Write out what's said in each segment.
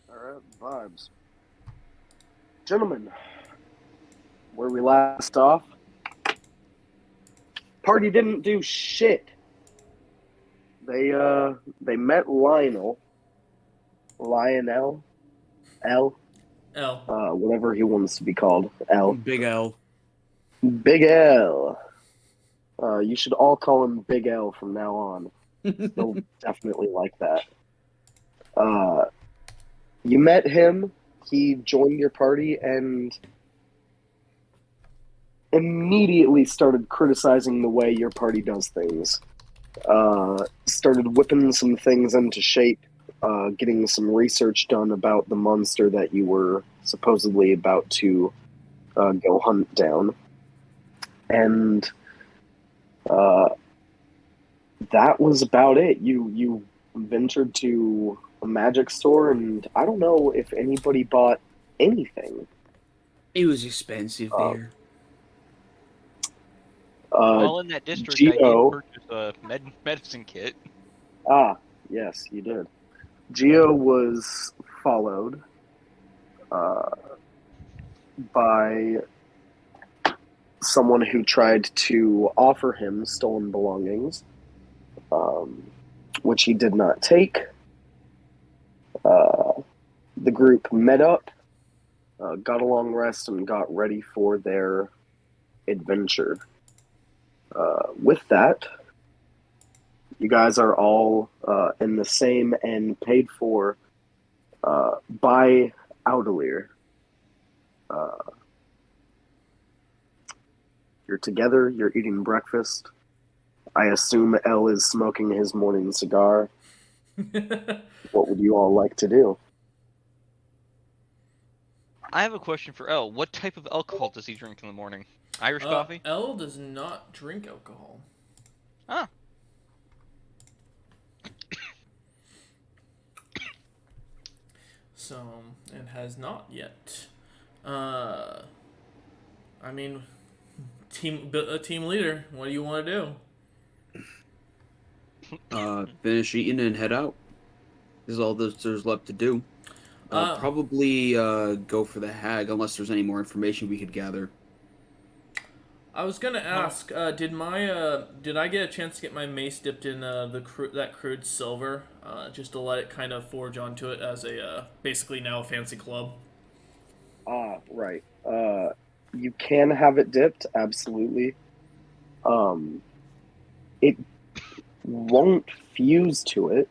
Alright, vibes. Gentlemen, where we last off, party didn't do shit. They met Lionel, L, L. whatever he wants to be called, L. Big L. Big L. You should all call him Big L from now on. He'll definitely like that. You met him, he joined your party, and immediately started criticizing the way your party does things. Started whipping some things into shape, getting some research done about the monster that you were supposedly about to go hunt down. And that was about it. You ventured to a magic store, and I don't know if anybody bought anything. It was expensive there. Well, in that district, I Geo. did purchase a medicine kit. Yes, you did. Geo was followed by someone who tried to offer him stolen belongings, which he did not take. The group met up, got a long rest, and got ready for their adventure. With that, you guys are all in the same and paid for by Audelier. You're together, you're eating breakfast. I assume L is smoking his morning cigar. What would you all like to do? I have a question for L. What type of alcohol does he drink in the morning? Irish coffee? L does not drink alcohol. Ah. So, and has not yet. I mean, team leader. What do you want to do? Finish eating and head out. This is all there's left to do. Probably go for the hag, unless there's any more information we could gather. I was gonna ask, did I get a chance to get my mace dipped in that crude silver, just to let it kind of forge onto it as a basically now a fancy club? Right. You can have it dipped, absolutely. It won't fuse to it.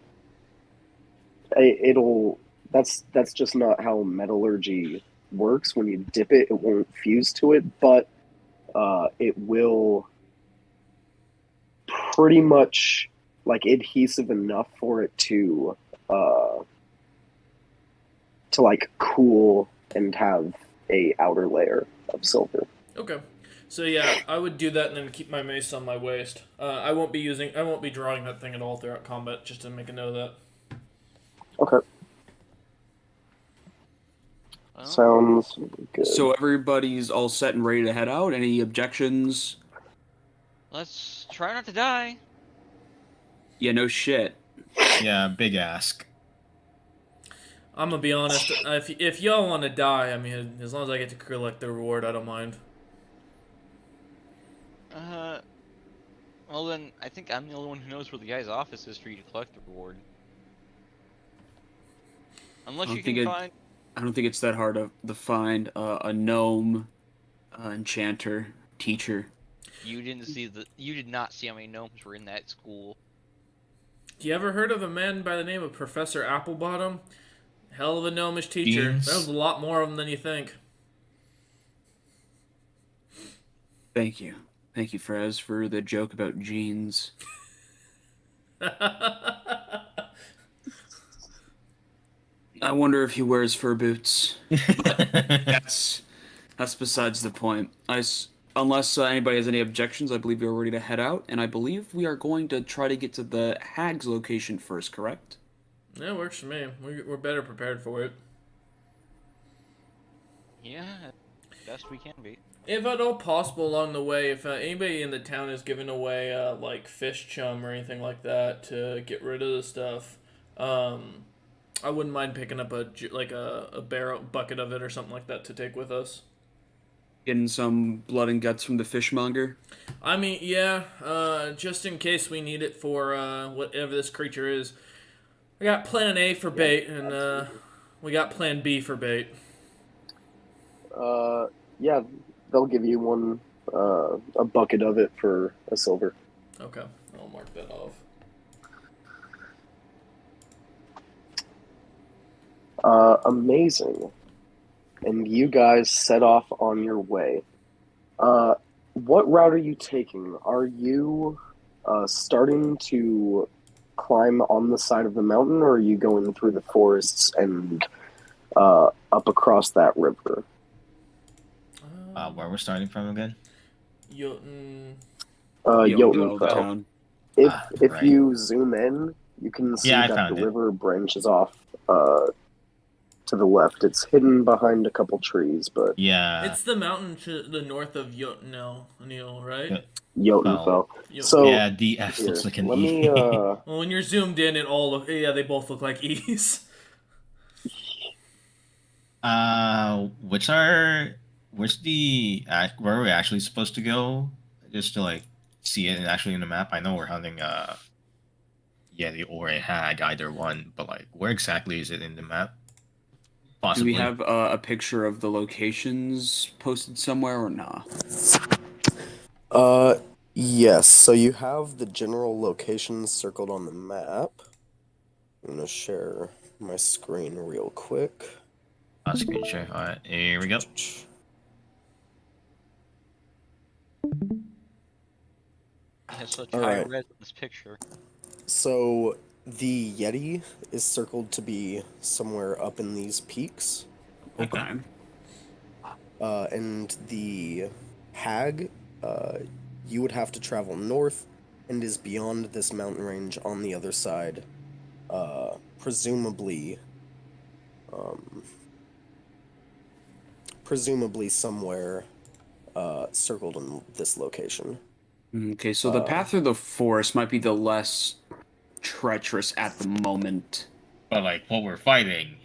That's just not how metallurgy works. When you dip it, it won't fuse to it, but it will pretty much like adhesive enough for it to like cool and have a outer layer of silver. Okay. So yeah, I would do that and then keep my mace on my waist. I won't be drawing that thing at all throughout combat, just to make a note of that. Okay. Sounds good. So everybody's all set and ready to head out. Any objections? Let's try not to die. Yeah, no shit. Yeah, big ask. I'm gonna be honest. If y'all want to die, I mean, as long as I get to collect the reward, I don't mind. Well then, I think I'm the only one who knows where the guy's office is for you to collect the reward. Unless you can find... I don't think it's that hard to find a gnome, enchanter, teacher. You did not see how many gnomes were in that school. You ever heard of a man by the name of Professor Applebottom? Hell of a gnomish teacher. Beans. There's a lot more of them than you think. Thank you. Thank you, Fraz, for the joke about jeans. I wonder if he wears fur boots. That's besides the point. Unless anybody has any objections, I believe we are ready to head out, and I believe we are going to try to get to the hag's location first, correct? Yeah, it works for me. We're better prepared for it. Yeah, best we can be. If at all possible along the way, if anybody in the town is giving away like fish chum or anything like that to get rid of the stuff, I wouldn't mind picking up a barrel bucket of it or something like that to take with us. Getting some blood and guts from the fishmonger. I mean, yeah, just in case we need it for whatever this creature is. I got Plan A for bait, and we got Plan B for bait. Yeah, they'll give you one, a bucket of it for a silver. Okay, I'll mark that off. Amazing. And you guys set off on your way. What route are you taking? Are you starting to climb on the side of the mountain, or are you going through the forests and up across that river? Where we're starting from again? Jotun. Jotunfell. Town. If Right. you zoom in, you can see Yeah, I that found the it. river branches off to the left. It's hidden behind a couple trees, but Yeah. It's the mountain to the north of Jotunfell, right? Yeah. Jotunfell. Jotun. So yeah, DF here, looks like an let E. me. Well, when you're zoomed in, it all look. Yeah, they both look like E's. Where's the where are we actually supposed to go? Just to like see it and actually in the map. I know we're hunting Yeti or a hag, either one, but like where exactly is it in the map? Do Possibly. we have a picture of the locations posted somewhere or nah? Yes. So you have the general locations circled on the map. I'm gonna share my screen real quick. Screen share. All right, here we go. Has such All high right. res in this picture. So the Yeti is circled to be somewhere up in these peaks. Okay. And the hag, you would have to travel north and is beyond this mountain range on the other side, presumably somewhere circled in this location. Okay, so the path through the forest might be the less treacherous at the moment. But like what we're fighting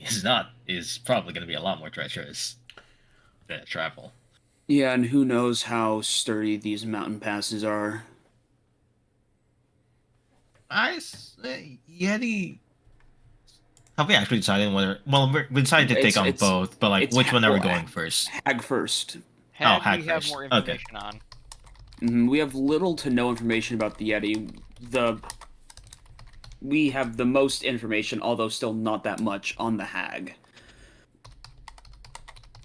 is probably going to be a lot more treacherous than travel. Yeah, and who knows how sturdy these mountain passes are. Yeti. Have we actually decided whether? Well, we decided to take on It's- both, but like, it's which one are we well, going first? Hag first. Hag, Hag we have first. more Okay. information on. We have little to no information about the Yeti. We have the most information, although still not that much, on the Hag.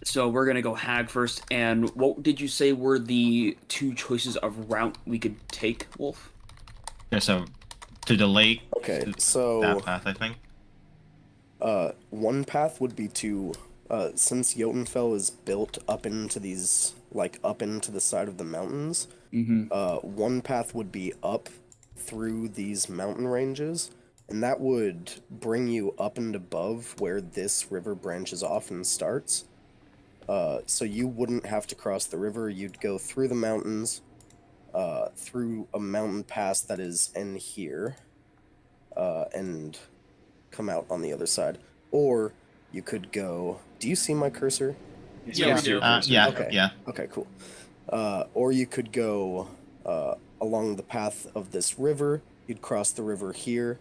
So we're gonna go Hag first. And what did you say were the two choices of route we could take, Wolf? Yeah, so to the lake. Okay, to so that path, I think. one path would be to, since Jotunfell is built up into these, like up into the side of the mountains, one path would be up through these mountain ranges, and that would bring you up and above where this river branches off and starts. So you wouldn't have to cross the river, you'd go through the mountains, through a mountain pass that is in here, and come out on the other side. Or you could go. Do you see my cursor? Yeah, we do. Yeah, Okay. yeah. Okay, cool. Or you could go along the path of this river. You'd cross the river here,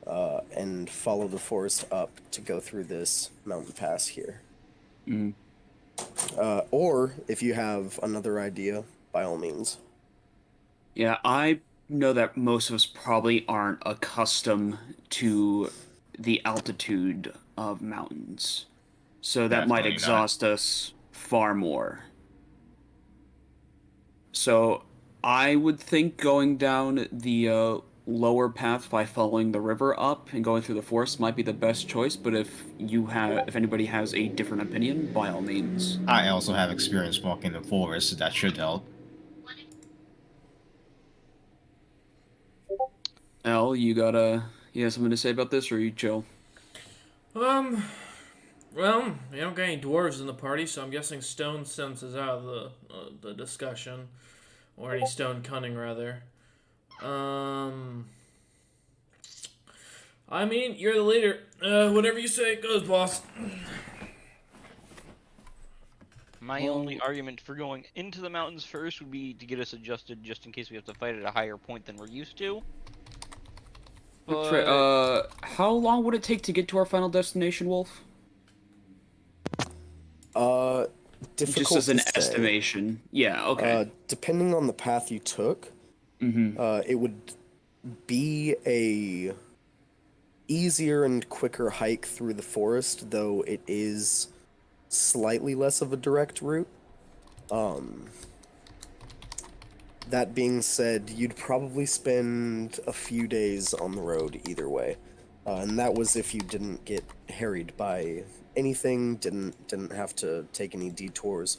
and follow the forest up to go through this mountain pass here. Or if you have another idea, by all means. Yeah, I know that most of us probably aren't accustomed to the altitude of mountains. So that might Definitely not. exhaust us far more. So I would think going down the lower path by following the river up and going through the forest might be the best choice, but if anybody has a different opinion, by all means. I also have experience walking the forest, so that should help. Al, you have something to say about this, or you chill? Well, we don't got any dwarves in the party, so I'm guessing stone sense is out of the discussion, or any stone cunning rather. I mean, you're the leader. Whatever you say goes, boss. My only argument for going into the mountains first would be to get us adjusted just in case we have to fight at a higher point than we're used to. That's right. How long would it take to get to our final destination, Wolf? Difficult Just as an to say. estimation. Yeah, okay. Depending on the path you took, it would be a easier and quicker hike through the forest, though it is slightly less of a direct route. That being said, you'd probably spend a few days on the road either way. And that was if you didn't get harried by anything, didn't have to take any detours,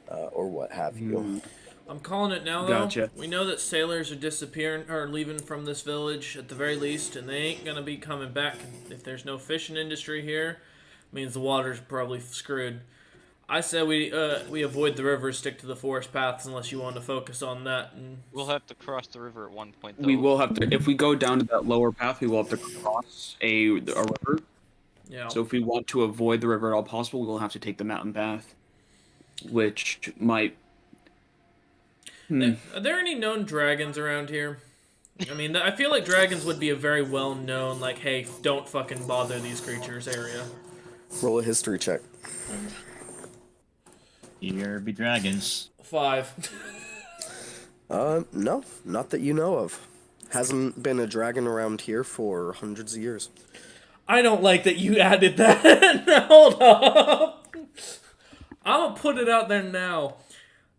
or what have you. I'm calling it now, though. Gotcha. We know that sailors are disappearing or leaving from this village at the very least, and they ain't gonna be coming back. If there's no fishing industry here, it means the water's probably screwed. I say we avoid the river, stick to the forest paths, unless you want to focus on that. And We'll have to cross the river at one point, though. We will have to, if we go down to that lower path, we will have to cross a river. yeah, So if we want to avoid the river at all possible, we will have to take the mountain path, which might. Are there any known dragons around here? I mean, I feel like dragons would be a very well-known, like, hey, don't fucking bother these creatures area. Roll a history check. Here be dragons. 5. No, not that you know of. Hasn't been a dragon around here for hundreds of years. I don't like that you added that. Hold up. I'm gonna put it out there now.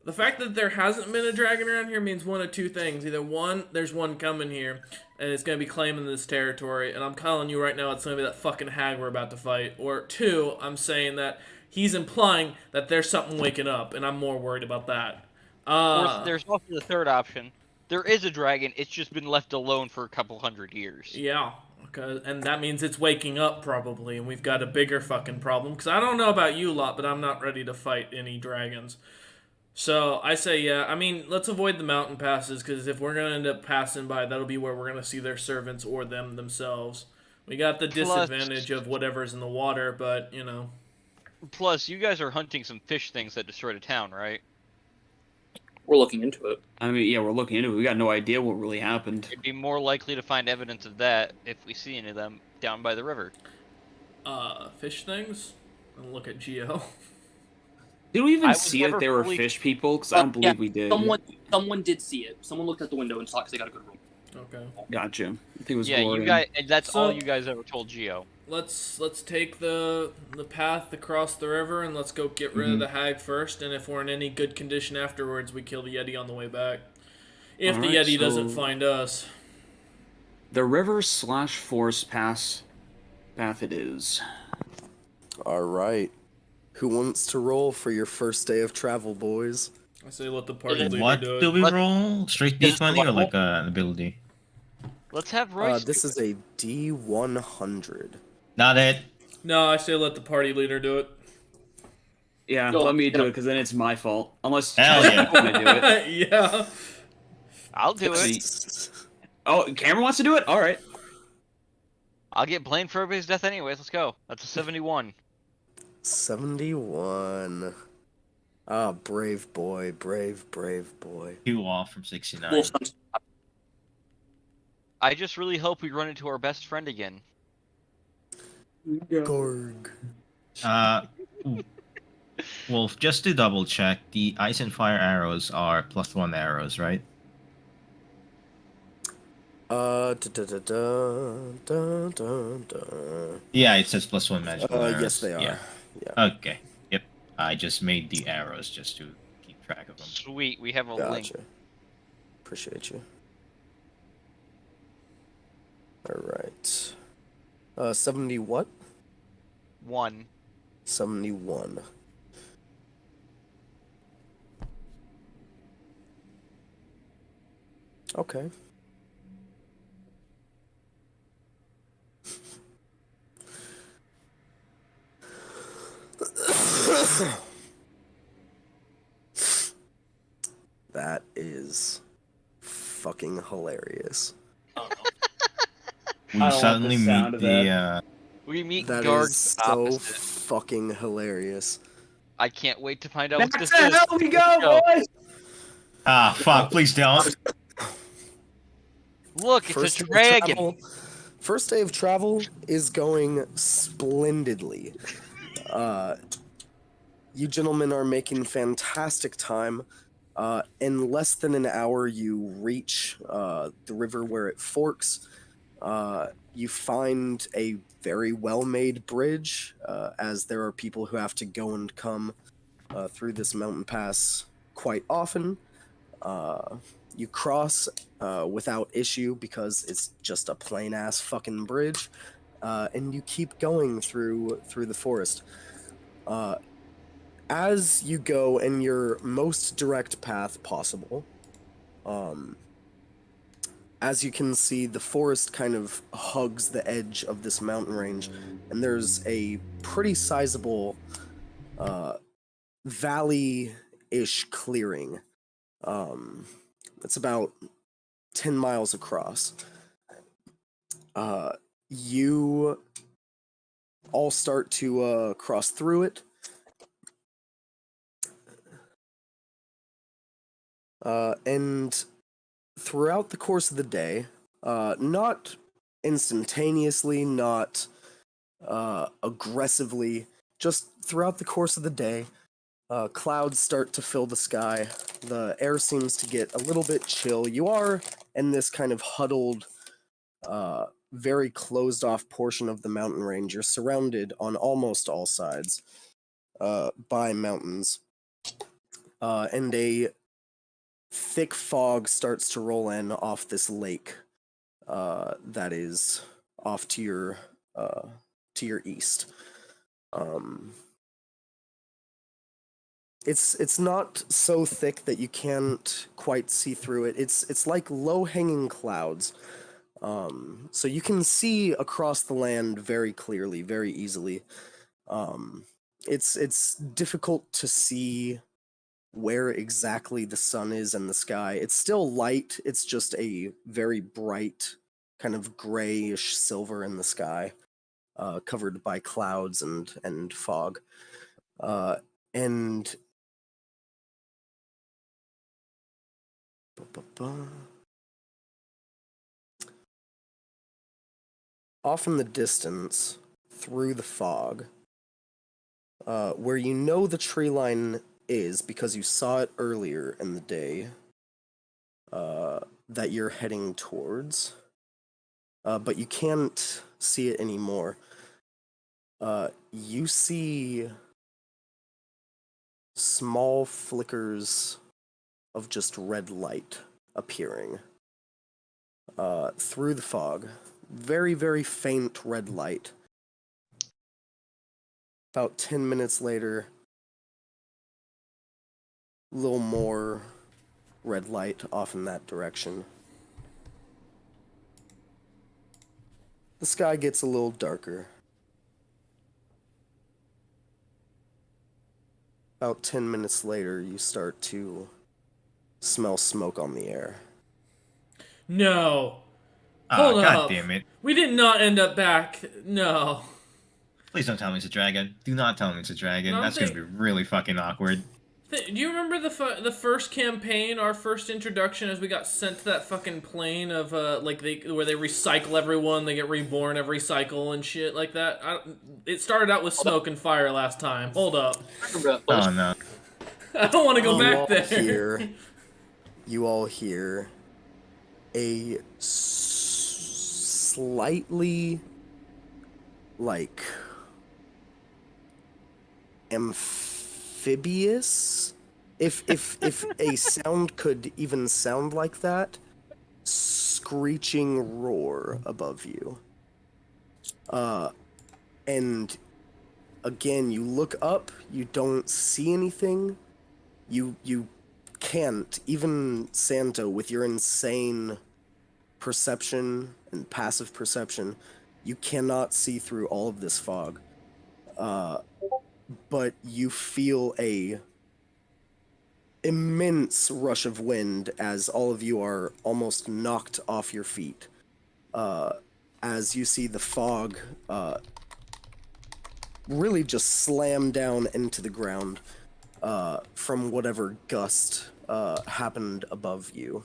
The fact that there hasn't been a dragon around here means one of two things. Either one, there's one coming here, and it's going to be claiming this territory, and I'm calling you right now it's going to be that fucking hag we're about to fight. Or two, I'm saying that he's implying that there's something waking up, and I'm more worried about that. Or there's also the third option. There is a dragon, it's just been left alone for a couple hundred years. Yeah, and that means it's waking up, probably, and we've got a bigger fucking problem. Because I don't know about you lot, but I'm not ready to fight any dragons. So, I say, yeah, I mean, let's avoid the mountain passes, because if we're going to end up passing by, that'll be where we're going to see their servants or them themselves. We got the disadvantage of whatever's in the water, but, you know. Plus, you guys are hunting some fish things that destroyed a town, right? We're looking into it. I mean, yeah, we're looking into it. We got no idea what really happened. It'd be more likely to find evidence of that if we see any of them down by the river. Fish things? And look at Geo. Did we even I was see that never they were fully- fish people? Because I don't believe we did. Someone did see it. Someone looked out the window and saw it because they got a good room. Okay. Gotcha. I think it was Yeah, Gordon. you guys. That's So- all you guys ever told Geo. Let's take the path across the river and let's go get rid of the hag first. And if we're in any good condition afterwards, we kill the Yeti on the way back. If the Alright, Yeti so- doesn't find us. The river/forest path it is. All right. Who wants to roll for your first day of travel, boys? I say let the party leader What do it. do we What- roll? Straight Is it D20 or survival? like an ability? Let's have Royce. This is a D100. Not it. No, I say let the party leader do it. Yeah, No, let me do no. it, because then it's my fault. Unless Hell Chelsea yeah. wants to do it. Yeah. I'll do it. See. Oh, Cameron wants to do it? Alright. I'll get blamed for everybody's death anyways. Let's go. That's a 71. 71. Ah, brave boy, brave boy. 2 off from 69. Wolf's I just really hope we run into our best friend again. Gorg. Wolf, just to double check, the ice and fire arrows are +1 arrows, right? Da da da da da da da. Yeah, it says +1 magical arrows. Yes, they are. Yeah. Yeah. Okay. Yep. I just made the arrows just to keep track of them. Sweet, we have a link. Gotcha. Appreciate you. All right. 70 what? 1. 71. Okay. That is fucking hilarious. We I don't like the suddenly sound meet of the. that. We meet That guards is so opposite. fucking hilarious. I can't wait to find out Back what this to is. hell we Let's go, boys! Fuck! Please don't. Look, it's a First day of dragon. travel. First day of travel is going splendidly. You gentlemen are making fantastic time. In less than an hour, you reach the river where it forks. You find a very well-made bridge, as there are people who have to go and come through this mountain pass quite often. You cross without issue because it's just a plain-ass fucking bridge, and you keep going through the forest. As you go in your most direct path possible, as you can see, the forest kind of hugs the edge of this mountain range, and there's a pretty sizable valley-ish clearing. It's about 10 miles across. You all start to cross through it. And throughout the course of the day, not instantaneously, not aggressively, just throughout the course of the day, clouds start to fill the sky. The air seems to get a little bit chill. You are in this kind of huddled, very closed off portion of the mountain range. You're surrounded on almost all sides by mountains. And a thick fog starts to roll in off this lake that is off to your east. It's not so thick that you can't quite see through it. It's like low-hanging clouds. So you can see across the land very clearly, very easily. It's difficult to see where exactly the sun is in the sky. It's still light, it's just a very bright, kind of grayish silver in the sky, covered by clouds and fog. And off in the distance, through the fog, where you know the tree line is because you saw it earlier in the day, that you're heading towards, but you can't see it anymore. You see small flickers of just red light appearing through the fog. Very, very faint red light. About 10 minutes later, a little more red light off in that direction. The sky gets a little darker. About 10 minutes later, you start to smell smoke on the air. No. Hold God up. damn it. We did not end up back. No. Please don't tell me it's a dragon. Do not tell me it's a dragon. No, That's gonna be really fucking awkward. Do you remember the first campaign, our first introduction, as we got sent to that fucking plane of where they recycle everyone, they get reborn every cycle and shit like that? It started out with smoke and fire last time. Hold up. Oh no. I don't want to go back there. You all hear a slightly like amphibious, if a sound could even sound like that, screeching roar above you. And again, you look up, you don't see anything. You can't, even Santo, with your insane perception and passive perception, you cannot see through all of this fog. But you feel a immense rush of wind as all of you are almost knocked off your feet. as you see the fog really just slam down into the ground from whatever gust happened above you.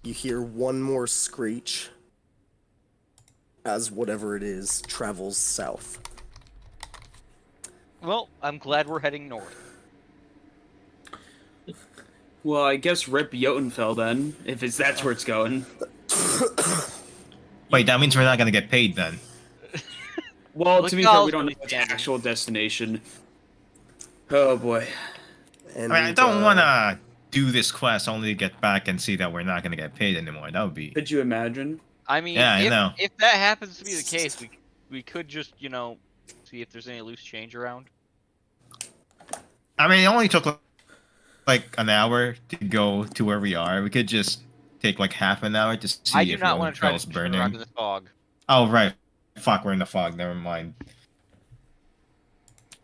You hear one more screech as whatever it is travels south. Well, I'm glad we're heading north. Well, I guess rip Jotunfell then, if that's where it's going. Wait, that means we're not gonna get paid then. Well, Look, to be fair, we I'll don't know really the stand. actual destination. Oh boy. And, I mean, I don't want to do this quest only to get back and see that we're not gonna get paid anymore. That would be. Could you imagine? I mean, Yeah, I know. if that happens to be the case, we could just, you know, see if there's any loose change around. I mean, it only took like an hour to go to where we are. We could just take like half an hour to see I do if not the want to try to trail's turn around in burning. the fog. Oh right, fuck, we're in the fog. Never mind.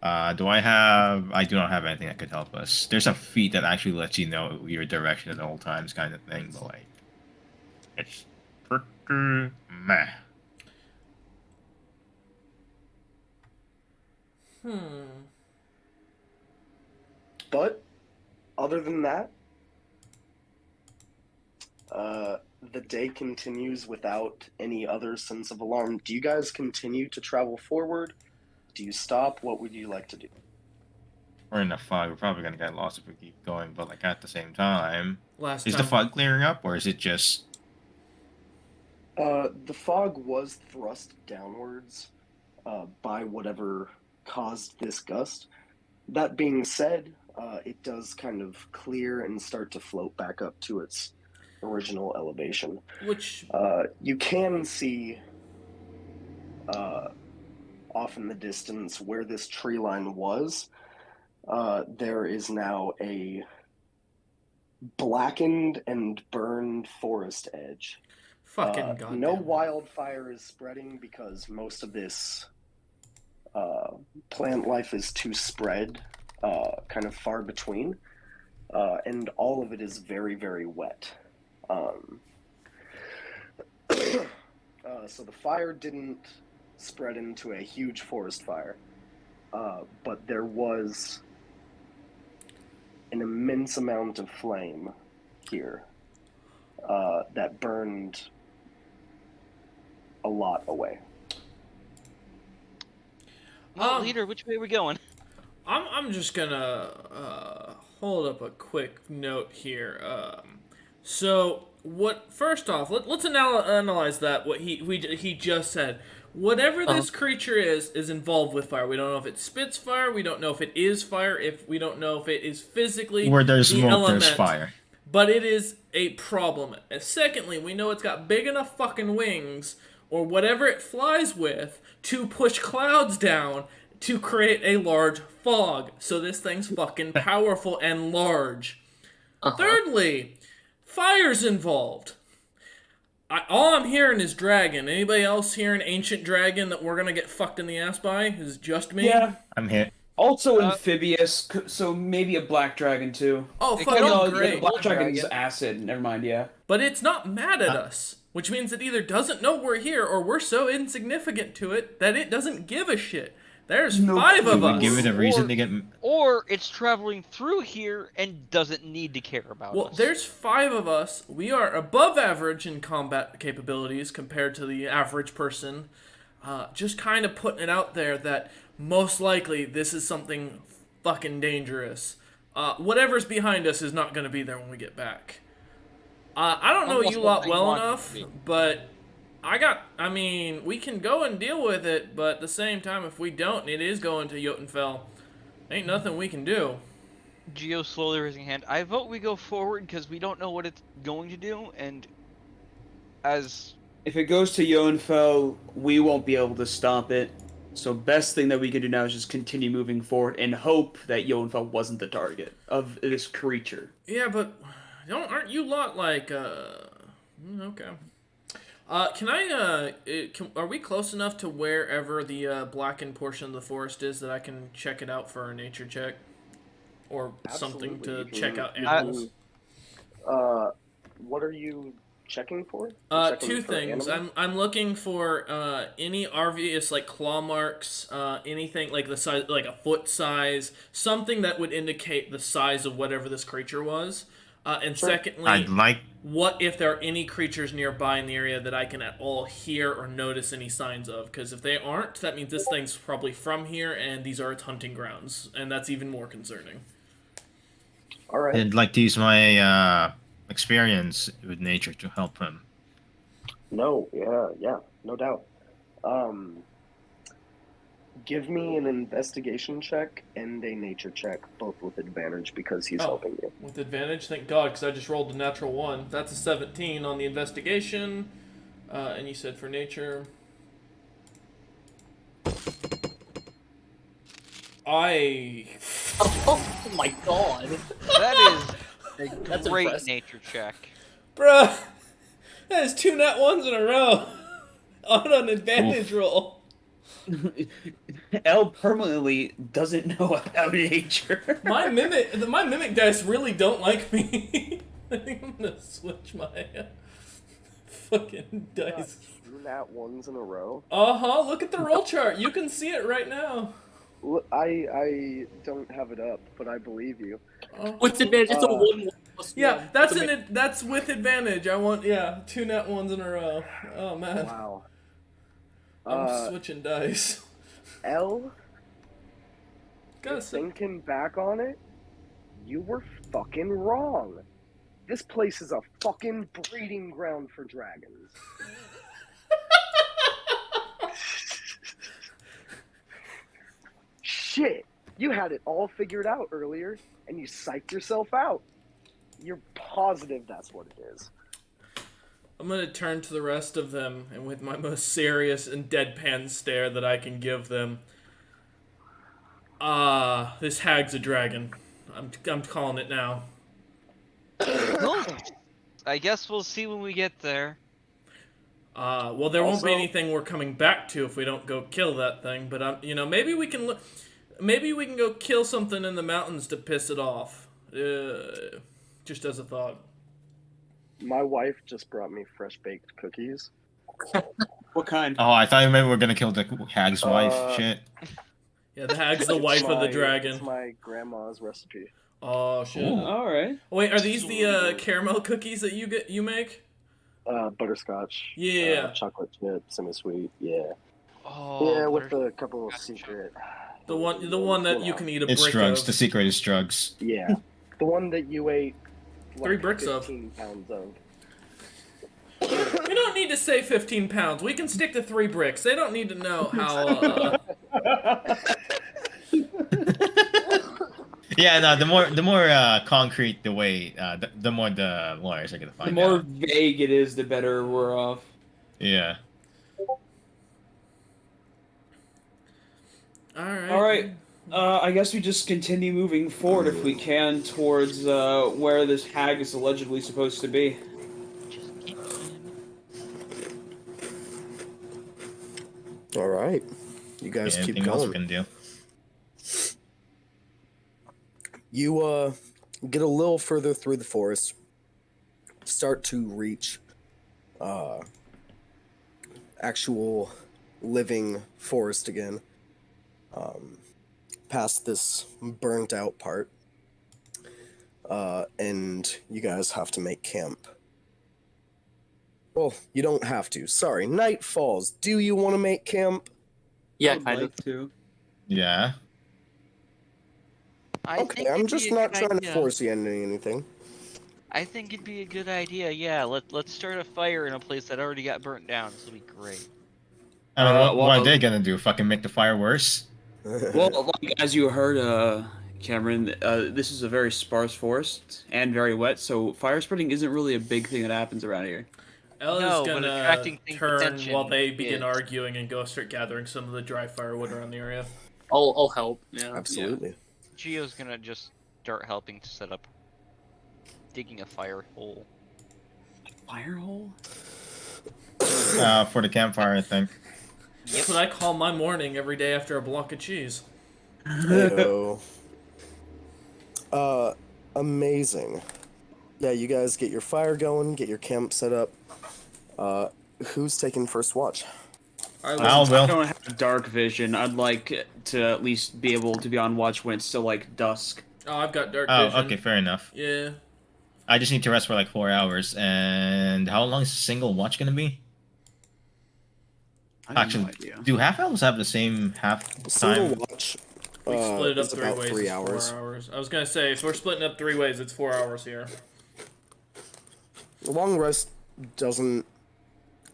Do I have? I do not have anything that could help us. There's a feat that actually lets you know your direction at all times, kind of thing. But like, it's pretty meh. But other than that, the day continues without any other sense of alarm. Do you guys continue to travel forward? Do you stop? What would you like to do? We're in the fog. We're probably gonna get lost if we keep going. But like at the same time, Last is time. the fog clearing up, or is it just? The fog was thrust downwards by whatever caused this gust. That being said, it does kind of clear and start to float back up to its original elevation. Which You can see off in the distance where this tree line was. There is now a blackened and burned forest edge. fucking goddamn. No wildfire is spreading because most of this plant life is too spread, kind of far between, and all of it is very, very wet. So the fire didn't spread into a huge forest fire, but there was an immense amount of flame here that burned a lot away. Well, leader, which way are we going? I'm just gonna hold up a quick note here. So what? First off, let's analyze that. What he just said. Whatever this creature is involved with fire. We don't know if it spits fire. We don't know if it is fire. If we don't know if it is physically Where there's the smoke, element, there's fire. But it is a problem. Secondly, we know it's got big enough fucking wings or whatever it flies with to push clouds down to create a large fog. So this thing's fucking powerful and large. Thirdly, fire's involved. All I'm hearing is dragon. Anybody else hearing ancient dragon that we're gonna get fucked in the ass by? Is it just me? Yeah. I'm hit. Also amphibious, so maybe a black dragon too. Oh, It fucking could No, great. the black dragon's dragon. acid. Never mind. Yeah. But it's not mad at us, which means it either doesn't know we're here or we're so insignificant to it that it doesn't give a shit. There's five of Do we us. give it a reason to get? Or it's traveling through here and doesn't need to care about Well, us. there's five of us. We are above average in combat capabilities compared to the average person. Just kind of putting it out there that most likely this is something fucking dangerous. Whatever's behind us is not going to be there when we get back. I don't know Unless you one lot thing well wants enough, to be. but we can go and deal with it, but at the same time, if we don't, and it is going to Jotunfell, ain't nothing we can do. Geo slowly raising hand. I vote we go forward because we don't know what it's going to do, and as If it goes to Jotunfell, we won't be able to stop it. So best thing that we can do now is just continue moving forward and hope that Jotunfell wasn't the target of this creature. Yeah, but aren't you lot like okay. Are we close enough to wherever the blackened portion of the forest is that I can check it out for a nature check? Or something Absolutely, to you check can- out you animals? what are you checking for? Checking Two for things. animals? I'm looking for any obvious like claw marks, anything like the size, like a foot size, something that would indicate the size of whatever this creature was. And Sure. secondly, I'd like. what if there are any creatures nearby in the area that I can at all hear or notice any signs of? Because if they aren't, that means this thing's probably from here, and these are its hunting grounds, and that's even more concerning. All right. I'd like to use my experience with nature to help him. No, yeah, no doubt. Give me an investigation check and a nature check, both with advantage because he's helping you. With advantage, thank God, because I just rolled a natural 1. That's a 17 on the investigation. And you said for nature. Oh my god. That is That's a great impressive. nature check. Bruh! That is 2 nat 1s in a row. On an advantage roll. L permanently doesn't know about nature. My mimic dice really don't like me. I think I'm gonna switch my fucking dice. 2 nat 1s in a row. Look at the roll chart. You can see it right now. I don't have it up, but I believe you. With advantage, it's a 1 plus 1. Yeah, that's with advantage. I want 2 nat 1s in a row. Oh man, Wow. I'm switching dice. L, Gotta say, thinking back on it, you were fucking wrong. This place is a fucking breeding ground for dragons. Shit, you had it all figured out earlier, and you psyched yourself out. You're positive that's what it is. I'm gonna turn to the rest of them, and with my most serious and deadpan stare that I can give them, this hag's a dragon. I'm calling it now. Well, I guess we'll see when we get there. Well, there won't be Also- anything we're coming back to if we don't go kill that thing. But maybe we can maybe we can go kill something in the mountains to piss it off. Just as a thought. My wife just brought me fresh baked cookies. What kind? Oh, I thought maybe we were gonna kill the hag's wife. Shit. Yeah, the hag's the It's wife of the my- dragon. It's my grandma's recipe. Oh shit! Ooh. All right. Wait, are these the caramel cookies that you make? Butterscotch. Yeah. Chocolate chip, semi-sweet. Yeah. Oh, Yeah, with what a couple of secret. The one that you can eat a It's brick drugs. of. The secret is drugs. Yeah. The one that you ate. 3 bricks of. 15 pounds of. We don't need to say 15 pounds. We can stick to 3 bricks. They don't need to know how. Yeah, no. The more concrete the way, the more the lawyers are gonna The find more out. vague it is, the better we're off. Yeah. All right. I guess we just continue moving forward if we can towards where this hag is allegedly supposed to be. Just keep All right, you guys keep Anything else we going. can do? You get a little further through the forest, start to reach actual living forest again. Past this burnt out part, and you guys have to make camp. Well, you don't have to. Sorry, night falls. Do you want to make camp? Yeah, I'd kind of. like to. Yeah. Okay, I'm just not trying to force you into anything. I think it'd be a good idea. Yeah, let's start a fire in a place that already got burnt down. This will be great. I mean, what well- are they gonna do? Fucking make the fire worse? Well, like, as you heard, Cameron, this is a very sparse forest and very wet, so fire spreading isn't really a big thing that happens around here. Ella's No, but gonna attracting things turn attention while they begin is- arguing and go start gathering some of the dry firewood around the area. I'll help. Yeah. Absolutely. Gio's gonna just start helping to set up, digging a fire hole. Fire hole? For the campfire, I think. That's what I call my morning every day after a block of cheese. Heyo. Amazing. Yeah, you guys get your fire going, get your camp set up. Who's taking first watch? I Since I'll will. I will. don't have dark vision, I'd like to at least be able to be on watch when it's still like dusk. Oh, I've got dark Oh, vision. okay, fair enough. Yeah. I just need to rest for like 4 hours. And how long is a single watch gonna be? I have Actually, no idea. do half elves have the same half Single time? watch We split it up is 3 about ways. 3 It's hours. 4 hours. I was gonna say if we're splitting up 3 ways, it's 4 hours here. The long rest doesn't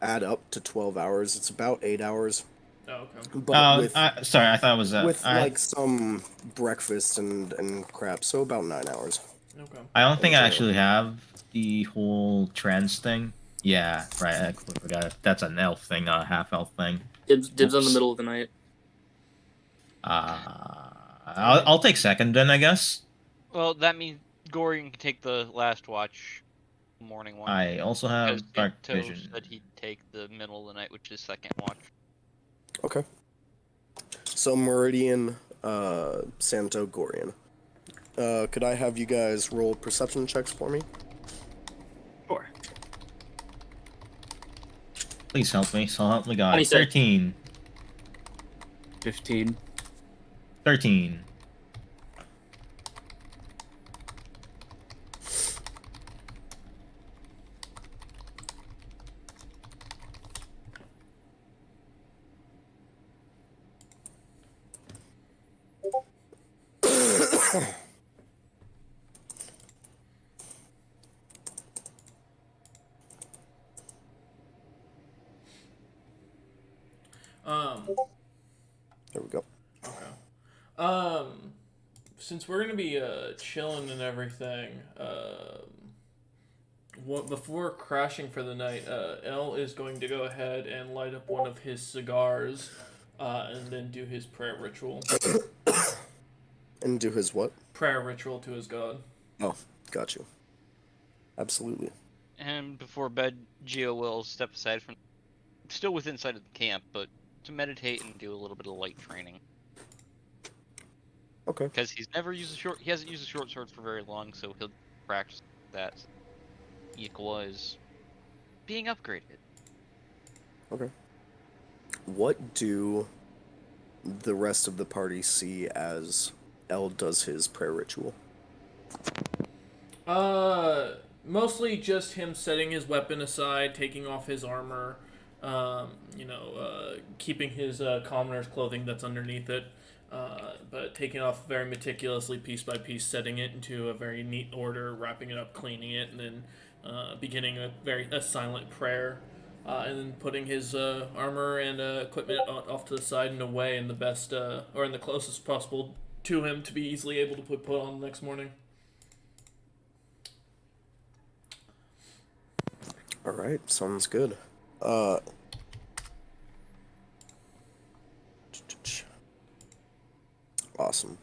add up to 12 hours. It's about 8 hours. Oh, okay. But Sorry, I thought it was with I, like some breakfast and crap, so about 9 hours. Okay. I don't think I Enjoy. actually have the whole trans thing. Yeah, right. I forgot. That's an elf thing, not a half elf thing. Dibs on the Oops. middle of the night. I'll take second then, I guess. Well, that means Gorian can take the last watch, morning one. I also Because have dark Ep2 vision. said he'd take the middle of the night, which is second watch. Okay. So Meridian, Santo, Gorian. Could I have you guys roll perception checks for me? Sure. Please help me. So help me God. 26. 13. 15. 13. There we go. Since we're gonna be chilling and everything, before crashing for the night, L is going to go ahead and light up one of his cigars, and then do his prayer ritual. And do his what? Prayer ritual to his god. Oh, got you. Absolutely. And before bed, Geo will step aside from, still within sight of the camp, but to meditate and do a little bit of light training. Okay. Because he hasn't used a short sword for very long, so he'll practice that. Equals being upgraded. Okay. What do the rest of the party see as L does his prayer ritual? Mostly just him setting his weapon aside, taking off his armor, keeping his commoner's clothing that's underneath it, but taking off very meticulously, piece by piece, setting it into a very neat order, wrapping it up, cleaning it, and then beginning a silent prayer, and then putting his armor and equipment off to the side and away in the best, or in the closest possible to him to be easily able to put on the next morning. All right, sounds good. Awesome.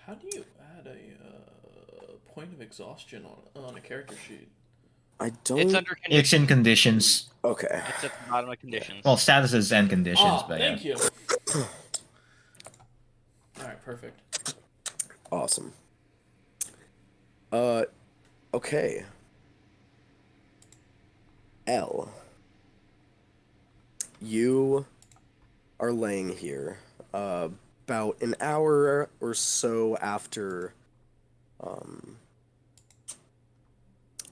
How do you add a point of exhaustion on a character sheet? I don't. It's under It's in conditions. conditions. Okay. It's at the bottom of conditions. Well, statuses and conditions, but Thank yeah. you. All right, perfect. Awesome. Okay. L. You are laying here, about an hour or so after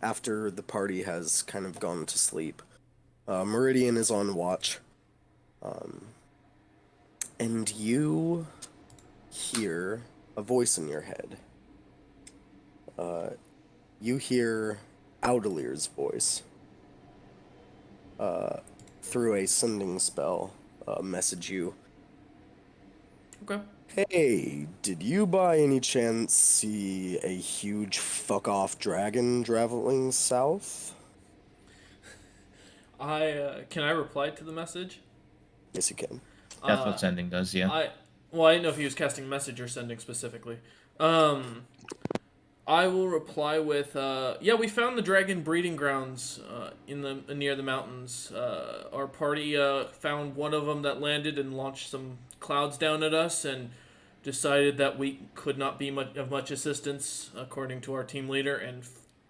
the party has kind of gone to sleep. Meridian is on watch. And you hear a voice in your head. You hear Audelier's voice through a sending spell message you. Okay. Hey, did you by any chance see a huge fuck-off dragon traveling south? Can I reply to the message? Yes, you can. That's what sending does, yeah. I didn't know if he was casting message or sending specifically. I will reply with, yeah, we found the dragon breeding grounds near the mountains. Our party found one of them that landed and launched some clouds down at us, and decided that we could not be of much assistance, according to our team leader, and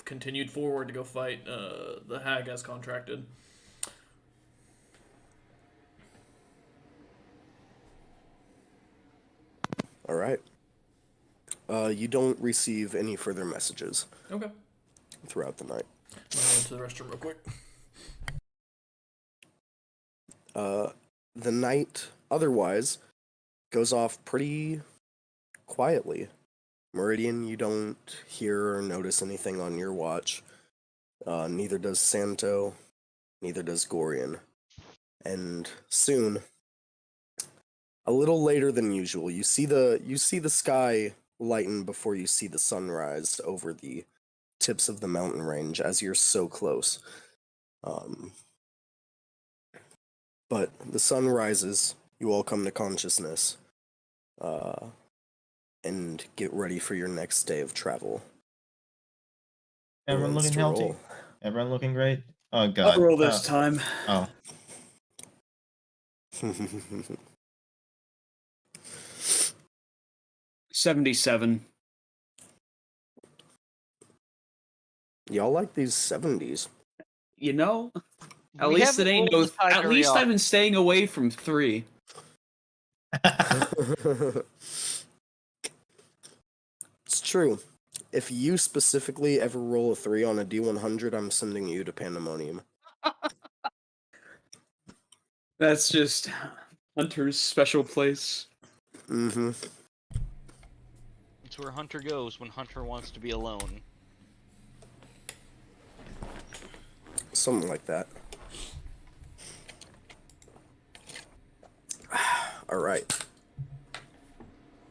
continued forward to go fight the hag as contracted. All right. You don't receive any further messages Okay. throughout the night. I'm gonna go to the restroom real quick. The night, otherwise, goes off pretty quietly. Meridian, you don't hear or notice anything on your watch. Neither does Santo, neither does Gorian. And soon, a little later than usual, you see the sky lighten before you see the sunrise over the tips of the mountain range as you're so close. But the sun rises, you all come to consciousness, and get ready for your next day of travel. Everyone Who wants looking to healthy. roll? Everyone looking great. Oh god. I'll roll this time. Oh. 77. Y'all like these 70s. You know, at We least it haven't ain't rolled no. this high At very least I've often. been staying away from 3. It's true. If you specifically ever roll a 3 on a D100, I'm sending you to Pandemonium. That's just Hunter's special place. Mm-hmm. It's where Hunter goes when Hunter wants to be alone. Something like that. All right.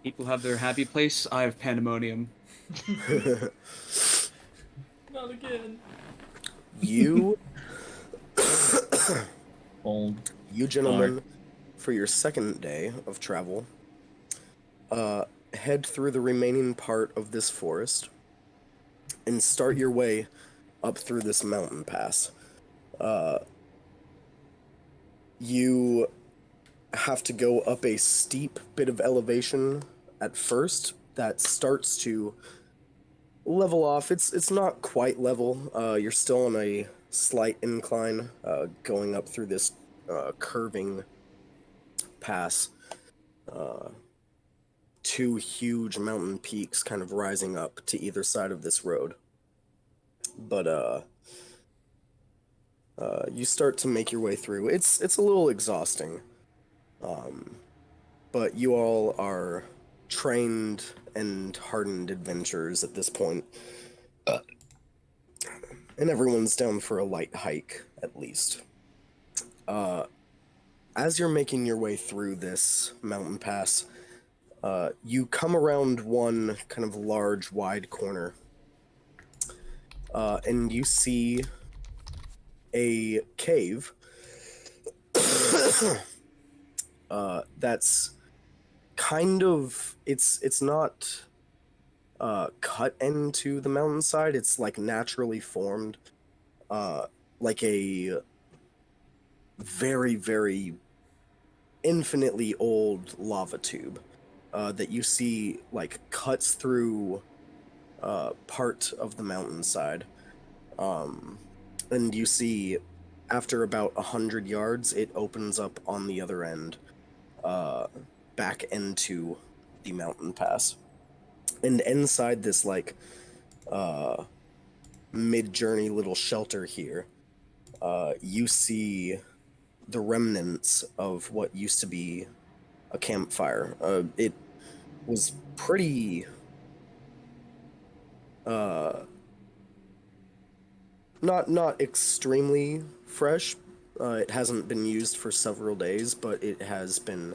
People have their happy place. I have Pandemonium. Not again. You, Old. you gentlemen, for your second day of travel, head through the remaining part of this forest and start your way up through this mountain pass. You have to go up a steep bit of elevation at first that starts to level off. It's not quite level. You're still on a slight incline going up through this curving pass. 2 huge mountain peaks kind of rising up to either side of this road. But you start to make your way through. It's a little exhausting. But you all are trained and hardened adventurers at this point. And everyone's down for a light hike, at least. As you're making your way through this mountain pass, you come around one kind of large, wide corner. And you see a cave that's kind of it's not cut into the mountainside. It's like naturally formed, like a very, very infinitely old lava tube that you see like cuts through part of the mountainside. And you see, after about 100 yards, it opens up on the other end, back into the mountain pass. And inside this, like, mid-journey little shelter here, you see the remnants of what used to be a campfire. It was pretty... Not extremely fresh. It hasn't been used for several days, but it has been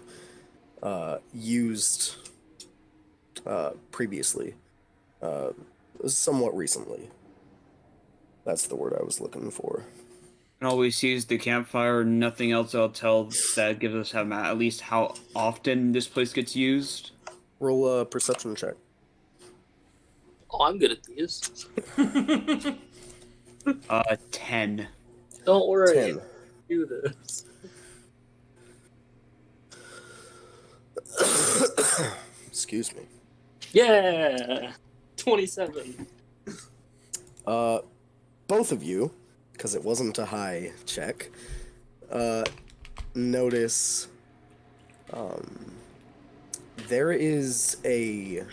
used previously, somewhat recently. That's the word I was looking for. And all we see is the campfire. Nothing else I'll tell that gives us at least how often this place gets used. Roll a perception check. Oh, I'm good at these. 10. Don't worry. 10. Do this. Excuse me. Yeah. 27. Both of you, because it wasn't a high check, notice there is a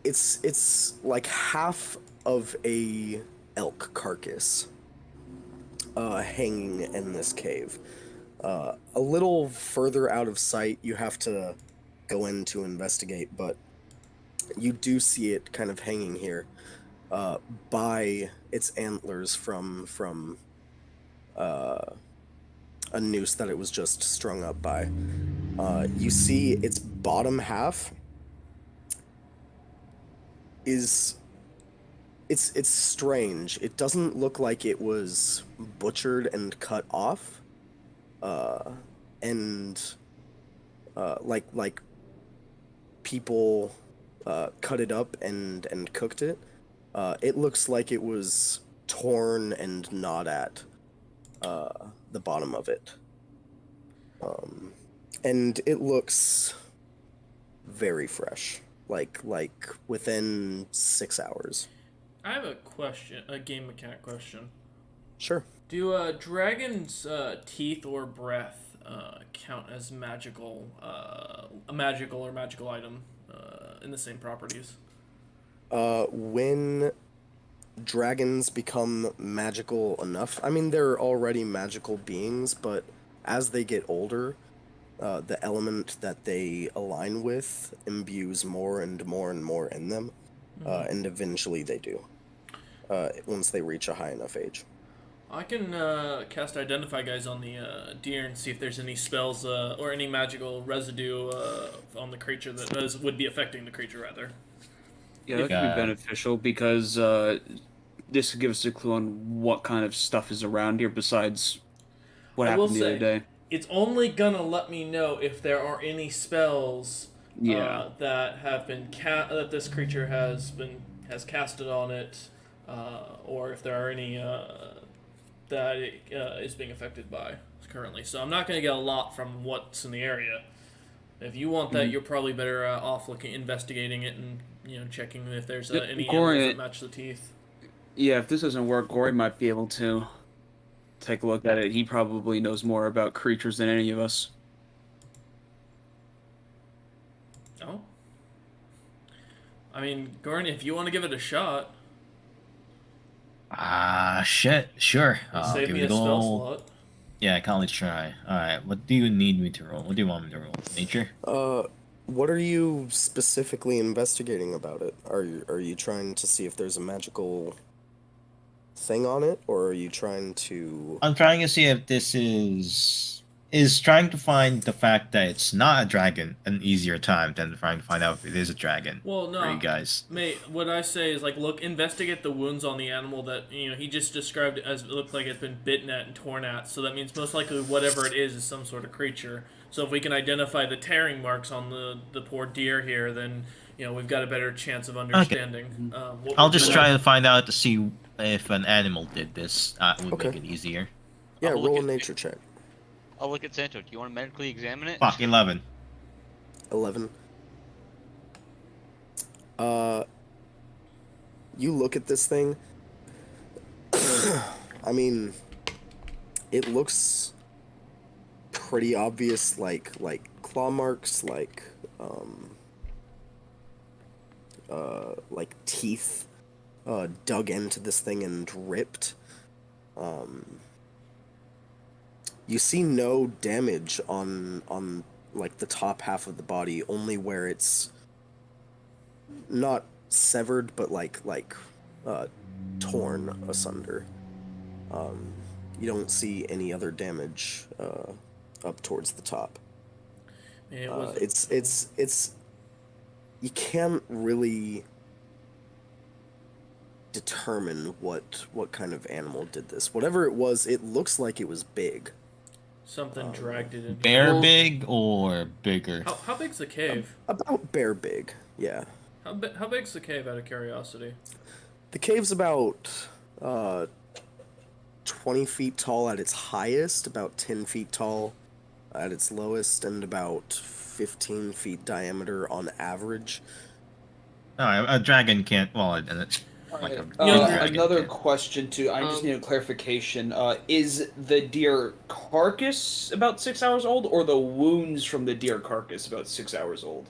it's like half of a elk carcass hanging in this cave. A little further out of sight, you have to go in to investigate, but you do see it kind of hanging here by its antlers from a noose that it was just strung up by. You see its bottom half is it's strange. It doesn't look like it was butchered and cut off, and like people cut it up and cooked it. It looks like it was torn and gnawed at the bottom of it, and it looks very fresh, like within 6 hours. I have a question, a game mechanic question. Sure. Do dragons' teeth or breath count as magical, a magical item in the same properties? When dragons become magical enough, I mean, they're already magical beings, but as they get older, the element that they align with imbues more and more and more in them, and eventually they do, once they reach a high enough age. I can cast Identify Guys on the deer and see if there's any spells or any magical residue on the creature that would be affecting the creature, rather. Yeah, that could be beneficial because this could give us a clue on what kind of stuff is around here besides what I will happened the other say, day. it's only gonna let me know if there are any spells Yeah. that have been that this creature has casted on it, or if there are any that it is being affected by currently. So I'm not gonna get a lot from what's in the area. If you want that, you're probably better off investigating it, and checking if there's any Gory- animals that match the teeth. Yeah, if this doesn't work, Gory might be able to take a look at it. He probably knows more about creatures than any of us. Oh. I mean, Goran, if you want to give it a shot, Shit. Sure. save give me it a spell go. slot. Yeah, I can only try. Alright, what do you need me to roll? What do you want me to roll? Nature? What are you specifically investigating about it? Are you trying to see if there's a magical thing on it, or are you trying to... I'm trying to see if this is trying to find the fact that it's not a dragon an easier time than trying to find out if it is a dragon. Well, no, for you guys. mate. What I say is investigate the wounds on the animal that he just described as it looked like it's been bitten at and torn at. So that means most likely whatever it is some sort of creature. So if we can identify the tearing marks on the poor deer here, then we've got a better chance of understanding. I'll just try to find out to see if an animal did this. Would Okay. make it easier. Yeah, I'll look roll a at- nature check. I'll look at Santo. Do you want to medically examine it? Fuck, 11. 11. You look at this thing. I mean, it looks pretty obvious, like claw marks, like teeth dug into this thing and ripped. You see no damage on like the top half of the body, only where it's not severed, but like torn asunder. You don't see any other damage up towards the top. It was, It's you can't really determine what kind of animal did this. Whatever it was, it looks like it was big. something dragged it in. Bear big or bigger? How big's the cave? About bear big, yeah. How big's the cave, out of curiosity? The cave's about 20 feet tall at its highest, about 10 feet tall at its lowest and about 15 feet diameter on average. No, a dragon can't. Well, it's like a Yeah, dragon Another can't. question too. I just need a clarification. Is the deer carcass about 6 hours old, or the wounds from the deer carcass about 6 hours old?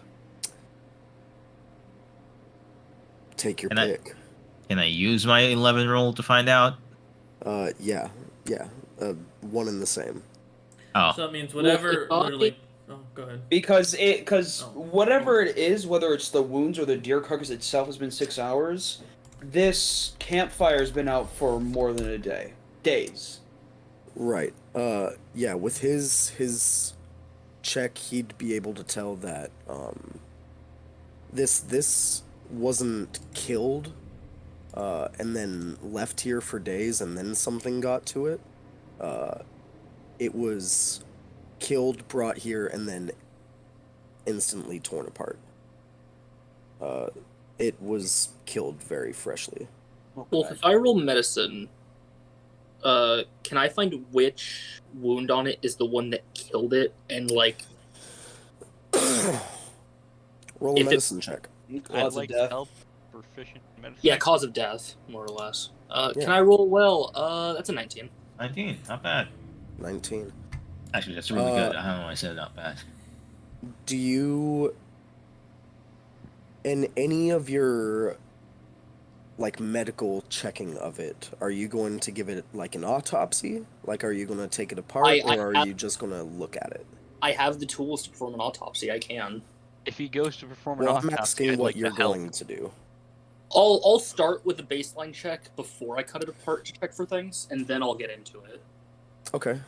Take your And I- pick. Can I use my 11 roll to find out? Yeah. One and the same. Oh, So that means whatever. Well, Literally. Oh, go ahead. Because Oh. whatever it is, whether it's the wounds or the deer carcass itself has been 6 hours. This campfire has been out for more than a day. Days. Right. Yeah, with his check, he'd be able to tell that this wasn't killed and then left here for days and then something got to it. It was killed, brought here, and then instantly torn apart. It was killed very freshly. Well, if I roll medicine, can I find which wound on it is the one that killed it? And like, Roll a If it- medicine check. I'd Cause of like death. help proficient in medicine. yeah, cause of death, more or less. Yeah. Can I roll well? That's a 19. 19. Not bad. 19. Actually, that's really good. I don't know why I said not bad. Do you, in any of your like medical checking of it, are you going to give it like an autopsy? Like, are you going to take it apart, I or are have- you just going to look at it? I have the tools to perform an autopsy. I can. If he goes to perform an Well, I'm autopsy, asking I'd what like you're to help. going to do. I'll start with a baseline check before I cut it apart to check for things, and then I'll get into it. Okay.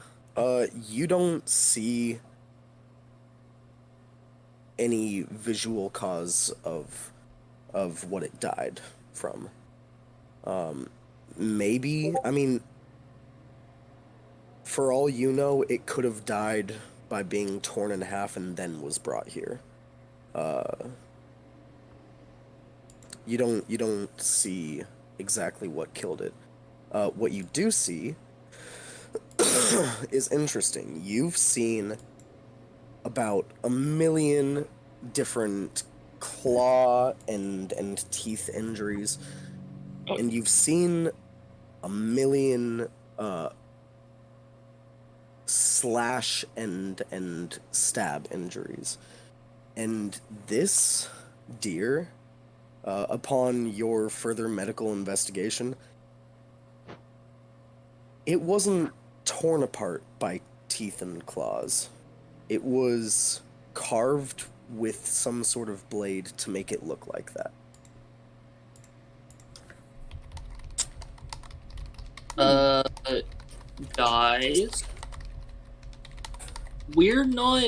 You don't see any visual cause of what it died from. Maybe, I mean, for all you know, it could have died by being torn in half and then was brought here. You don't see exactly what killed it. What you do see is interesting. You've seen about 1 million different claw and teeth injuries, and you've seen 1 million slash and stab injuries, and this deer, upon your further medical investigation, it wasn't torn apart by teeth and claws. It was carved with some sort of blade to make it look like that. Guys, we're not.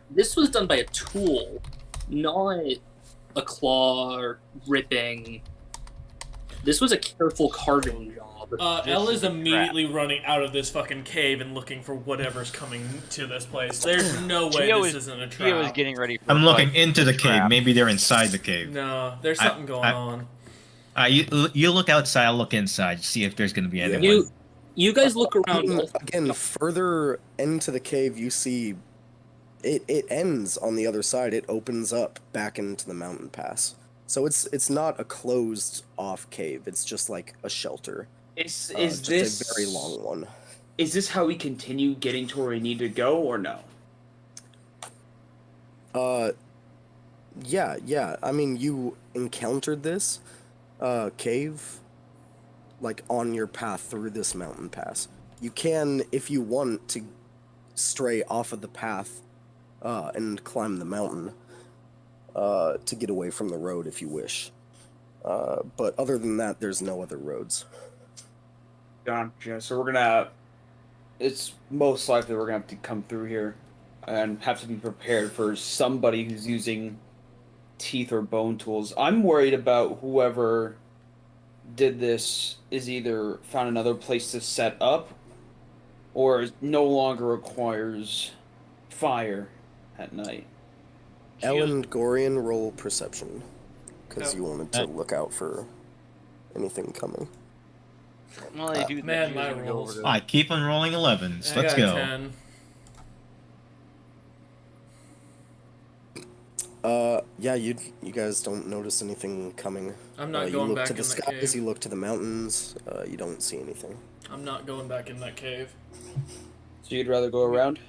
This was done by a tool, not a claw or ripping. This was a careful carving job. Ella's immediately running out of this fucking cave and looking for whatever's coming to this place. There's no way Gio this is- isn't a Gio is trap. getting ready for I'm a looking fight. into the cave. Trap. Maybe they're inside the cave. No, there's I- something going I- on. You look outside. I'll look inside. See if there's going to be anyone. You guys look around. Again, further into the cave, you see it ends on the other side. It opens up back into the mountain pass. So it's not a closed off cave. It's just like a shelter. Is Just this a very long one? Is this how we continue getting to where we need to go, or no? Yeah. I mean, you encountered this cave like on your path through this mountain pass. You can, if you want, to stray off of the path and climb the mountain to get away from the road if you wish. But other than that, there's no other roads. Gotcha. So we're gonna. It's most likely we're gonna have to come through here, and have to be prepared for somebody who's using teeth or bone tools. I'm worried about whoever did this is either found another place to set up, or no longer requires fire at night. Ellen Gorian, roll perception, because Oh. you wanted to look out for anything coming. Well, they do. Man, Gio's my gonna go rolls. over to- I keep on rolling 11s. I Let's got a go. 10. Yeah, you guys don't notice anything coming. I'm not You going look back to the in that skies, cave. you look to the mountains, you don't see anything. I'm not going back in that cave. So you'd rather go around?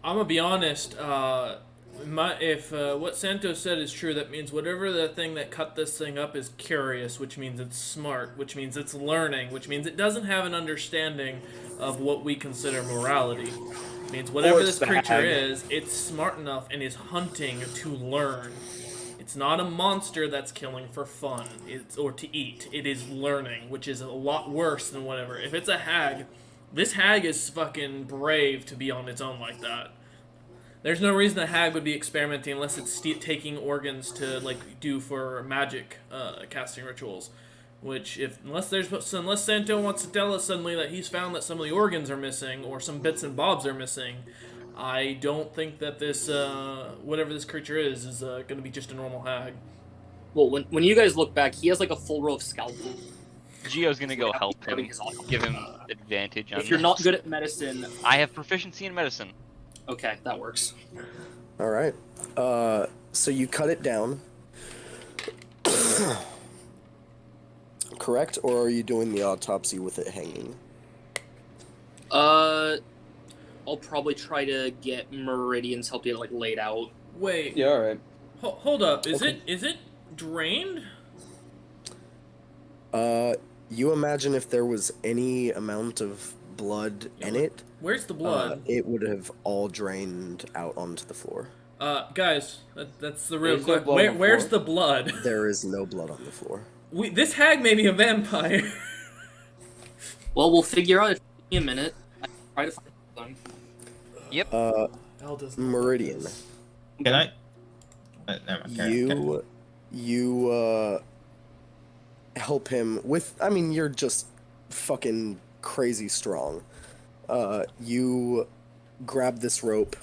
I'm gonna be honest. If what Santos said is true, that means whatever the thing that cut this thing up is curious, which means it's smart, which means it's learning, which means it doesn't have an understanding of what we consider morality. It means whatever it's this the creature hag. is, it's smart enough and is hunting to learn. It's not a monster that's killing for fun, or to eat. It is learning, which is a lot worse than whatever. If it's a hag, this hag is fucking brave to be on its own like that. There's no reason a hag would be experimenting unless it's taking organs to like do for magic casting rituals. Which, unless Santo wants to tell us suddenly that he's found that some of the organs are missing or some bits and bobs are missing, I don't think that this whatever this creature is going to be just a normal hag. Well, when you guys look back, he has like a full row of scalpels. Gio's gonna go help him, give him advantage on If you're this. not good at medicine, I have proficiency in medicine. okay, that works. All right. So you cut it down. Correct, or are you doing the autopsy with it hanging? I'll probably try to get Meridian's help to get it, like, laid out. Wait. Yeah, alright. Hold up. Is Okay. it drained? You imagine if there was any amount of blood in it, Where's the blood? it would have all drained out onto the floor. Guys, that's the real There's no question. blood on the Where's floor. the blood? There is no blood on the floor. This hag may be a vampire. Well, we'll figure out in a minute. I try to find them. Yep. Meridian, Can I? Never mind. you help him with. I mean, you're just fucking crazy strong. You grab this rope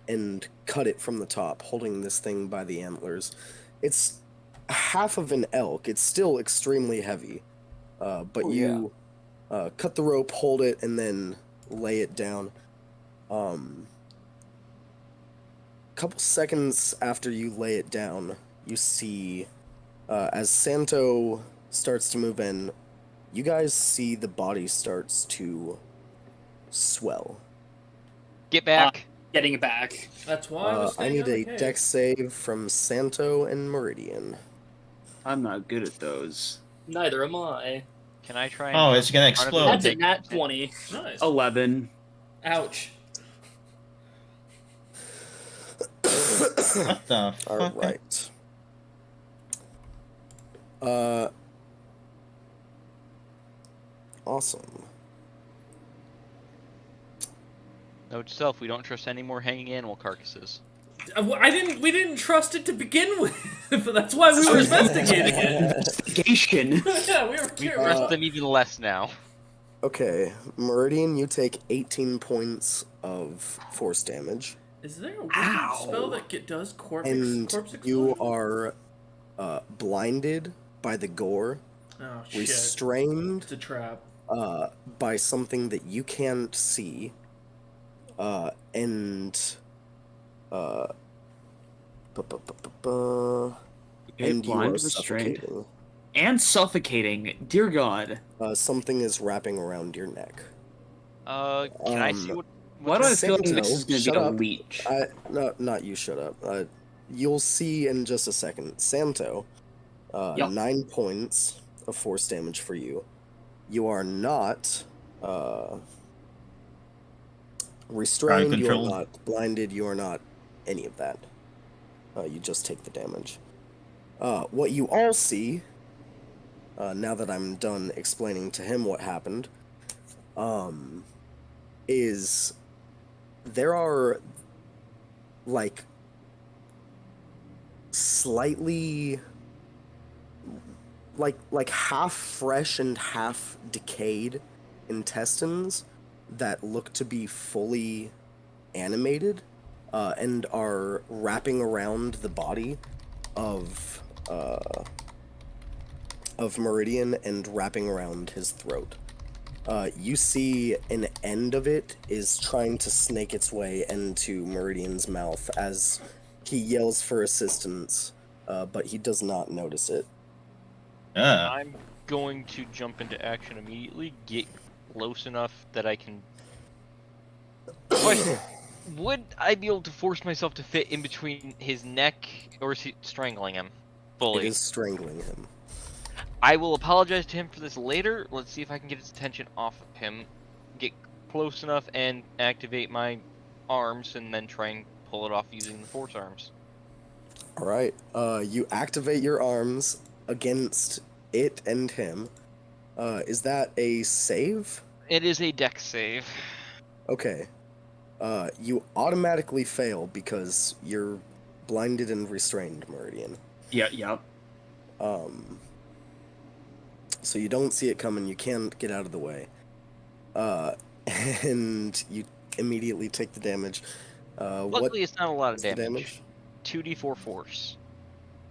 and cut it from the top, holding this thing by the antlers. It's half of an elk. It's still extremely heavy, but you cut the rope, hold it, and then lay it down. Couple seconds after you lay it down, you see, as Santo starts to move in, you guys see the body starts to swell. Get back. Getting it back. That's why I was I staying need out of a the cave. dex save from Santo and Meridian. I'm not good at those. Neither am I. Can I try? And Oh, it's gonna part of explode. it? That's a nat 20. Nice. 11. Ouch. What the fuck? All right. Awesome. Note to self: we don't trust any more hanging animal carcasses. We didn't trust it to begin with. But that's why we were investigating it. Investigation. Yeah, we were We curious. trust them even less now. Okay, Meridian, you take 18 points of force damage, Is there a weird Ow. spell that does corpse and explosion? you are blinded by the gore, Oh shit! restrained It's a trap. by something that you can't see, and and you are blind, restrained, suffocating. and suffocating. Dear God. Something is wrapping around your neck. Can I see what? Why do I feel like Santo, this is going to shut be a up. leech? No, not you. Shut up. You'll see in just a second. Santo, Yeah. 9 points of force damage for you. You are not restrained. You are controlled. not blinded. You are not any of that. You just take the damage. What you all see, now that I'm done explaining to him what happened, is there are like slightly like half fresh and half decayed intestines that look to be fully animated and are wrapping around the body of Meridian and wrapping around his throat. You see an end of it is trying to snake its way into Meridian's mouth as He yells for assistance, but he does not notice it. Yeah. I'm going to jump into action immediately, get close enough that I can... Question, would I be able to force myself to fit in between his neck, or is he strangling him It fully? is strangling him. I will apologize to him for this later. Let's see if I can get his attention off of him, get close enough, and activate my arms, and then try and pull it off using the force arms. All right. You activate your arms against it and him. Is that a save? It is a dex save. Okay. You automatically fail because you're blinded and restrained, Meridian. Yeah. So you don't see it coming. You can't get out of the way. And you immediately take the damage. Luckily, it's not a lot of what's the damage. 2d4 force.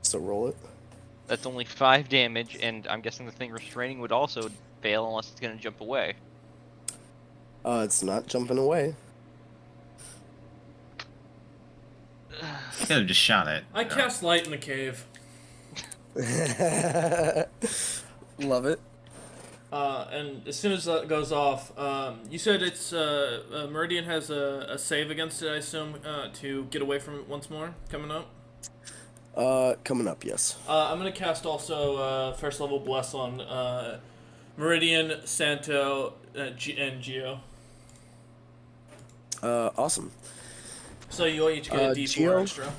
So roll it. That's only 5 damage, and I'm guessing the thing restraining would also fail unless it's going to jump away. It's not jumping away. You could have just shot it. I cast light in the cave. Love it. And as soon as that goes off, you said it's Meridian has a save against it, I assume, to get away from it once more coming up. Coming up, yes. I'm gonna cast also first level bless on Meridian, Santo, and Geo. Awesome. So you each get a D4 Geo? extra.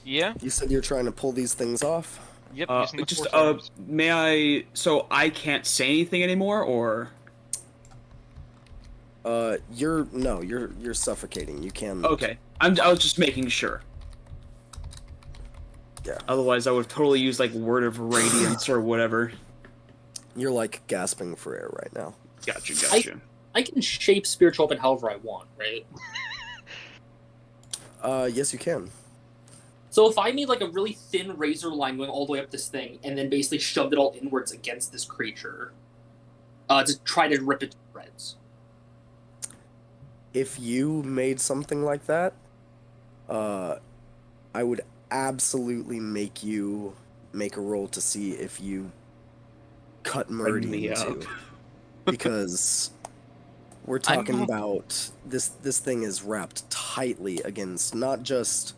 Yeah? You said you're trying to pull these things off? Yep, using the Just force arms. may I? So I can't say anything anymore, or you're suffocating. You can. okay? I was just making sure. Yeah. Otherwise, I would totally use like word of radiance or whatever. You're like gasping for air right now. Gotcha. I can shape spiritual weapon however I want, right? Yes, you can. So if I made like a really thin razor line going all the way up this thing, and then basically shoved it all inwards against this creature, to try to rip it to shreds. If you made something like that, I would absolutely make you make a roll to see if you cut Meridian me up. too, because we're talking about this thing is wrapped tightly against not just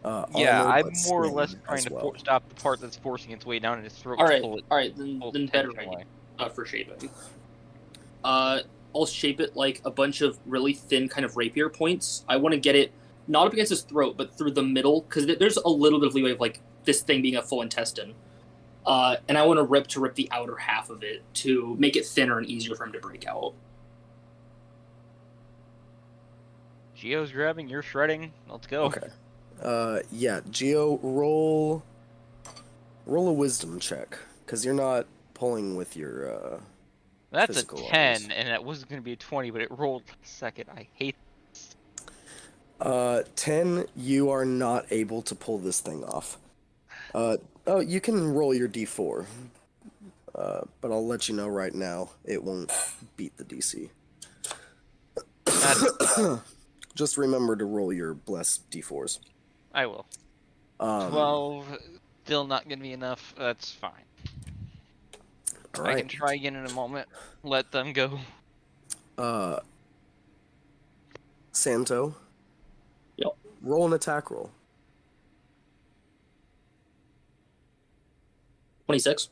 Yeah, armor, I'm but more or skin less trying as to well. stop the part that's forcing its way down in his throat. All to right, pull it, then pull the better tension idea away. for shaping. I'll shape it like a bunch of really thin kind of rapier points. I want to get it not up against his throat, but through the middle, because there's a little bit of leeway of like this thing being a full intestine. And I want to rip the outer half of it to make it thinner and easier for him to break out. Geo's grabbing, you're shredding. Let's go. Okay. Yeah, Geo, roll a wisdom check, because you're not pulling with your That's a physical 10, arms. and that was going to be a 20, but it rolled second. I hate 10, you are not able to pull this thing off. Oh, you can roll your d4, but I'll let you know right now, it won't beat the DC. Just remember to roll your blessed d4s. I will. 12, still not going to be enough. That's fine. All I right. can try again in a moment. Let them go. Santo. Yep. Roll an attack roll. 26.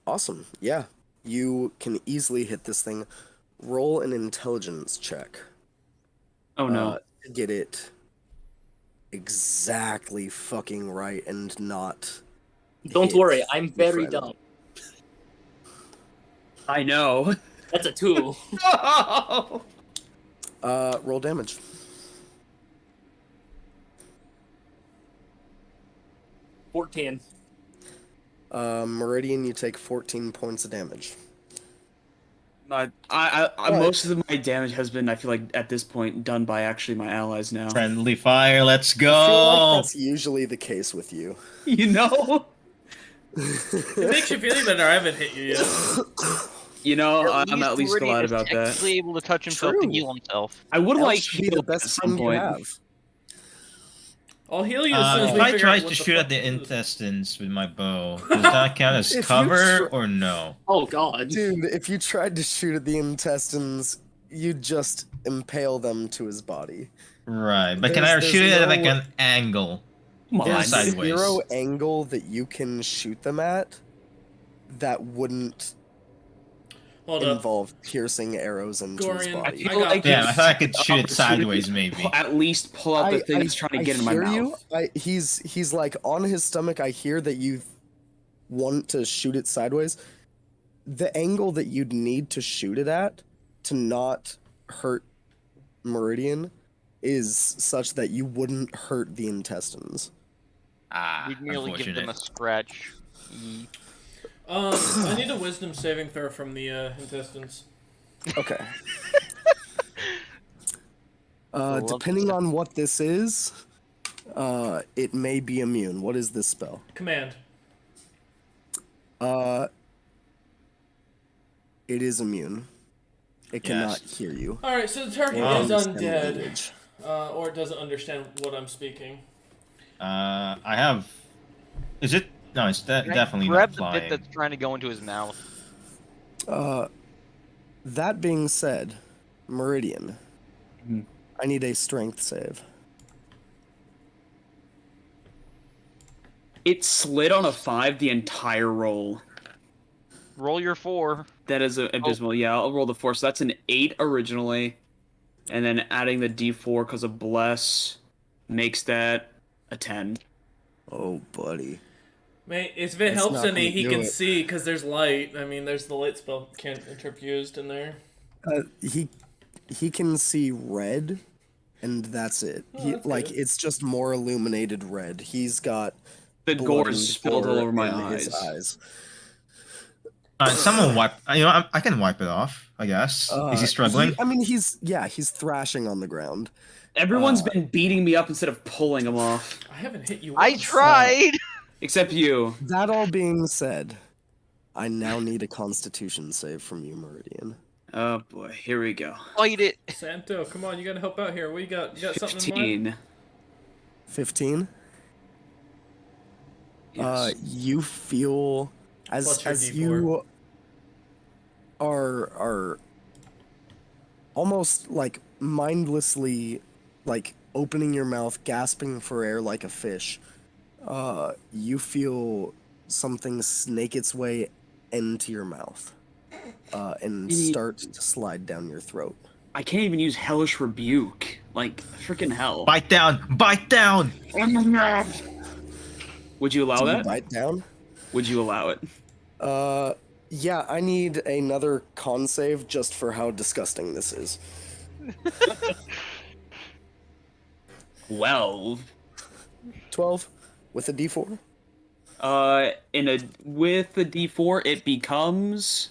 Awesome. Yeah. You can easily hit this thing. Roll an intelligence check. Oh no. To get it exactly fucking right and not. Don't hit worry, I'm your very friend. dumb. I know. That's a 2. Roll damage. 14. Meridian, you take 14 points of damage. I most of my damage has been, I feel like, at this point, done by actually my allies now. Friendly fire, let's I feel like go! that's usually the case with you. You know? It makes you feel better. I haven't hit you yet. You know, I'm least at least Meridian glad is about that. technically able to touch himself to True. heal himself. I would Elf like should be heal the at best some friend you point. have. I'll heal you as soon as If we I figure try out to what the shoot fuck at the to do. intestines with my bow, does that count as If you cover try- or no? Oh god. Dude, if you tried to shoot at the intestines, you'd just impale them to his body. Right, but can I There's shoot it at like no- an angle? Come on, There's sideways. zero angle that you can shoot them at that wouldn't Hold up. involve piercing arrows into his Gorian, body. feel I got like this. Damn, I thought I could shoot it Opportunity sideways, to maybe. At least pull out the thing that's trying to get in my hear mouth. you. He's like on his stomach. I hear that you want to shoot it sideways. The angle that you'd need to shoot it at to not hurt Meridian is such that you wouldn't hurt the intestines. Ah, We'd merely give them a unfortunate. scratch. I need a wisdom saving throw from the intestines. Okay. love Depending on what this is, it may be immune. What is this spell? Command. It is immune. It cannot Yes. hear you. All right, so the target or is understand undead, language. or it doesn't understand what I'm speaking. I have. Is it? No, it's definitely Grab not the flying. bit that's trying to go into his mouth. That being said, Meridian, Mhm. I need a strength save. It slid on a 5 the entire roll. Roll your 4. That is abysmal. Yeah, I'll roll the 4. So that's an 8 originally. And then adding the d4 because of Bless makes that a 10. Oh, buddy. Mate, if it It's helps not any, gonna he do can it. see because there's light. I mean, there's the light spell can't interfused in there. He can see red, and that's it. Oh, He that's like good. it's just more illuminated red. He's got The blood gore and is spilled all gore over my in his eyes. Someone wipe. You know, I can wipe it off. I guess. Is he struggling? He's thrashing on the ground. Everyone's been beating me up instead of pulling them off. I haven't hit you. I once. tried! Except you. That all being said, I now need a Constitution save from you, Meridian. Oh boy, here we go. Fight it! Santo, come on, you gotta help out here. What you got? You got something in mind? 15. 15. Yes. You feel Plus your as D4. you are almost like mindlessly like opening your mouth, gasping for air like a fish. You feel something snake its way into your mouth and start to slide down your throat. I can't even use Hellish Rebuke. Like, freaking hell. Bite down! Bite down! Would you allow Do you that? bite down? Would you allow it? Yeah, I need another con save just for how disgusting this is. 12. 12 with a d4. With the d4, it becomes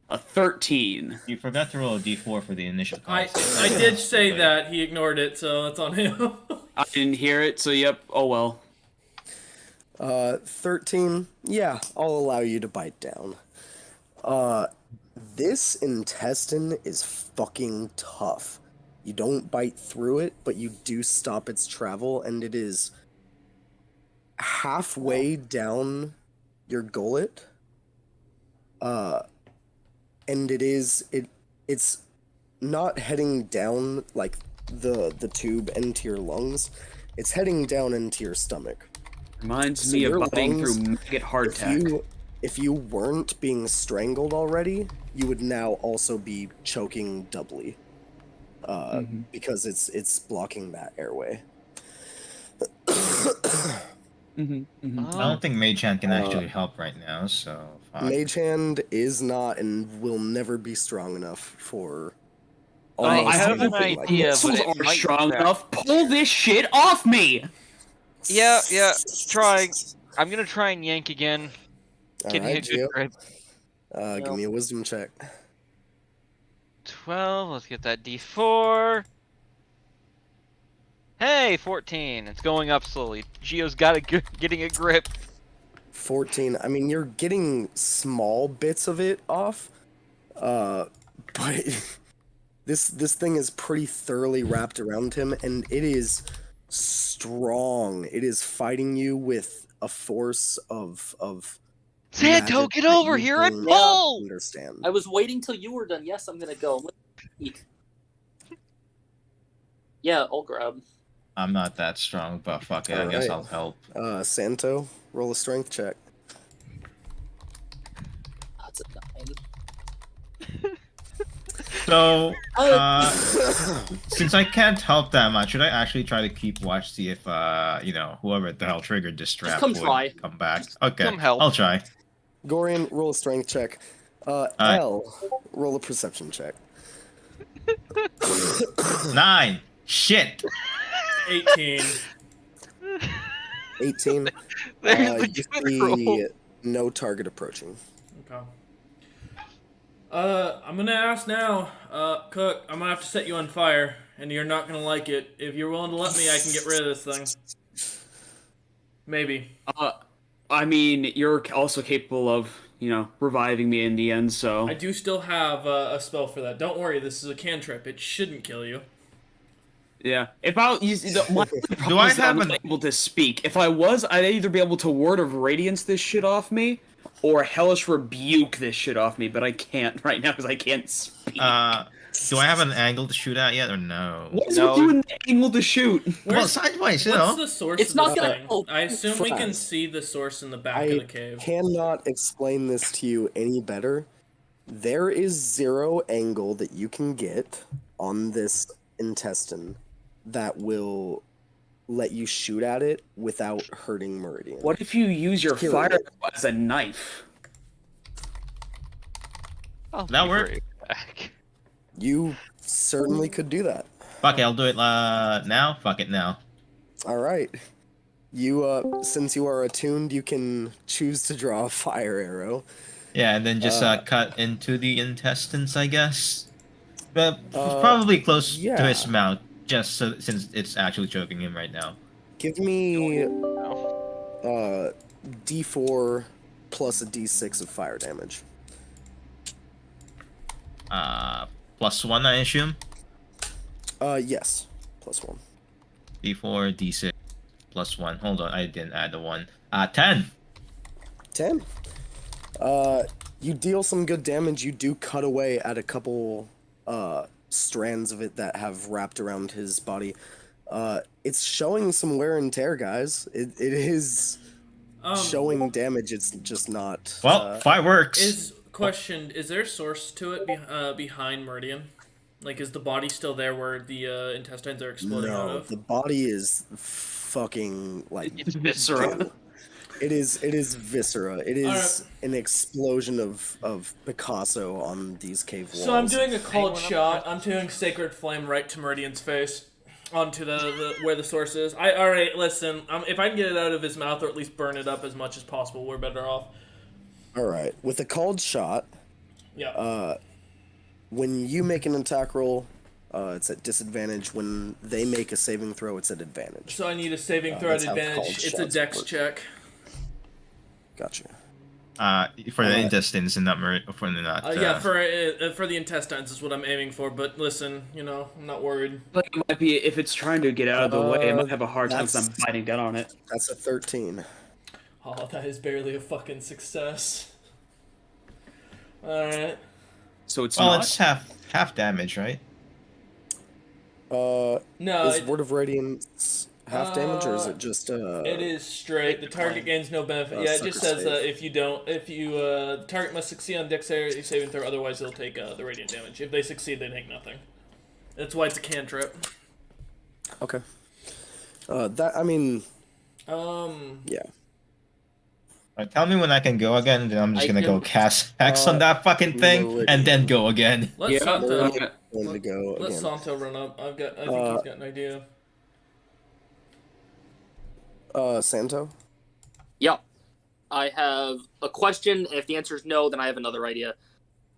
a 13. You forgot to roll a d4 for the initial. I concept. did say that. He ignored it, so that's on him. I didn't hear it, so yep. Oh well. 13. Yeah, I'll allow you to bite down. This intestine is fucking tough. You don't bite through it, but you do stop its travel, and it is halfway down your gullet. And it's not heading down like the tube into your lungs. It's heading down into your stomach. Reminds So me your of biting lungs, through Maggot Hardtack. If you weren't being strangled already, you would now also be choking doubly. Because it's blocking that airway. I don't think Mage Hand can actually help right now, so. Fuck. Mage Hand is not and will never be strong enough for. I almost have an anything like idea, this. but Missiles it are might strong crack. enough. Pull this shit off me! Yeah, trying. I'm gonna try and yank again. Getting Alright, a good Gio. grip. Give me a wisdom check. 12, let's get that d4. Hey, 14. It's going up slowly. Gio's getting a grip. 14. I mean, you're getting small bits of it off, But this thing is pretty thoroughly wrapped around him, and it is strong. It is fighting you with a force of Santo, magic get that over you here and don't pull! understand. I was waiting till you were done. Yes, I'm gonna go. Eek. Yeah, I'll grab. I'm not that strong, but fuck it, I guess Alright. I'll help. Santo, roll a strength check. That's a 9. So, since I can't help that much, should I actually try to keep watch, see if whoever the hell triggered this trap come would try. come back? Okay, Come help. I'll try. Gorian, roll a strength check. Elle, roll a perception check. 9. Shit. 18. 18. There's You the good roll. see no target approaching. Okay. I'm gonna ask now, Cook. I'm gonna have to set you on fire, and you're not gonna like it. If you're willing to let me, I can get rid of this thing. Maybe. I mean, you're also capable of, reviving me in the end, so... I do still have a spell for that. Don't worry, this is a cantrip. It shouldn't kill you. Yeah. If I... my Do I have I'm not able to speak. If I was, I'd either be able to Word of Radiance this shit off me, or Hellish Rebuke this shit off me, but I can't right now because I can't speak. Do I have an angle to shoot at yet, or no? What is with you and the angle to shoot? Well, sideways, you What's know. the source It's of not this gonna thing? help. I assume we can Friends. see the source in the back of I the cave. cannot explain this to you any better. There is 0 angle that you can get on this intestine that will let you shoot at it without hurting Meridian. What if you use your Period. fire as a knife? I'll That be work? right back. You certainly could do that. Fuck it, I'll do it now. Fuck it now. All right. You since you are attuned, you can choose to draw a fire arrow. Yeah, and then just cut into the intestines, I guess. But probably close to yeah. his mouth, just since it's actually choking him right now. Give me No. D4 plus a D6 of fire damage. +1, I assume. Yes. +1. D4, D6, +1. Hold on, I didn't add the 1. 10. 10. You deal some good damage. You do cut away at a couple strands of it that have wrapped around his body. It's showing some wear and tear, guys. It is showing damage. It's just not. Well, fireworks. Is there a source to it behind Meridian? Like, is the body still there where the intestines are exploding out No, of? the body is fucking like. It's viscera. goo. It is viscera. It is Alright. an explosion of Picasso on these cave walls. So I'm doing a cold shot. I'm doing Sacred Flame right to Meridian's face, onto the where the source is. Alright, listen. If I can get it out of his mouth or at least burn it up as much as possible, we're better off. All right, with a called shot, Yeah. when you make an attack roll, it's at disadvantage. When they make a saving throw, it's at advantage. So I need a saving throw at that's how advantage. cold It's a shots dex work. check. Gotcha. For the intestines and not for the not. Yeah, for the intestines is what I'm aiming for. But listen, I'm not worried. Like, it might be, if it's trying to get out of the way, it might have a hard time because I'm that's- biting down on it. That's a 13. Oh, that is barely a fucking success. Alright. So it's Well, not. it's half damage, right? No, Is Word of Radiance half damage, or is it just it is straight. The target gains no benefit. Yeah, it just sucker says save. if you the target must succeed on dexterity saving throw, otherwise they'll take the radiant damage. If they succeed, they take nothing. That's why it's a cantrip. Okay. Yeah. Alright, tell me when I can go again, then I'm just I gonna go can- cast Hex on that fucking thing, and then go again. Let Yeah, Santo okay. Going to go let again. Santo run up. I think he's got an idea. Santo. Yeah. I have a question, and if the answer is no, then I have another idea.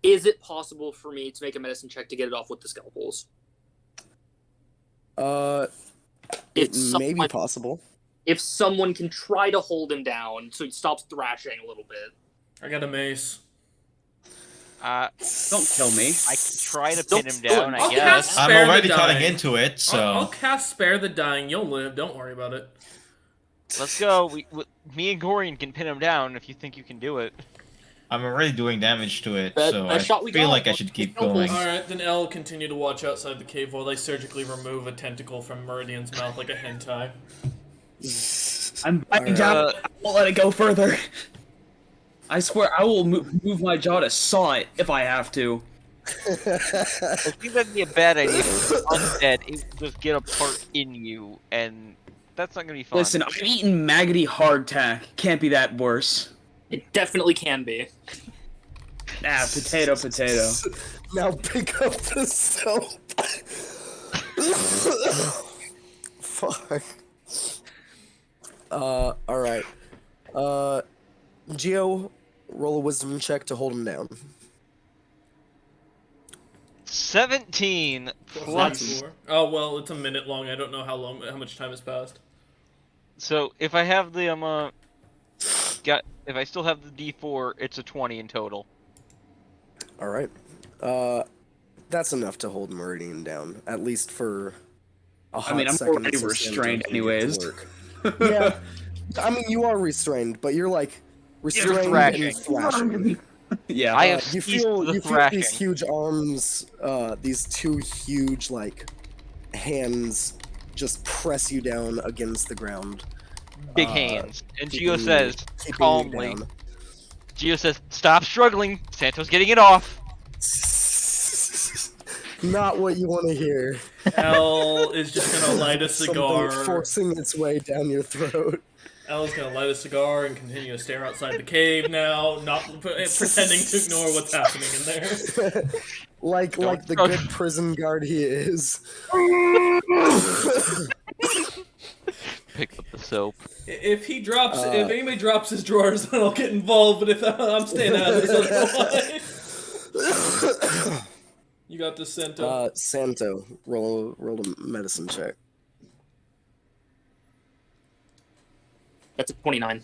Is it possible for me to make a medicine check to get it off with the scalpels? It may be someone- possible. If someone can try to hold him down so he stops thrashing a little bit. I got a mace. Don't kill me. I can try to Don't pin him kill down, him. I I'll guess. cast I'm Spare the already cutting dying. into it, so I'll cast Spare the Dying. You'll live. Don't worry about it. Let's go. Me and Gorian can pin him down if you think you can do it. I'm already doing damage to it, Best so I shot we feel got. like I should keep Help going. us. Alright, then L continue to watch outside the cave while they surgically remove a tentacle from Meridian's mouth like a hentai. I'm biting Alright. down. I won't let it go further. I swear I will move my jaw to saw it if I have to. I think that'd be a bad idea. If you're undead, it would just get apart in you, and that's not gonna be fun. Listen, I've eaten maggoty hardtack. Can't be that worse. It definitely can be. Ah, potato. Now pick up the soap. Fuck. Alright. Geo, roll a wisdom check to hold him down. 17 plus. 44. Oh well, it's a minute long. I don't know how much time has passed. So if I have the if I still have the D4, it's a 20 in total. Alright. That's enough to hold Meridian down, at least for a hot I mean, I'm second already until restrained Santo can get to anyways. work. Yeah, I mean, you are restrained, but you're like restrained thrashing. and thrashing. Yeah. I have You ceased feel the you feel thrashing. these huge arms, these two huge like hands, just press you down against the ground. Big hands. And keeping Gio you- says keeping you calmly. down. Gio says, "Stop struggling. Santo's getting it off." Not what you want to hear. L is just gonna light a cigar. Something forcing its way down your throat. L's gonna light a cigar and continue to stare outside the cave now, not pretending to ignore what's happening in there. like the trust- good prison guard he is. Pick up the soap. If anybody drops his drawers, then I'll get involved. But if I'm staying out of this otherwise. You got this, Santo. Santo, roll a medicine check. That's a 29.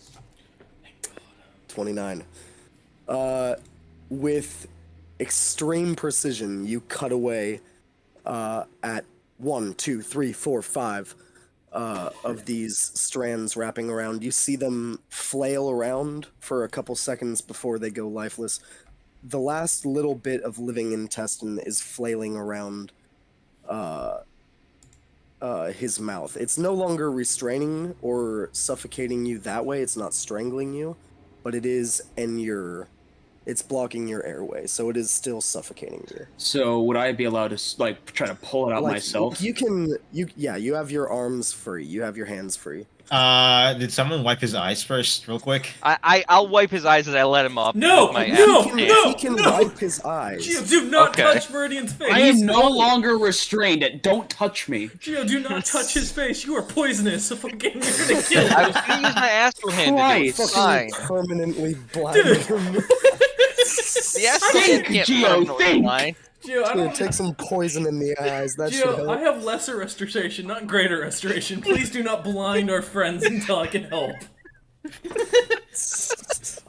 29. With extreme precision, you cut away at 1, 2, 3, 4, 5 of these strands wrapping around. You see them flail around for a couple seconds before they go lifeless. The last little bit of living intestine is flailing around his mouth. It's no longer restraining or suffocating you that way. It's not strangling you, but it is it's blocking your airway, so it is still suffocating you. So would I be allowed to like try to pull it out Like, myself? You have your arms free. You have your hands free. Did someone wipe his eyes first, real quick? I'll wipe his eyes as I let him up. No, with my no, axe. He can no. wipe his eyes. Gio, do not Okay. touch Meridian's face. I am no longer restrained. Don't touch me. Gio, do not touch his face. You are poisonous. If I'm getting you're gonna kill him. I was gonna use my astral hand to do it. Christ. Fine. Permanently blind him. The astral hand can't Gio, permanently think. blind. Gio, I Gonna don't. take some poison in the eyes. That should Gio, I help. have lesser restoration, not greater restoration. Please do not blind our friends until I can help.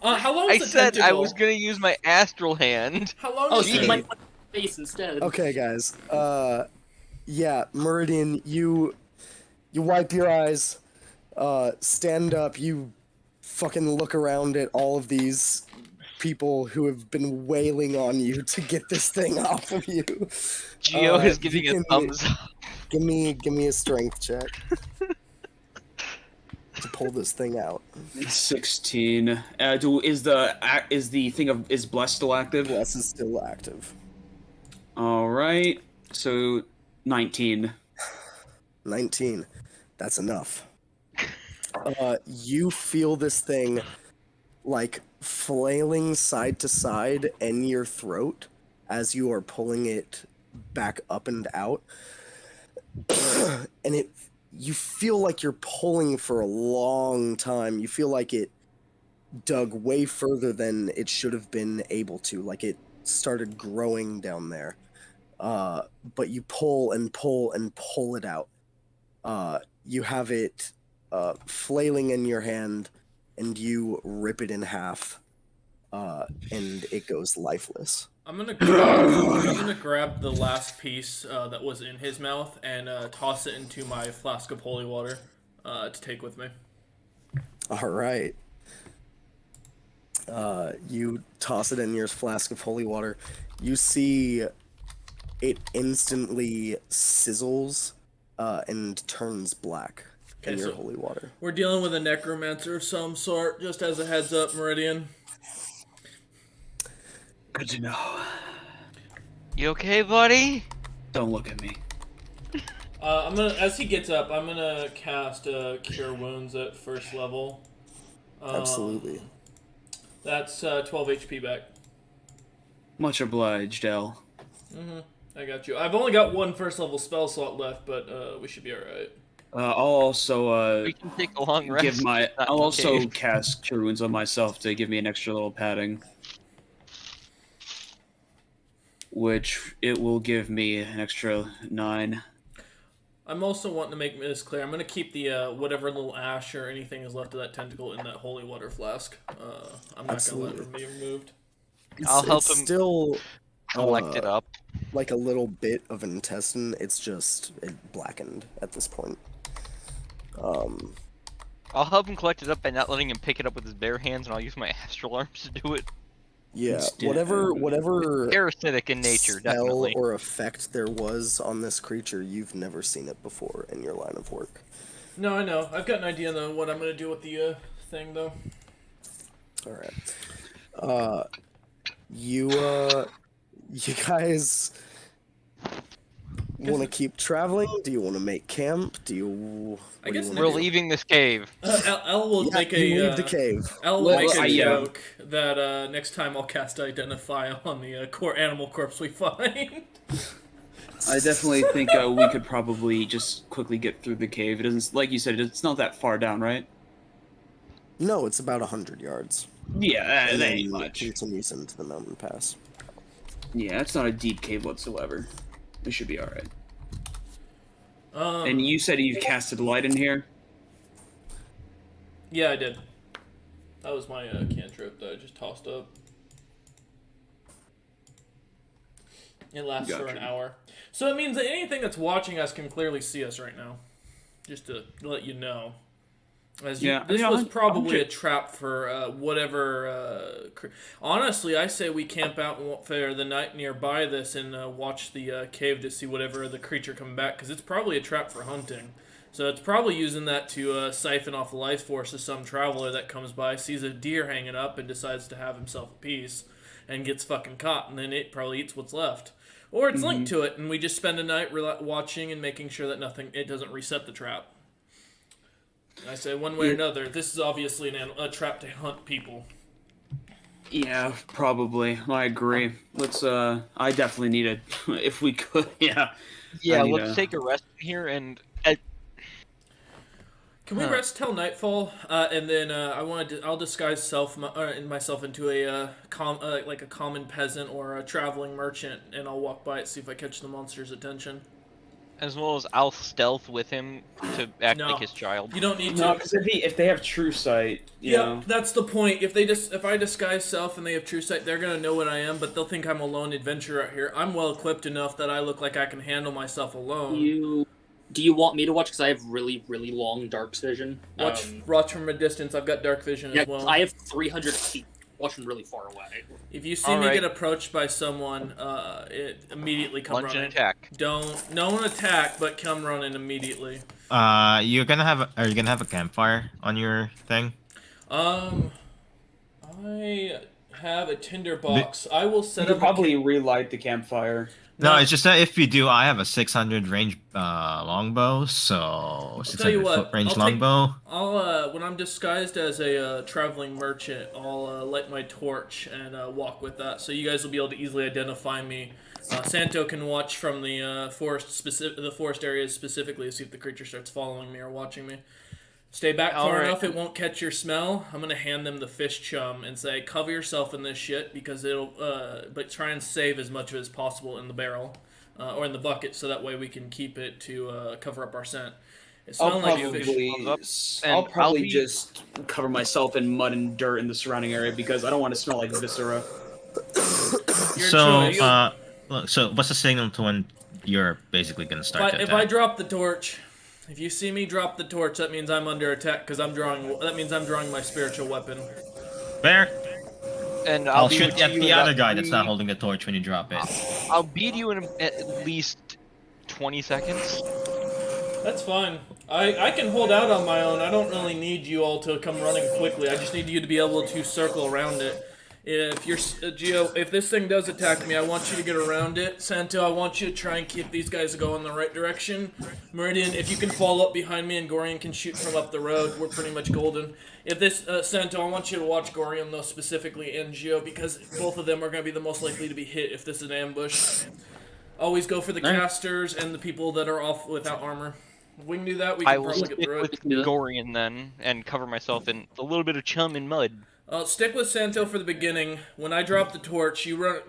How long I is the said I tentacle? was gonna use my astral hand. How long Oh, is so you the might put your face instead. Okay, guys. Yeah, Meridian, you wipe your eyes, stand up, you fucking look around at all of these people who have been wailing on you to get this thing off of you. Gio is you giving a can- thumbs up. Give me a strength check to pull this thing out. 16. Is the thing is blessed still active? Bless is still active. All right. So 19. 19. That's enough. You feel this thing like flailing side to side in your throat as you are pulling it back up and out. And you feel like you're pulling for a long time. You feel like it dug way further than it should have been able to. Like it started growing down there. But you pull and pull and pull it out. You have it flailing in your hand, and you rip it in half. and it goes lifeless. I'm gonna grab the last piece that was in his mouth and toss it into my flask of holy water to take with me. All right. You toss it in your flask of holy water. You see it instantly sizzles and turns black in Okay, your so- holy water. We're dealing with a necromancer of some sort, just as a heads up, Meridian. Good to know. You okay, buddy? Don't look at me. I'm gonna, as he gets up, I'm gonna cast Cure Wounds at first level. Absolutely. That's 12 HP back. Much obliged, El. I got you. I've only got one first level spell slot left, but we should be alright. I'll also We can take a long rest. give my. Not I'll also cave. cast Cure Wounds on myself to give me an extra little padding, which it will give me an extra 9. I'm also wanting to make this clear. I'm gonna keep the whatever little ash or anything is left of that tentacle in that holy water flask. I'm not gonna let it be removed. I'll help It's him still collect it up. like a little bit of an intestine. It's just blackened at this point. I'll help him collect it up by not letting him pick it up with his bare hands, and I'll use my astral arms to do it. Yeah, It's whatever Parasitic in nature, spell definitely. or effect there was on this creature, you've never seen it before in your line of work. No, I know. I've got an idea on what I'm gonna do with the thing, though. All right. You guys want to keep traveling? Do you want to make camp? Do you? I guess We're leaving this cave. El will Yeah, make you a leave the cave. El will make a yeah. joke that next time I'll cast Identify on the core animal corpse we find. I definitely think we could probably just quickly get through the cave. It doesn't, like you said, it's not that far down, right? No, it's about 100 yards. Yeah, And that then ain't it much. continues into the mountain pass. Yeah, it's not a deep cave whatsoever. We should be all right. Um, And you said you casted light in here. Yeah, I did. That was my cantrip that I just tossed up. It lasts for an Gotcha. hour. So it means that anything that's watching us can clearly see us right now. Just to let you know. As you, Yeah, this yeah, was I'm probably ju- a trap for whatever. Honestly, I say we camp out for the night nearby this and watch the cave to see whatever the creature come back, because it's probably a trap for hunting. So it's probably using that to siphon off the life force of some traveler that comes by, sees a deer hanging up, and decides to have himself a piece, and gets fucking caught, and then it probably eats what's left. Or it's linked to it, and we just spend a night watching and making sure that it doesn't reset the trap. I say one way or another, this is obviously a trap to hunt people. Yeah, probably. I agree. Let's. I definitely need it. If we could, yeah. Yeah, I need let's take a rest here and. Can we rest till nightfall, and then I'll disguise myself into a like a common peasant or a traveling merchant, and I'll walk by it, see if I catch the monster's attention. As well as I'll stealth with him to act No. like his child. You don't need No, to. because if they have true sight, you Yeah, know. that's the point. If I disguise self and they have true sight, they're gonna know what I am, but they'll think I'm a lone adventurer out here. I'm well equipped enough that I look like I can handle myself alone. Do you want me to watch? Because I have really, really long dark vision. Watch from a distance. I've got dark vision Yeah, as well. I have 300 feet. Watch from really far away. If you see All me right. get approached by someone, it immediately come Lunge running. and attack. No one attack, but come running immediately. You're gonna have are you gonna have a campfire on your thing? I have a tinder box. I will You set could up. probably relight the campfire. No, it's just that if you do, I have a 600 range longbow, so tell you 600 what, foot range I'll take- longbow. I'll when I'm disguised as a traveling merchant, I'll light my torch and walk with that, so you guys will be able to easily identify me. Santo can watch from the forest areas specifically to see if the creature starts following me or watching me. Stay back far Alright. enough, it won't catch your smell. I'm gonna hand them the fish chum and say, cover yourself in this shit because it'll. But try and save as much of it as possible in the barrel, or in the bucket, so that way we can keep it to cover up our scent. It I'll smelled like probably, fish. Thumbs up, I'll and probably I'll be- just cover myself in mud and dirt in the surrounding area because I don't want to smell like viscera. Your So, choice. look, so what's the signal to when you're basically gonna start to If I attack? drop the torch, if you see me drop the torch, that means I'm under attack because I'm drawing. That means I'm drawing my spiritual weapon. Fair. and I'll be shoot with at you in the about other guy that's not 3 holding the torch when you drop it. I'll beat you in at least 20 seconds. That's fine. I can hold out on my own. I don't really need you all to come running quickly. I just need you to be able to circle around it. If you're Geo, if this thing does attack me, I want you to get around it. Santo, I want you to try and keep these guys going the right direction. Meridian, if you can fall up behind me and Gorian can shoot from up the road, we're pretty much golden. If this Santo, I want you to watch Gorian though specifically and Geo because both of them are going to be the most likely to be hit if this is an ambush. Always go for the casters and the people that are off without armor. If we can do that, we I can will probably get stick through with it. Gorian then and cover myself in a little bit of chum and mud. Stick with Santo for the beginning. When I drop the torch, you run,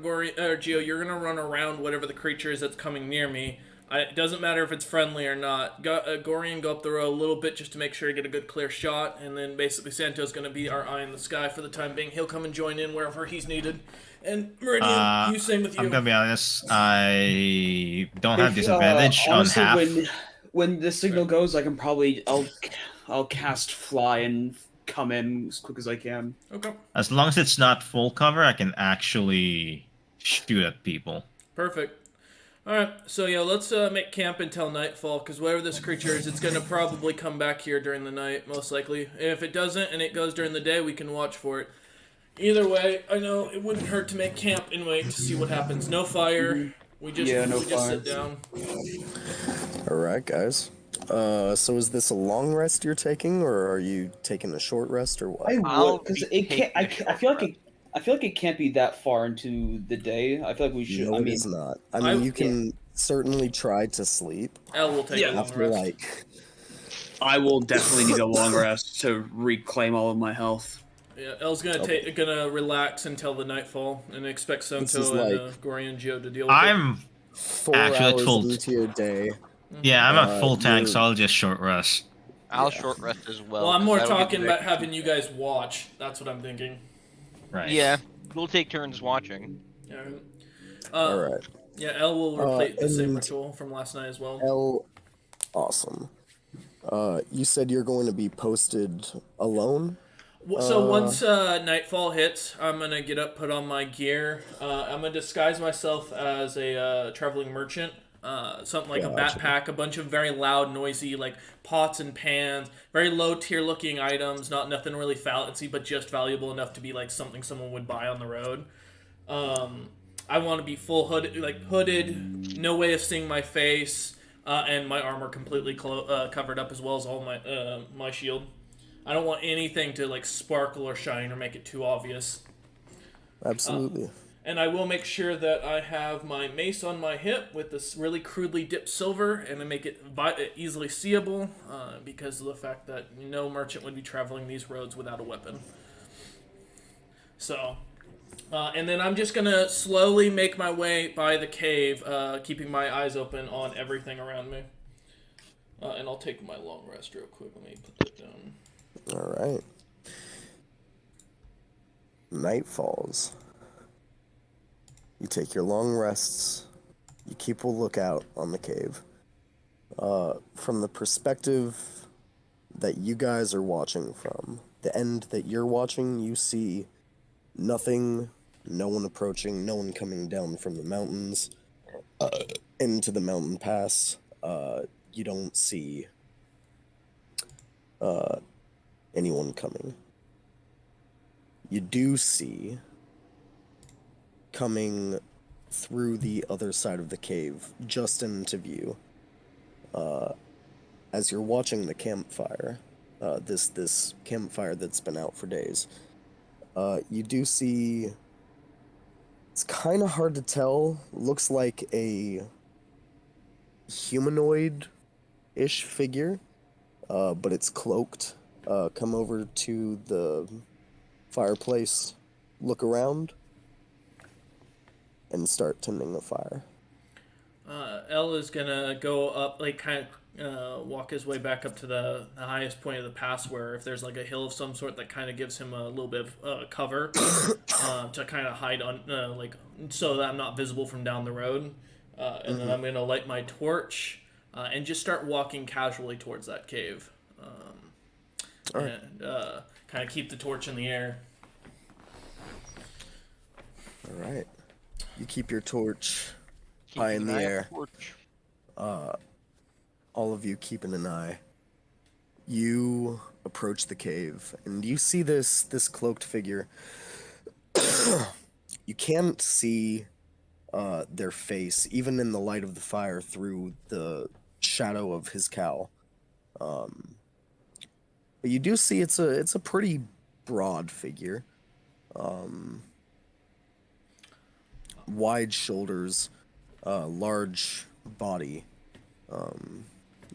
Geo, you're gonna run around whatever the creature is that's coming near me. It doesn't matter if it's friendly or not. Gorian, go up the road a little bit just to make sure you get a good clear shot, and then basically Santo's gonna be our eye in the sky for the time being. He'll come and join in wherever he's needed. And Meridian, you same with you. I'm gonna be honest. I don't have disadvantage on Honestly, half. when the signal goes, I can probably I'll cast fly and come in as quick as I can. Okay. As long as it's not full cover, I can actually shoot at people. Perfect. Alright, so yeah, let's make camp until nightfall, because whatever this creature is, it's going to probably come back here during the night, most likely. If it doesn't, and it goes during the day, we can watch for it. Either way, I know it wouldn't hurt to make camp and wait to see what happens. No fire. We just, just sit down. Alright, guys. So is this a long rest you're taking, or are you taking a short rest, or what? I I'll would because be it can't. taking a I feel short like I feel like it can't be that far into the day. I feel like we should. No, I it mean, is not. I mean, you can certainly try to sleep Elle will take a long after, rest. like... I will definitely need a long rest to reclaim all of my health. Yeah, Elle's gonna relax until the nightfall and expect This is Santo and like- Gorian and Geo to deal with it. I'm 4 Actually, hours it's full. into your day. Yeah, I'm at full tank, you're- so I'll just short rest. I'll short rest as well. Well, I'm more 'cause that'll talking give me about having you guys watch. That's what I'm thinking. Right. Yeah, we'll take turns watching. Alright. Alright. Yeah, Elle will replay the same and- ritual from last night as well. L, awesome. You said you're going to be posted alone? So once nightfall hits, I'm gonna get up, put on my gear. I'm gonna disguise myself as a traveling merchant. Something like Gotcha. a backpack, a bunch of very loud, noisy, like pots and pans, very low tier looking items. Nothing really fancy, but just valuable enough to be like something someone would buy on the road. I want to be full hooded, no way of seeing my face, and my armor completely covered up as well as all my shield. I don't want anything to like sparkle or shine or make it too obvious. Absolutely. And I will make sure that I have my mace on my hip with this really crudely dipped silver, and I make it easily seeable because of the fact that no merchant would be traveling these roads without a weapon. So, and then I'm just gonna slowly make my way by the cave, keeping my eyes open on everything around me. And I'll take my long rest real quick. Let me put that down. Alright. Night falls. You take your long rests. You keep a lookout on the cave. From the perspective that you guys are watching from, the end that you're watching, you see nothing, no one approaching, no one coming down from the mountains into the mountain pass. You don't see anyone coming. You do see coming through the other side of the cave, just into view, as you're watching the campfire, this campfire that's been out for days, you do see, it's kind of hard to tell, looks like a humanoid-ish figure, but it's cloaked. Come over to the fireplace, look around, and start tending the fire. Elle is gonna go up, like kind of walk his way back up to the highest point of the pass, where if there's like a hill of some sort that kind of gives him a little bit of cover to kind of hide on, like so that I'm not visible from down the road. And then I'm gonna light my torch and just start walking casually towards that cave. All right. And kind of keep the torch in the air. All right. You keep your torch Keep high in an the eye on air. torch. All of you keeping an eye. You approach the cave, and you see this cloaked figure. You can't see their face, even in the light of the fire, through the shadow of his cowl. But you do see it's a pretty broad figure. Wide shoulders, large body.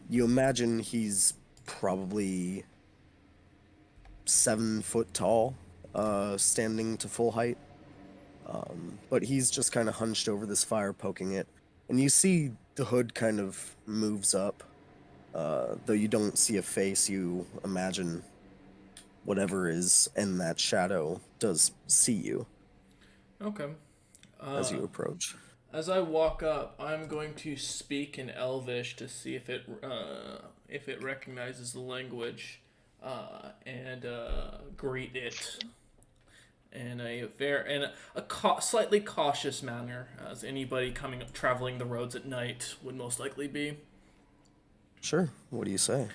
You imagine he's probably 7 foot tall, standing to full height. But he's just kind of hunched over this fire, poking it. And you see the hood kind of moves up. Though you don't see a face, you imagine whatever is in that shadow does see you Okay. as you approach. As I walk up, I'm going to speak in Elvish to see if it recognizes the language, and greet it in a slightly cautious manner, as anybody traveling the roads at night would most likely be. Sure. What do you say?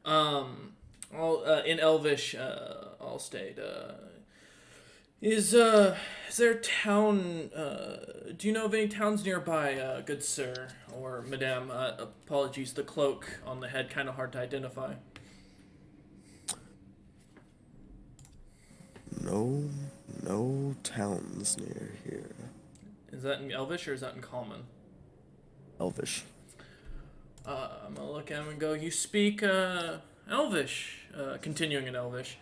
In Elvish, I'll state. Is there a town? Do you know of any towns nearby, good sir or madame? Apologies, the cloak on the head kind of hard to identify. No towns near here. Is that in Elvish or is that in Common? Elvish. I'm gonna look at him and go, you speak Elvish. Continuing in Elvish.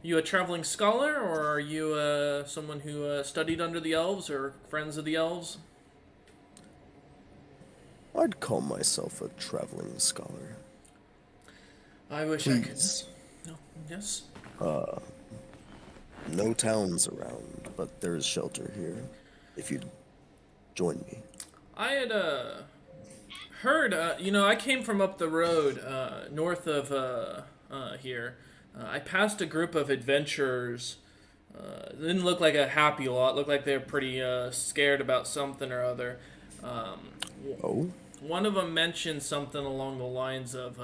You a traveling scholar, or are you someone who studied under the elves or friends of the elves? I'd call myself a traveling scholar. I wish Please. I could. No, yes. No towns around, but there is shelter here. If you'd join me. I had heard. I came from up the road north of here. I passed a group of adventurers. It didn't look like a happy lot. It looked like they were pretty scared about something or other. Oh? One of them mentioned something along the lines of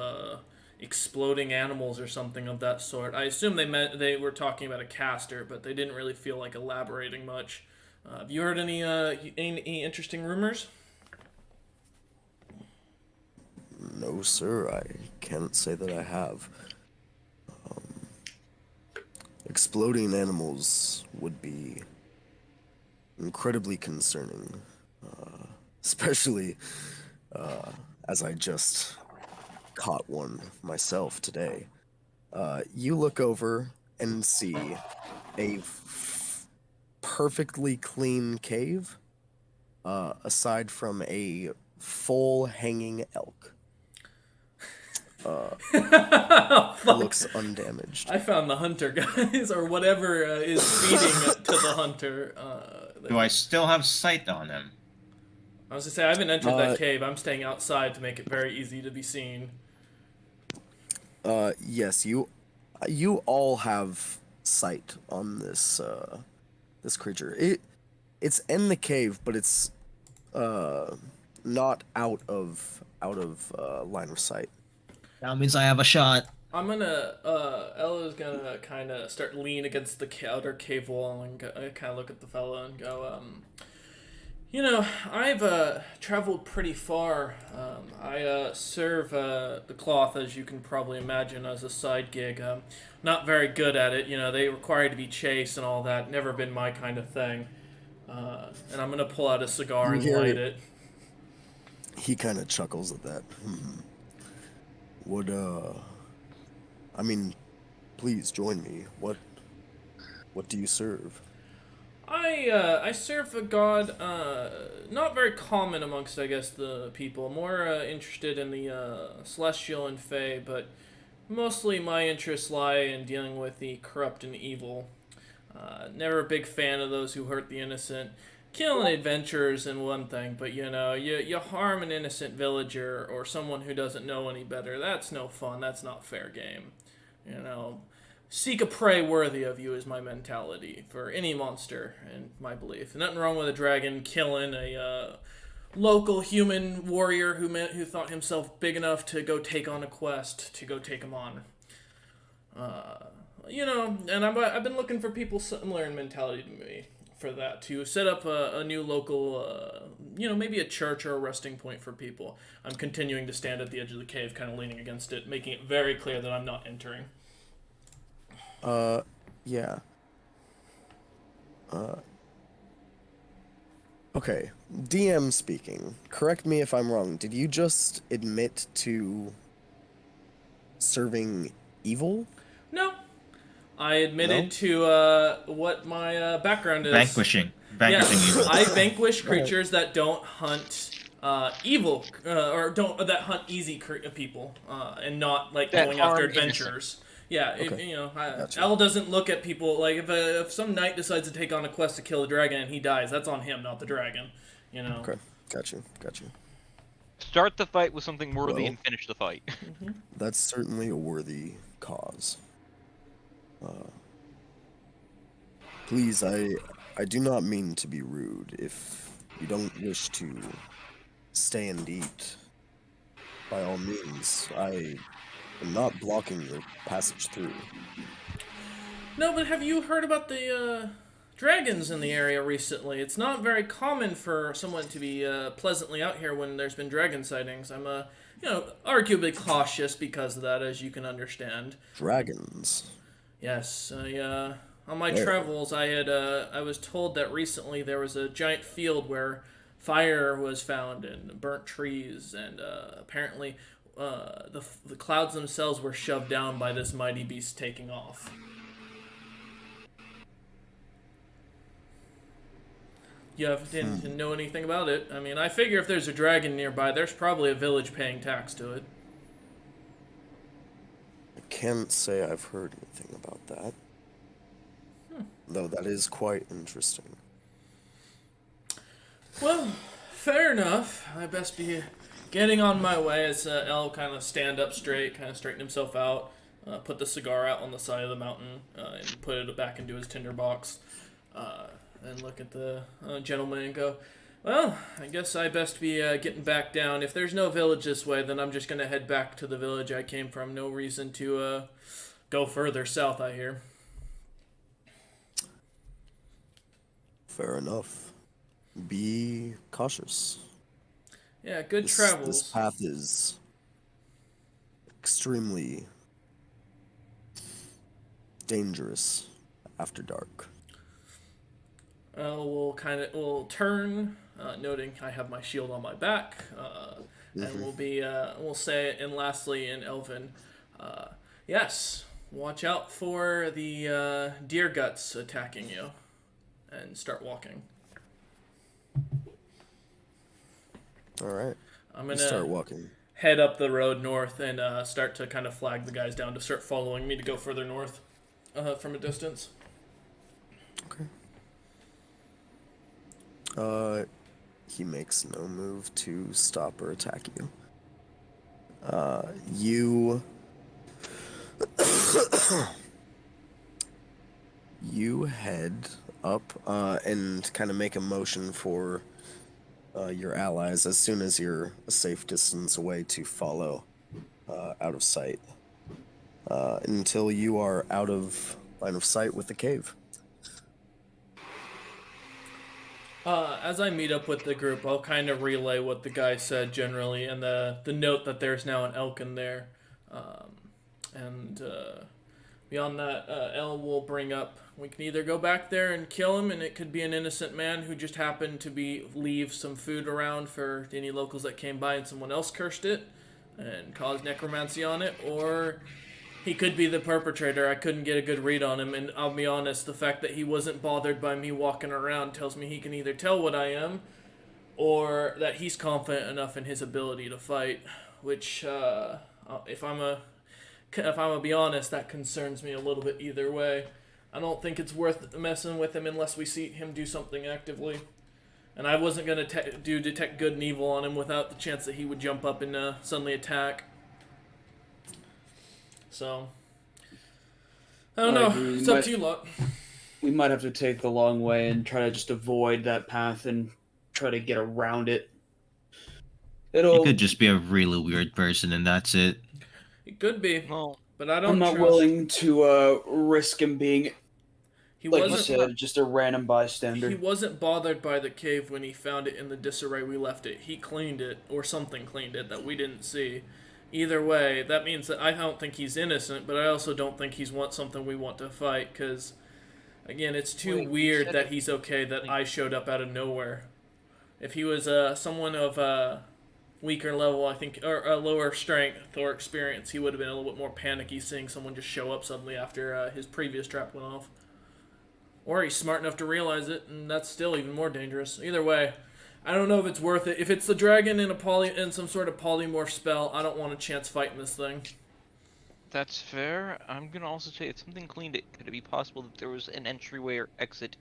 exploding animals or something of that sort. I assume they were talking about a caster, but they didn't really feel like elaborating much. Have you heard any interesting rumors? No, sir. I can't say that I have. Exploding animals would be incredibly concerning, especially as I just caught one myself today. You look over and see a perfectly clean cave, aside from a full hanging elk. Looks undamaged. I found the hunter, guys, or whatever is feeding to the hunter. Do I still have sight on him? I was gonna say I haven't entered that cave. I'm staying outside to make it very easy to be seen. Yes, you all have sight on this this creature. It's in the cave, but it's not out of line of sight. That means I have a shot. I'm gonna Ella's gonna kind of start lean against the outer cave wall and kind of look at the fella and go, I've traveled pretty far. I serve the cloth, as you can probably imagine, as a side gig. Not very good at it. They require to be chased and all that. Never been my kind of thing. And I'm gonna pull out a cigar and light it. He kind of chuckles at that. Please join me. What do you serve? I serve a god, not very common amongst, I guess, the people. More interested in the celestial and fae, but mostly my interests lie in dealing with the corrupt and evil. Never a big fan of those who hurt the innocent. Killing adventurers and one thing, but you harm an innocent villager or someone who doesn't know any better. That's no fun. That's not fair game. Seek a prey worthy of you is my mentality for any monster, in my belief. Nothing wrong with a dragon killing a local human warrior who thought himself big enough to go take on a quest to go take him on. And I've been looking for people similar in mentality to me for that, to set up a new local, maybe a church or a resting point for people. I'm continuing to stand at the edge of the cave, kind of leaning against it, making it very clear that I'm not entering. Yeah. Okay, DM speaking. Correct me if I'm wrong. Did you just admit to serving evil? No. I admitted to what my background is. Vanquishing evil. I vanquish creatures that don't hunt evil or that hunt easy people and not like That going after harm adventurers. Yeah, Okay. Gotcha. L doesn't look at people like if some knight decides to take on a quest to kill a dragon and he dies, that's on him, not the dragon. Okay, got you. Start the fight with something worthy Well. and finish the fight. That's certainly a worthy cause. Please, I do not mean to be rude. If you don't wish to stay and eat, by all means, I am not blocking your passage through. No, but have you heard about the dragons in the area recently? It's not very common for someone to be pleasantly out here when there's been dragon sightings. I'm arguably cautious because of that, as you can understand. Dragons. Yes, on my Where? travels, I was told that recently there was a giant field where fire was found and burnt trees, and apparently the clouds themselves were shoved down by this mighty beast taking off. Didn't know anything about it. I mean, I figure if there's a dragon nearby, there's probably a village paying tax to it. I can't say I've heard anything about that. Though that is quite interesting. Well, fair enough. I best be getting on my way as El kind of stand up straight, kind of straighten himself out, put the cigar out on the side of the mountain, and put it back into his tinderbox, and look at the gentleman and go, well, I guess I best be getting back down. If there's no village this way, then I'm just going to head back to the village I came from. No reason to go further south, I hear. Fair enough. Be cautious. Yeah, good This travels. path is extremely dangerous after dark. We'll turn, noting I have my shield on my back, and we'll say, and lastly in Elven, yes, watch out for the deer guts attacking you, and start walking. All right. I'm You gonna start walking. head up the road north and start to kind of flag the guys down to start following me to go further north from a distance. Okay. He makes no move to stop or attack you. You you head up and kind of make a motion for your allies as soon as you're a safe distance away to follow out of sight until you are out of line of sight with the cave. As I meet up with the group, I'll kind of relay what the guy said generally, and the note that there's now an elk in there. Beyond that, El will bring up, we can either go back there and kill him, and it could be an innocent man who just happened to leave some food around for any locals that came by and someone else cursed it and caused necromancy on it, or He could be the perpetrator. I couldn't get a good read on him, and I'll be honest, the fact that he wasn't bothered by me walking around tells me he can either tell what I am, or that he's confident enough in his ability to fight. Which, if I'm gonna be honest, that concerns me a little bit either way. I don't think it's worth messing with him unless we see him do something actively. And I wasn't gonna do detect good and evil on him without the chance that he would jump up and suddenly attack. So, I don't know. agree. It's up to you lot. We might have to take the long way and try to just avoid that path and try to get around it. You could just be a really weird person, and that's it. It could be, Well, but I don't. I'm not trust. willing to risk him being, He like you wasn't. said, just a random bystander. He wasn't bothered by the cave when he found it in the disarray we left it. He cleaned it, or something cleaned it that we didn't see. Either way, that means that I don't think he's innocent, but I also don't think he's something we want to fight, because, again, it's too Wait, weird said that it- he's okay that I showed up out of nowhere. If he was someone of weaker level, I think, or a lower strength or experience, he would have been a little bit more panicky seeing someone just show up suddenly after his previous trap went off. Or he's smart enough to realize it, and that's still even more dangerous. Either way, I don't know if it's worth it. If it's the dragon in some sort of polymorph spell, I don't want a chance fighting this thing. That's fair. I'm gonna also say if something cleaned it, could it be possible that there was an entryway or exit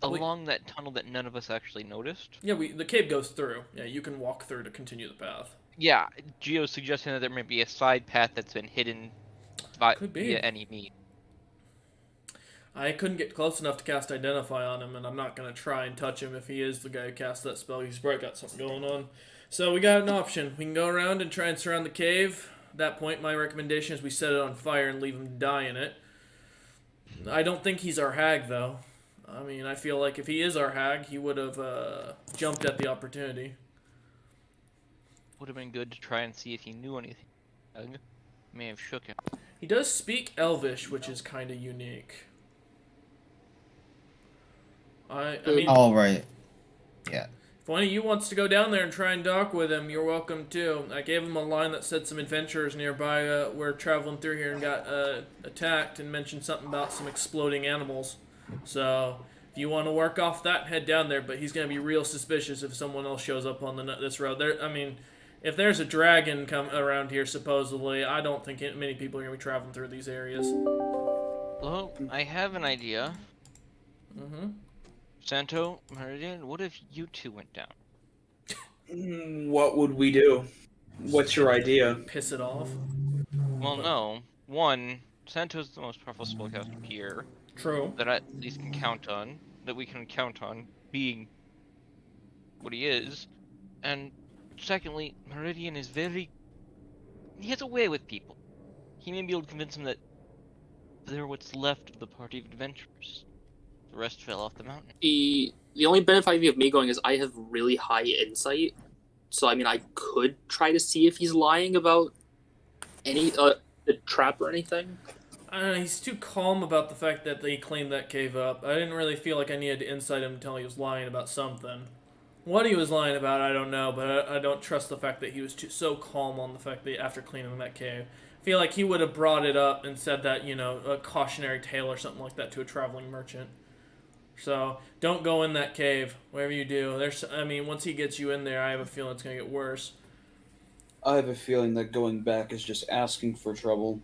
along that tunnel that none of us actually noticed? Yeah, the cave goes through. Yeah, you can walk through to continue the path. Yeah, Gio's suggesting that there may be a side path that's been hidden Could be. via any means. I couldn't get close enough to cast Identify on him, and I'm not going to try and touch him if he is the guy who cast that spell. He's probably got something going on. So we got an option. We can go around and try and surround the cave. At that point, my recommendation is we set it on fire and leave him die in it. I don't think he's our hag, though. I mean, I feel like if he is our hag, he would have jumped at the opportunity. Would have been good to try and see if he knew anything. May have shook him. He does speak Elvish, which is kind of unique. I mean, All right. Yeah. if one of you wants to go down there and try and dock with him, you're welcome too. I gave him a line that said some adventurers nearby were traveling through here and got attacked, and mentioned something about some exploding animals. So if you want to work off that, head down there. But he's gonna be real suspicious if someone else shows up on this road. I mean, if there's a dragon come around here, supposedly, I don't think many people are gonna be traveling through these areas. Well, I have an idea. Mm-hmm. Santo, Meridian, what if you two went down? What would we do? What's your idea? Piss it off. Well, no. One, Santo's the most powerful spellcaster here True. that I at least can count on, that we can count on being what he is. And secondly, Meridian is he has a way with people. He may be able to convince them that they're what's left of the party of adventurers. The rest fell off the mountain. The only benefit of me going is I have really high insight, so I mean I could try to see if he's lying about any the trap or anything. I don't know, he's too calm about the fact that they cleaned that cave up. I didn't really feel like I needed to insight him until he was lying about something. What he was lying about, I don't know, but I don't trust the fact that he was so calm on the fact that after cleaning that cave. I feel like he would have brought it up and said that, a cautionary tale or something like that to a traveling merchant. So, don't go in that cave, whatever you do. Once he gets you in there, I have a feeling it's going to get worse. I have a feeling that going back is just asking for trouble.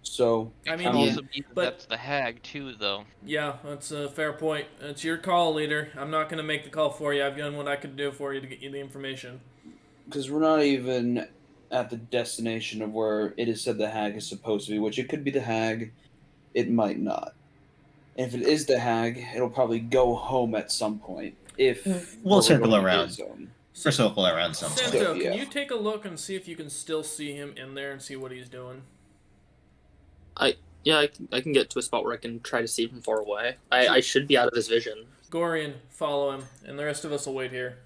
So, I It mean, could yeah, also be that but- that's the hag too, though. Yeah, that's a fair point. It's your call, leader. I'm not going to make the call for you. I've done what I could do for you to get you the information. because we're not even at the destination of where it is said the hag is supposed to be, which it could be the hag, it might not. And if it is the hag, it'll probably go home at some point. If We'll we're circle going to around. his zone. For circle around sometime. Santo, Yeah. can you take a look and see if you can still see him in there and see what he's doing? Yeah, I can get to a spot where I can try to see from far away. I should be out of his vision. Gorian, follow him, and the rest of us will wait here.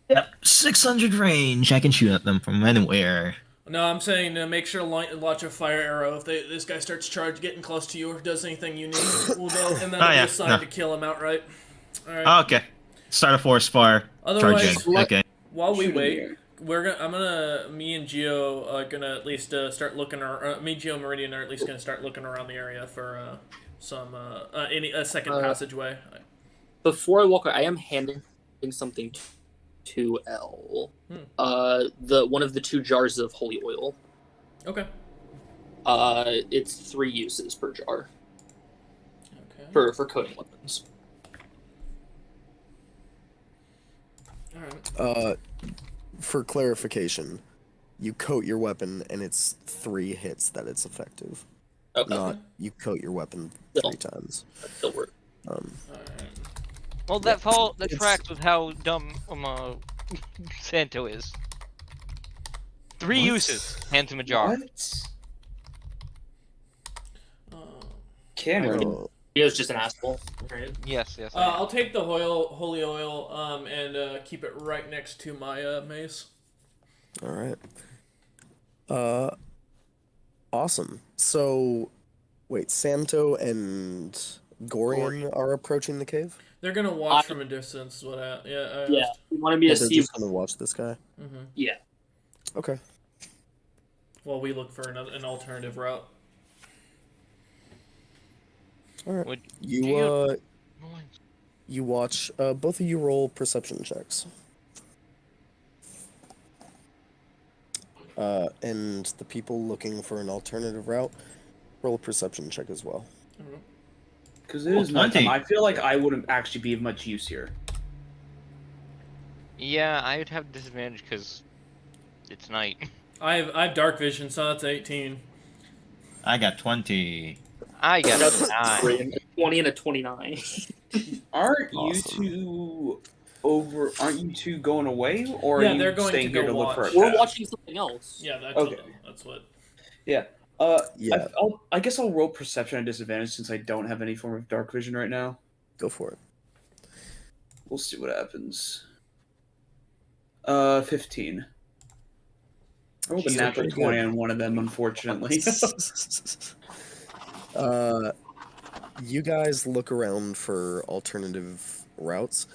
Yep, 600 range. I can shoot at them from anywhere. No, I'm saying make sure to launch a fire arrow. If this guy starts getting close to you or does anything you need, we'll go, and then Oh, it'll yeah, be assigned no. to kill him outright. Alright. Okay. Start a forest fire. Otherwise, Charging. Okay. while we Shoot him wait, here. Me and Geo are gonna at least start looking. Me, Geo, and Meridian are at least gonna start looking around the area for some a second passageway. Before I walk away, I am handing something to L. The one of the 2 jars of holy oil. Okay. It's 3 uses per jar. Okay. For coating weapons. All right. For clarification, you coat your weapon and it's 3 hits that it's effective. Okay. Not you coat your weapon 3 times. That still works. All right. Well, that tracks with how dumb Santo is. 3 What? uses. Hands him a jar. What? Uh, Cameron. Geo's just an asshole. Right? Yes, yes. I'll take the holy oil and keep it right next to my mace. All right. Awesome. So, wait, Santo and Gorian are approaching the cave? They're gonna watch from a distance. Yeah. You wanted me to They're see. just gonna watch this guy? Mm-hmm. Yeah. Okay. While we look for an alternative route. All right. Would You watch. Both of you roll perception checks. And the people looking for an alternative route, roll a perception check as well. Because it is nighttime. 20. I feel like I wouldn't actually be of much use here. Yeah, I would have disadvantage because it's night. I have dark vision, so that's 18. I got 20. I got That's a 9. a 20 and a 29. Aren't Awesome. you two going away, or Yeah, are you they're going staying to here go to look for a watch. We're path? watching something else. Yeah, that's Okay. that's what. Yeah. Yeah, I guess I'll roll perception at disadvantage since I don't have any form of dark vision right now. go for it. We'll see what happens. 15. I rolled a Jeez, natural pretty 20 good. on one of them, unfortunately. You guys look around for alternative routes.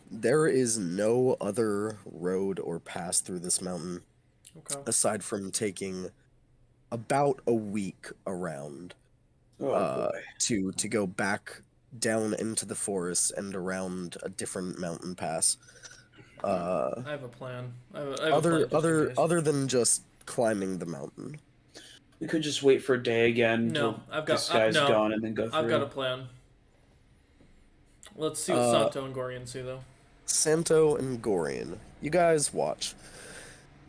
There is no other road or pass through this mountain Okay. aside from taking about a week around Oh, boy. to go back down into the forest and around a different mountain pass. I have a plan. I have a plan just in case. Other than just climbing the mountain. We could just wait for a day again No, until I've got this guy's no, gone and then go through. I've got a plan. Let's see what Santo and Gorian see though. Santo and Gorian, you guys watch.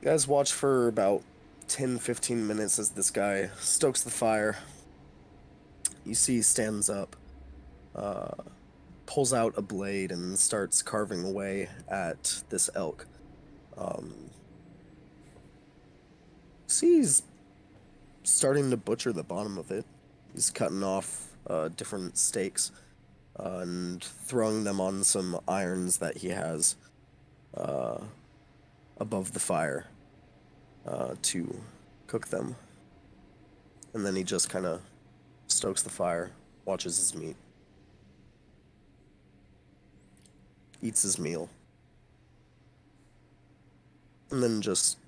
You guys watch for about 10-15 minutes as this guy stokes the fire. You see he stands up, pulls out a blade and starts carving away at this elk. See he's starting to butcher the bottom of it. He's cutting off different steaks and throwing them on some irons that he has above the fire to cook them. And then he just kind of stokes the fire, watches his meat, eats his meal, and then just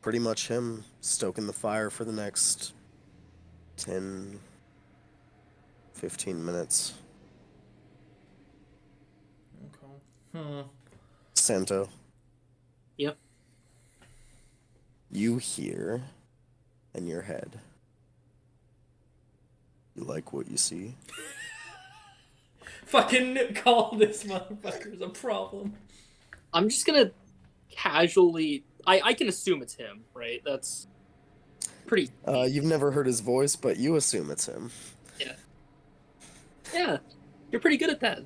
pretty much him stoking the fire for the next 10, 15 minutes. Okay. Santo. Yep. You hear in your head. You like what you see? Fucking call this motherfucker's a problem. I'm just gonna casually. I can assume it's him, right? That's pretty. You've never heard his voice, but you assume it's him. Yeah, you're pretty good at that.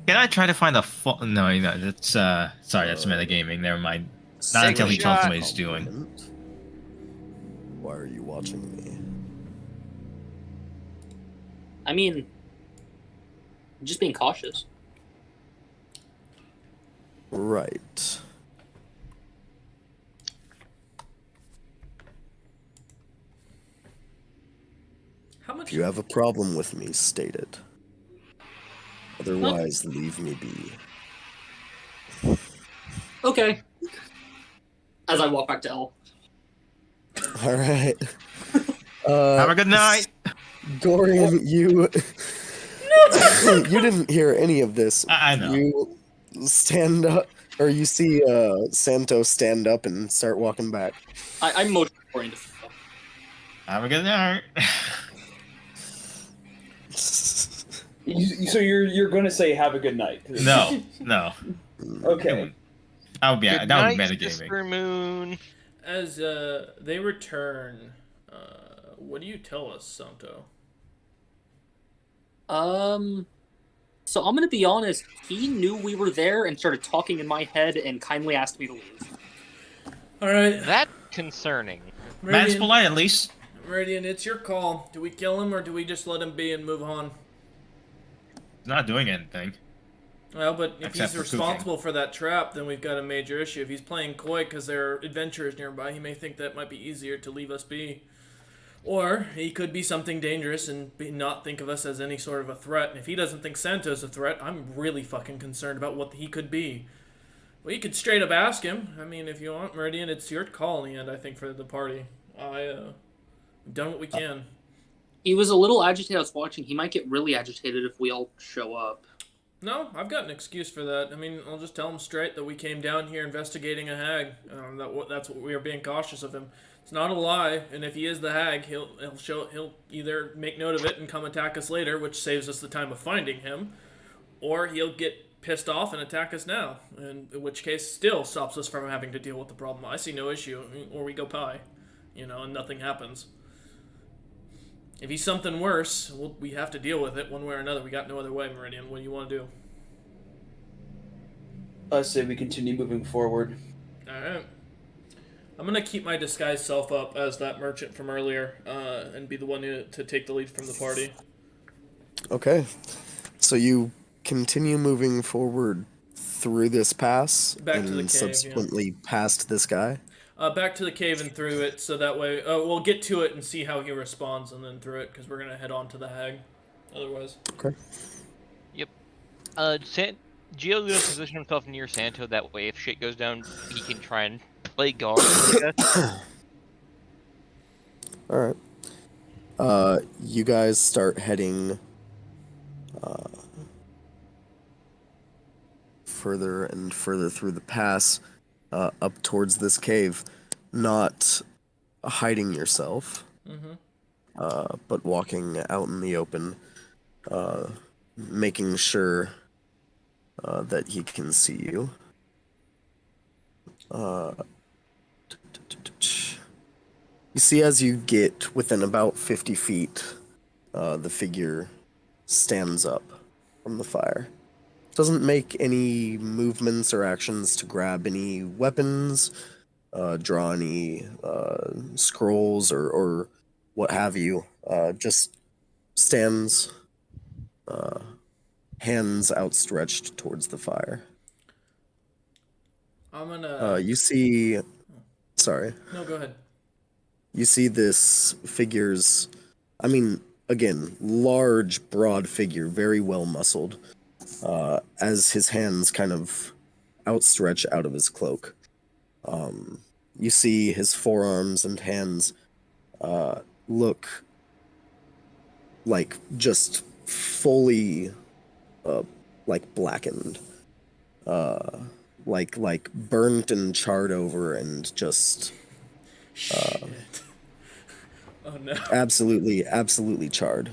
Can I try to find a No, that's sorry, that's metagaming. Never mind. Not until he tells me what he's doing. Why are you watching me? I mean, just being cautious. Right. How much? If you have a problem with me, state it. Otherwise, leave me be. Okay. As I walk back to L. All right. Have a good night. Gorian, you you didn't hear any of this. I know. You stand up, or you see Santo stand up and start walking back. I'm motion oriented. Have a good night. So you're going to say have a good night? No. Okay. That would be Good that would night, be metagaming. Sister Moon. As they return, what do you tell us, Santo? So I'm gonna be honest. He knew we were there and started talking in my head and kindly asked me to leave. All right, That's concerning. Man's Meridian, polite at least. Meridian, it's your call. Do we kill him or do we just let him be and move on? He's not doing anything. Well, but if Except he's for responsible for that trap, then we've got a major issue. If he's playing coy because there are adventurers nearby, he may think that might be easier to leave us be. Or he could be something dangerous and not think of us as any sort of a threat. And if he doesn't think Santo's a threat, I'm really fucking concerned about what he could be. Well, you could straight up ask him. I mean, if you want, Meridian, it's your call in the end, I think, for the party. We've done what we can. He was a little agitated. I was watching. He might get really agitated if we all show up. No, I've got an excuse for that. I mean, I'll just tell him straight that we came down here investigating a hag. That's what we are being cautious of him. It's not a lie, and if he is the hag, he'll either make note of it and come attack us later, which saves us the time of finding him, or he'll get pissed off and attack us now, and in which case still stops us from having to deal with the problem. I see no issue, or we go pie, and nothing happens. If he's something worse, we have to deal with it one way or another. We got no other way, Meridian. What do you want to do? I say we continue moving forward. Alright. I'm going to keep my disguised self up as that merchant from earlier, and be the one to take the lead from the party. Okay. So you continue moving forward through this pass Back to the and cave, subsequently past this guy. Back to the cave and through it, so that way we'll get to it and see how he responds, and then through it, because we're gonna head on to the hag. Otherwise, Okay. Yep. Gio's gonna position himself near Santo. That way, if shit goes down, he can try and play guard. I guess. All right. You guys start heading further and further through the pass, up towards this cave, not hiding yourself, but walking out in the open, making sure that he can see you. You see, as you get within about 50 feet, the figure stands up from the fire. Doesn't make any movements or actions to grab any weapons, draw any scrolls or what have you. Just stands, hands outstretched towards the fire. I'm gonna. You see. Sorry. No, go ahead. You see this figure's, I mean, again, large, broad figure, very well muscled, as his hands kind of outstretch out of his cloak. You see his forearms and hands look like just fully like blackened, like burnt and charred over and just Shit. Oh no. absolutely charred.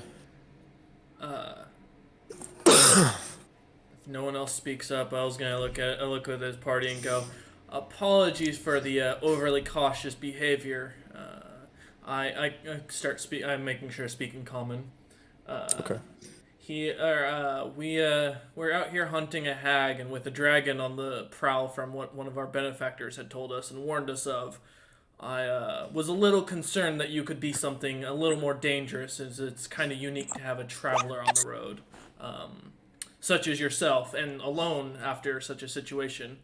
If no one else speaks up, I was gonna look at his party and go, apologies for the overly cautious behavior. I'm making sure speaking common. Okay. We're out here hunting a hag, and with a dragon on the prowl from what one of our benefactors had told us and warned us of. I was a little concerned that you could be something a little more dangerous, as it's kind of unique to have a traveler on the road, such as yourself, and alone after such a situation.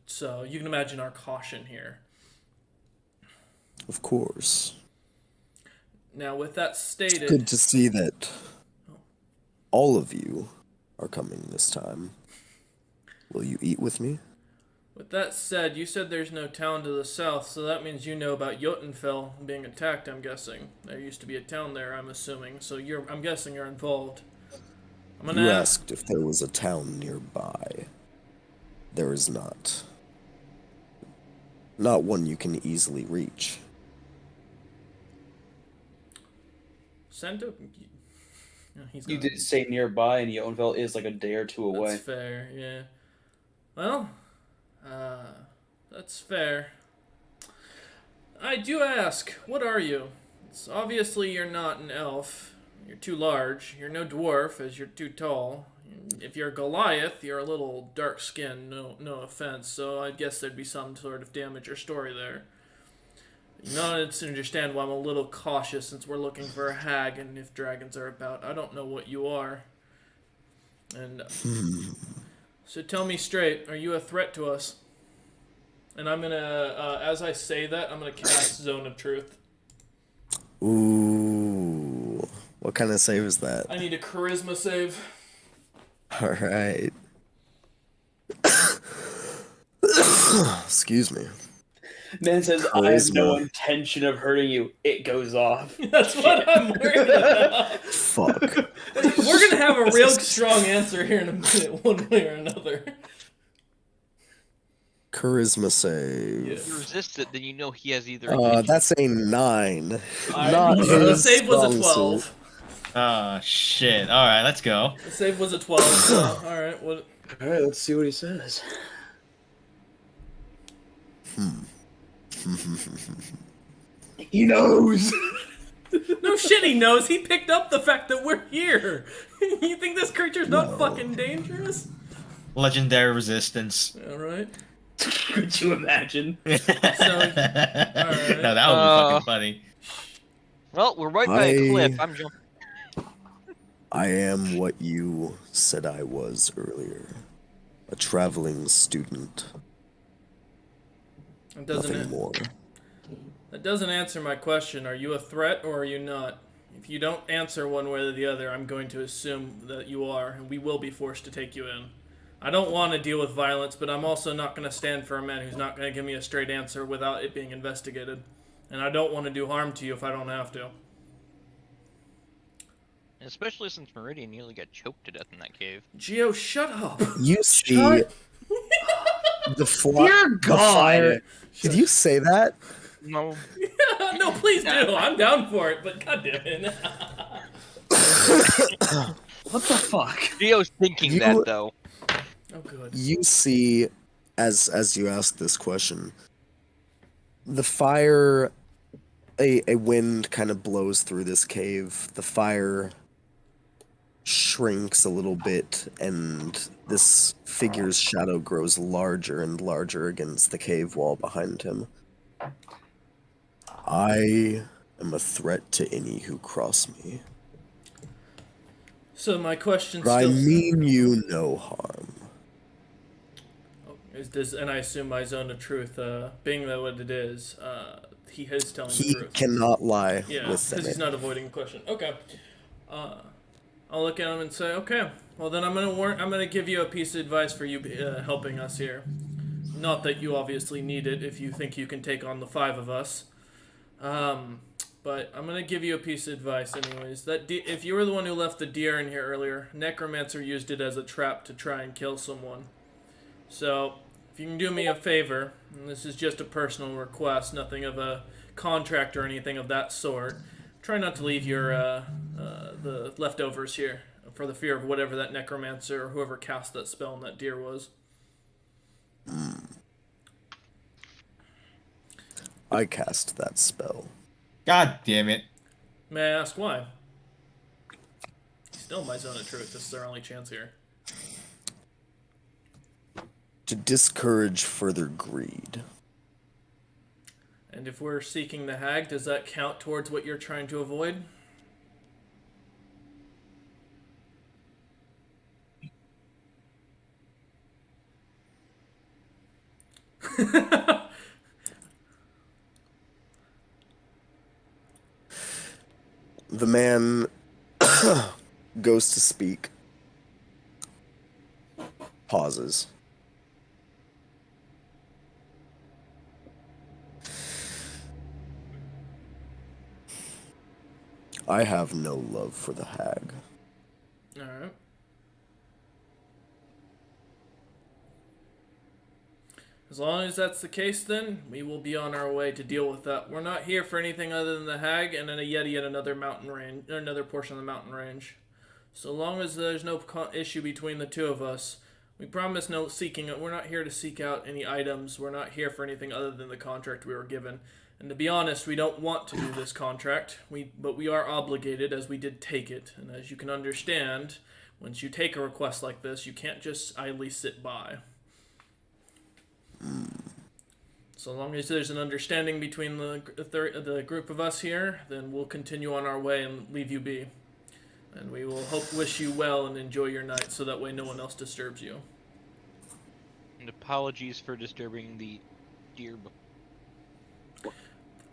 So you can imagine our caution here. Of course. Now, with that stated, Good to see that all of you are coming this time. Will you eat with me? With that said, you said there's no town to the south, so that means you know about Jotunfell being attacked, I'm guessing. There used to be a town there, I'm assuming, so I'm guessing you're involved. I'm gonna You ask... asked if there was a town nearby. There is not. Not one you can easily reach. Sento... No, he's You gone. did say nearby, and Yountville is like a day or two away. That's fair, yeah. Well, that's fair. I do ask, what are you? It's obviously you're not an elf. You're too large. You're no dwarf, as you're too tall. If you're Goliath, you're a little dark-skinned, no offense, so I guess there'd be some sort of damage or story there. You know, to understand why I'm a little cautious since we're looking for a hag, and if dragons are about, I don't know what you are. And so tell me straight, are you a threat to us? And I'm gonna, as I say that, I'm gonna cast Zone of Truth. Ooh. What kind of save is that? I need a charisma save. Alright. Excuse me. Man says, I have no Charisma. intention of hurting you. It goes off. That's what I'm worried about. Fuck. We're gonna have a real strong answer here in a minute, one way or another. Charisma save. Yeah. If you resist it, then you know he has either. That's a 9. Alright, Not the his save was a strong 12. suit. Oh shit! All right, let's go. The save was a 12. So, alright, what? Alright, let's see what he says. He knows! No shit, he knows. He picked up the fact that we're here. You think this creature's not No. fucking dangerous? Legendary resistance. Alright. Could you imagine? No, that would be fucking funny. Well, we're right by a cliff. I- I'm jumping. I am what you said I was earlier. A traveling student. It Nothing doesn't, more. that doesn't answer my question. Are you a threat or are you not? If you don't answer one way or the other, I'm going to assume that you are, and we will be forced to take you in. I don't want to deal with violence, but I'm also not going to stand for a man who's not going to give me a straight answer without it being investigated. And I don't want to do harm to you if I don't have to. Especially since Meridian nearly got choked to death in that cave. Geo, shut up. You see the Dear God! fire. Did you say that? No. No, please do. I'm down for it, but goddammit. What the fuck? Geo's thinking You- that though. Oh, good. You see, as you ask this question, the fire, a wind kind of blows through this cave. The fire shrinks a little bit, and this figure's shadow grows larger and larger against the cave wall behind him. I am a threat to any who cross me, So my question but I still... mean you no harm. And I assume my zone of truth, being that what it is, he is telling He the truth. cannot lie Yeah, with because he's them. not avoiding the question. Okay. I'll look at him and say, okay, well then I'm gonna give you a piece of advice for you helping us here. Not that you obviously need it if you think you can take on the 5 of us. But I'm gonna give you a piece of advice anyways. If you were the one who left the deer in here earlier, Necromancer used it as a trap to try and kill someone. So, if you can do me a favor, and this is just a personal request, nothing of a contract or anything of that sort, try not to leave your the leftovers here for the fear of whatever that necromancer or whoever cast that spell on that deer was. I cast that spell. God damn it! May I ask why? Still my zone of truth. This is our only chance here. To discourage further greed. And if we're seeking the hag, does that count towards what you're trying to avoid? The man goes to speak, pauses. I have no love for the hag. Alright. As long as that's the case, then, we will be on our way to deal with that. We're not here for anything other than the hag and then yet another mountain range, or another portion of the mountain range. So long as there's no issue between the two of us, we promise no seeking. We're not here to seek out any items. We're not here for anything other than the contract we were given. And to be honest, we don't want to do this contract. But we are obligated, as we did take it. And as you can understand, once you take a request like this, you can't just idly sit by. So long as there's an understanding between the group of us here, then we'll continue on our way and leave you be. And we will wish you well and enjoy your night, so that way no one else disturbs you. And apologies for disturbing the deer.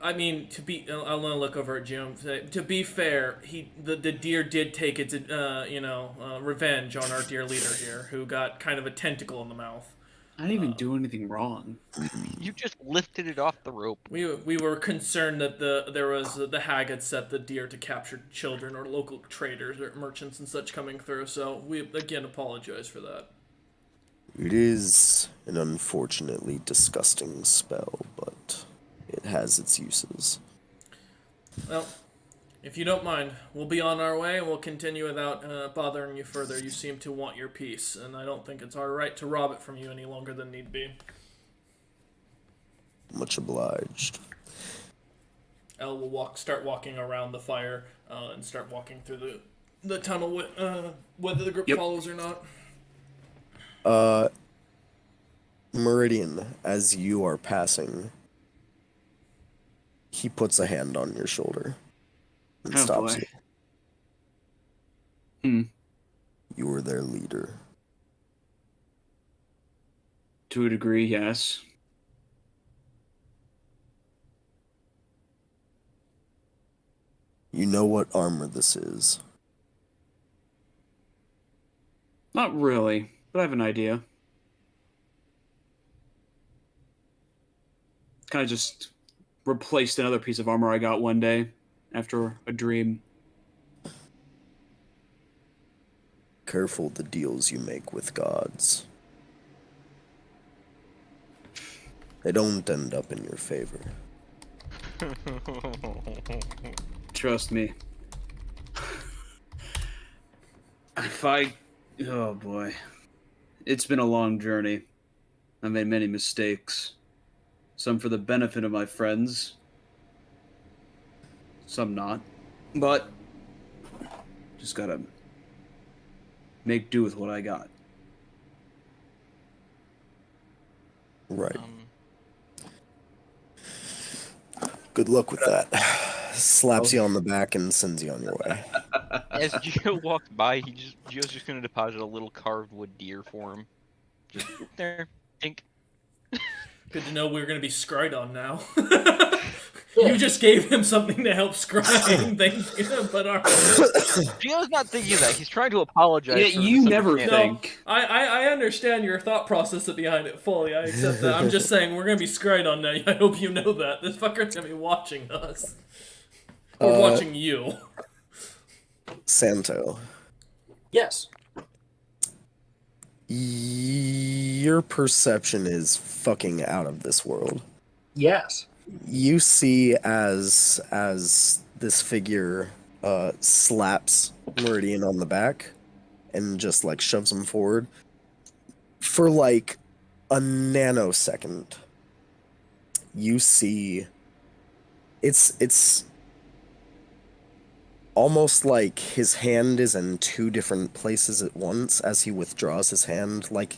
I mean, I want to look over at Jim. To be fair, the deer did take its revenge on our dear leader here, who got kind of a tentacle in the mouth. I didn't even do anything wrong. You just lifted it off the rope. We were concerned that the hag had set the deer to capture children or local traders or merchants and such coming through. So we again apologize for that. It is an unfortunately disgusting spell, but it has its uses. Well, if you don't mind, we'll be on our way and we'll continue without bothering you further. You seem to want your peace, and I don't think it's our right to rob it from you any longer than need be. Much obliged. Elle will start walking around the fire and start walking through the tunnel, whether the group follows or not. Meridian, as you are passing, he puts a hand on your shoulder and stops you. You were their leader. To a degree, yes. You know what armor this is? Not really, but I have an idea. Kind of just replaced another piece of armor I got one day after a dream. Careful the deals you make with gods. They don't end up in your favor. Trust me. Oh boy. It's been a long journey. I made many mistakes. Some for the benefit of my friends. Some not. But just gotta make do with what I got. Right. Good luck with that. Slaps you on the back and sends you on your way. As Gio walks by, Gio's just gonna deposit a little carved wood deer for him. Just there, think. Good to know we're going to be scried on now. You just gave him something to help scrying. Thank you. But Gio's not thinking of that. He's trying to apologize. Yeah, you never think. No, I understand your thought process behind it fully. I accept that. I'm just saying we're going to be scried on now. I hope you know that. This fucker's going to be watching us. Or watching you. Santo. Yes. Your perception is fucking out of this world. Yes. You see as this figure slaps Meridian on the back and just like shoves him forward for like a nanosecond. You see it's almost like his hand is in two different places at once as he withdraws his hand. Like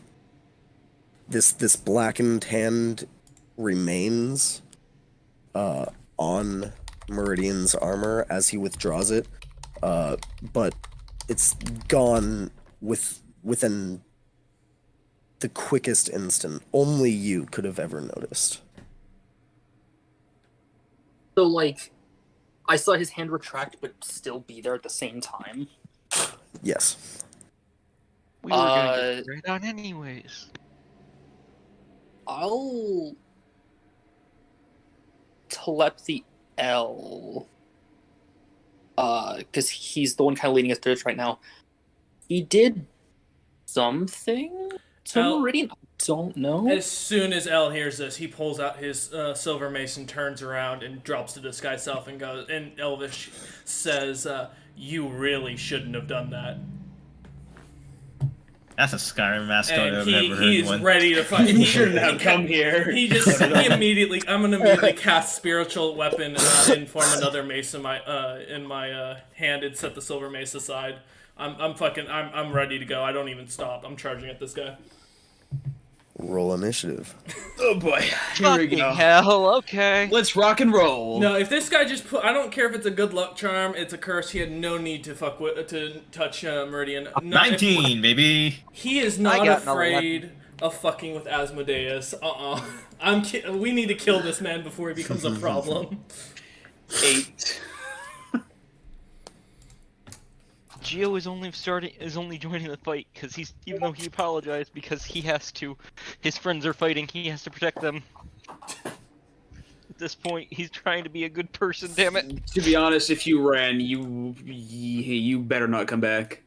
this blackened hand remains on Meridian's armor as he withdraws it, but it's gone within the quickest instant. Only you could have ever noticed. So, like, I saw his hand retract, but still be there at the same time. Yes. We were gonna get right on anyways. I'll telepathy L. Because he's the one kind of leading us through this right now. He did something to L- Meridian. I don't know. As soon as L hears this, he pulls out his silver mace and turns around and drops to disguise self and goes. And Elvish says, "You really shouldn't have done that." That's a Skyrim mascot And I've ever heard he's one. ready to fight. You shouldn't have come here. He immediately. I'm gonna immediately cast spiritual weapon and form another mace in my hand and set the silver mace aside. I'm ready to go. I don't even stop. I'm charging at this guy. Roll initiative. Oh boy. Here we Fucking go. hell, okay. Let's rock and roll. No, if this guy just put, I don't care if it's a good luck charm, it's a curse. He had no need to touch Meridian. No, 19, baby. He is I not got an afraid of fucking with Asmodeus. We need to kill this man before he becomes a problem. 8. Gio is only joining the fight because even though he apologized because he has to, his friends are fighting, he has to protect them. At this point, he's trying to be a good person. Damn it! To be honest, if you ran, you better not come back.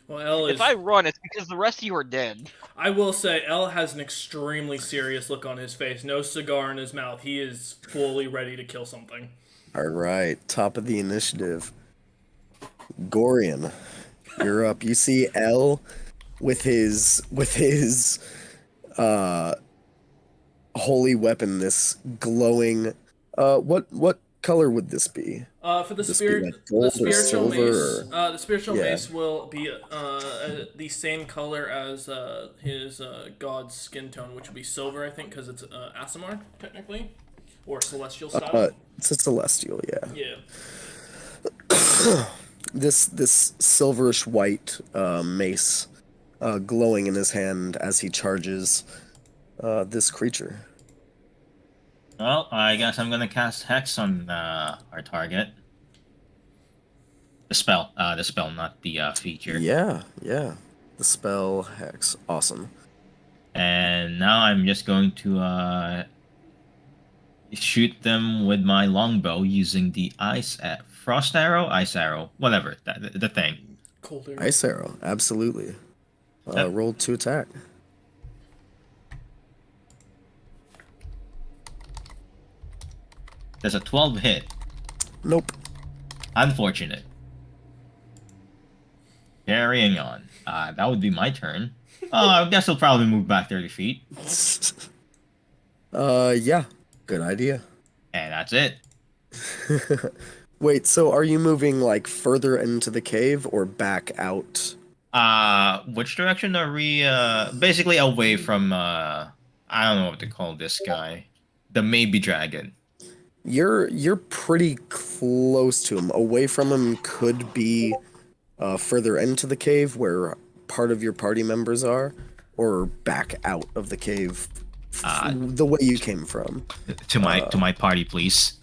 Well, L is. If I run, it's because the rest of you are dead. I will say, L has an extremely serious look on his face. No cigar in his mouth. He is fully ready to kill something. All right, top of the initiative. Gorian, you're up. You see L with his holy weapon, this glowing. What color would this be? For the This be spirit, like gold or the spiritual silver mace, or- the spiritual Yeah. mace will be the same color as his god's skin tone, which would be silver, I think, because it's Aasimar technically, or celestial style. It's a celestial, yeah. Yeah. This silverish white mace glowing in his hand as he charges this creature. Well, I guess I'm gonna cast Hex on our target. The spell, not the feature. Yeah. The spell Hex. Awesome. And now I'm just going to shoot them with my longbow using the frost arrow, whatever, the thing. Colder. Ice arrow, absolutely. Yep. Roll to attack. There's a 12 hit. Nope. Unfortunate. Carrying on. That would be my turn. I guess I'll probably move back 30 feet. Yeah. Good idea. And that's it. Wait, so are you moving like further into the cave or back out? Which direction are we? Basically away from. I don't know what to call this guy. The maybe dragon. You're pretty close to him. Away from him could be further into the cave where part of your party members are, or back out of the cave the way you came from. To my party, please.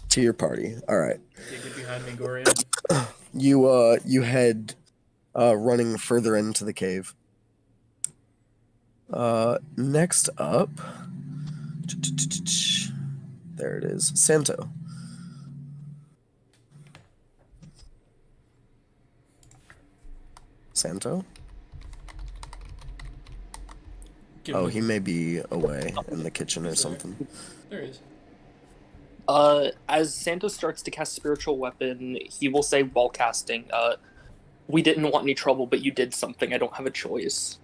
To your party. All right. Get behind me, Gorian. You head running further into the cave. Next up, there it is, Santo. Santo? Oh, he may be away in the kitchen or something. There he is. As Santos starts to cast spiritual weapon, he will say while casting, "We didn't want any trouble, but you did something. I don't have a choice."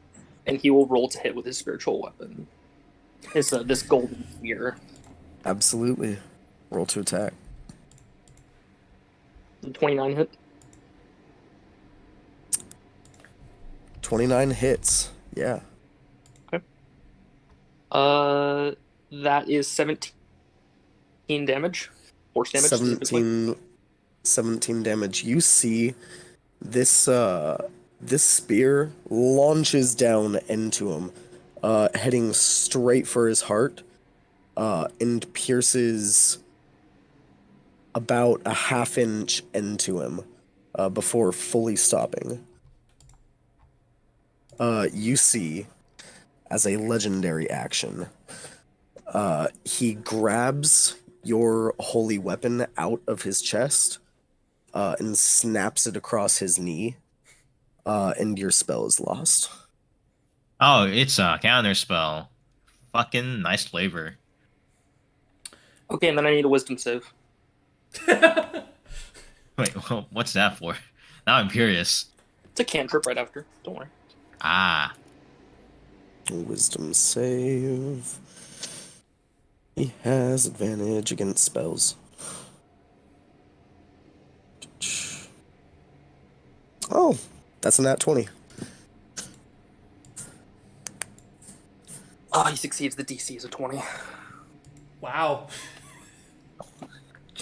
And he will roll to hit with his spiritual weapon. It's this golden spear. Absolutely. Roll to attack. 29 hit. 29 hits. Yeah. That is 17 damage. Force damage. specifically. 17 damage. You see this this spear launches down into him, heading straight for his heart, and pierces about a half inch into him, before fully stopping. You see, as a legendary action, he grabs your holy weapon out of his chest and snaps it across his knee, and your spell is lost. Oh, it's a counter spell. Fucking nice flavor. Okay, and then I need a wisdom save. Wait, what's that for? Now I'm curious. It's a cantrip right after. Don't worry. Ah, Wisdom save. He has advantage against spells. Oh, that's a nat 20. Oh, he succeeds. The DC is a 20. Wow.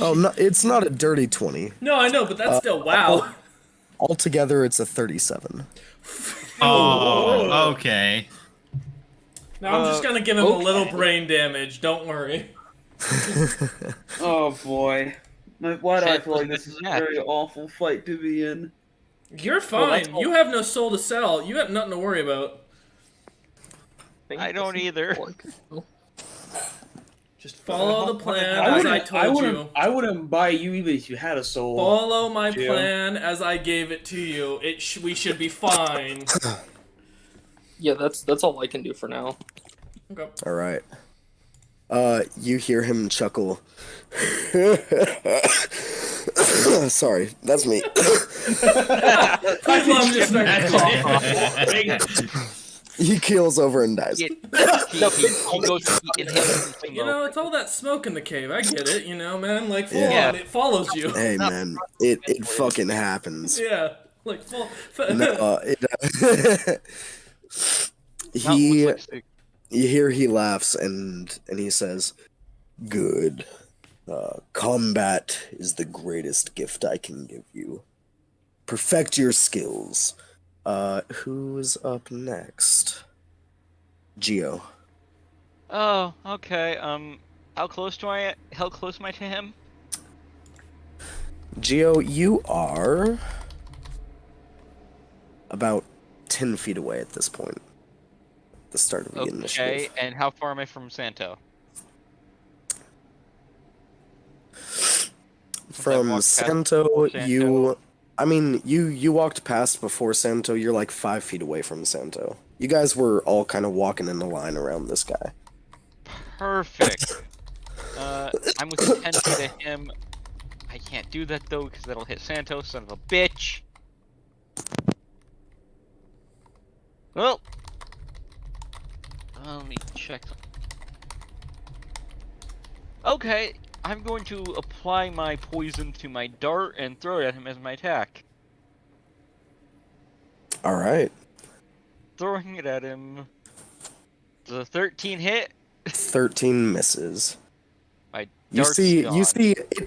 Oh, no, it's not a dirty 20. No, I know, but that's still wow. Altogether, it's a 37. oh, okay. Now I'm just gonna give him a little brain damage. Don't worry. Oh boy. Why do I feel like this is a Yeah. very awful fight to be in? You're fine. You have no soul to sell. You have nothing to worry about. I don't either. Just follow the plan as I told you. I wouldn't buy you even if you had a soul. Follow my Jim. plan as I gave it to you. We should be fine. Yeah, that's all I can do for now. Okay. All right. You hear him chuckle. Sorry, that's me. I'm just starting He keels over and dies. He goes to inhale. You know, it's all that smoke in the cave. I get it, you know, man. Like, full Yeah. on, it follows you. Hey, man, it fucking happens. Yeah. Like, full. No, you hear he laughs and he says, "Good. Combat is the greatest gift I can give you. Perfect your skills." Who's up next? Geo. Oh, okay. How close am I to him? Geo, you are about 10 feet away at this point. The start of the Okay, initiative. and how far am I from Santo? From walked past Santo, Santo. you walked past before Santo. You're like 5 feet away from Santo. You guys were all kind of walking in a line around this guy. Perfect. I'm within 10 feet of him. I can't do that though, because that'll hit Santo, son of a bitch. Well, let me check. Okay, I'm going to apply my poison to my dart and throw it at him as my attack. All right. Throwing it at him. Does a 13 hit? 13 misses. My You dart's see, gone.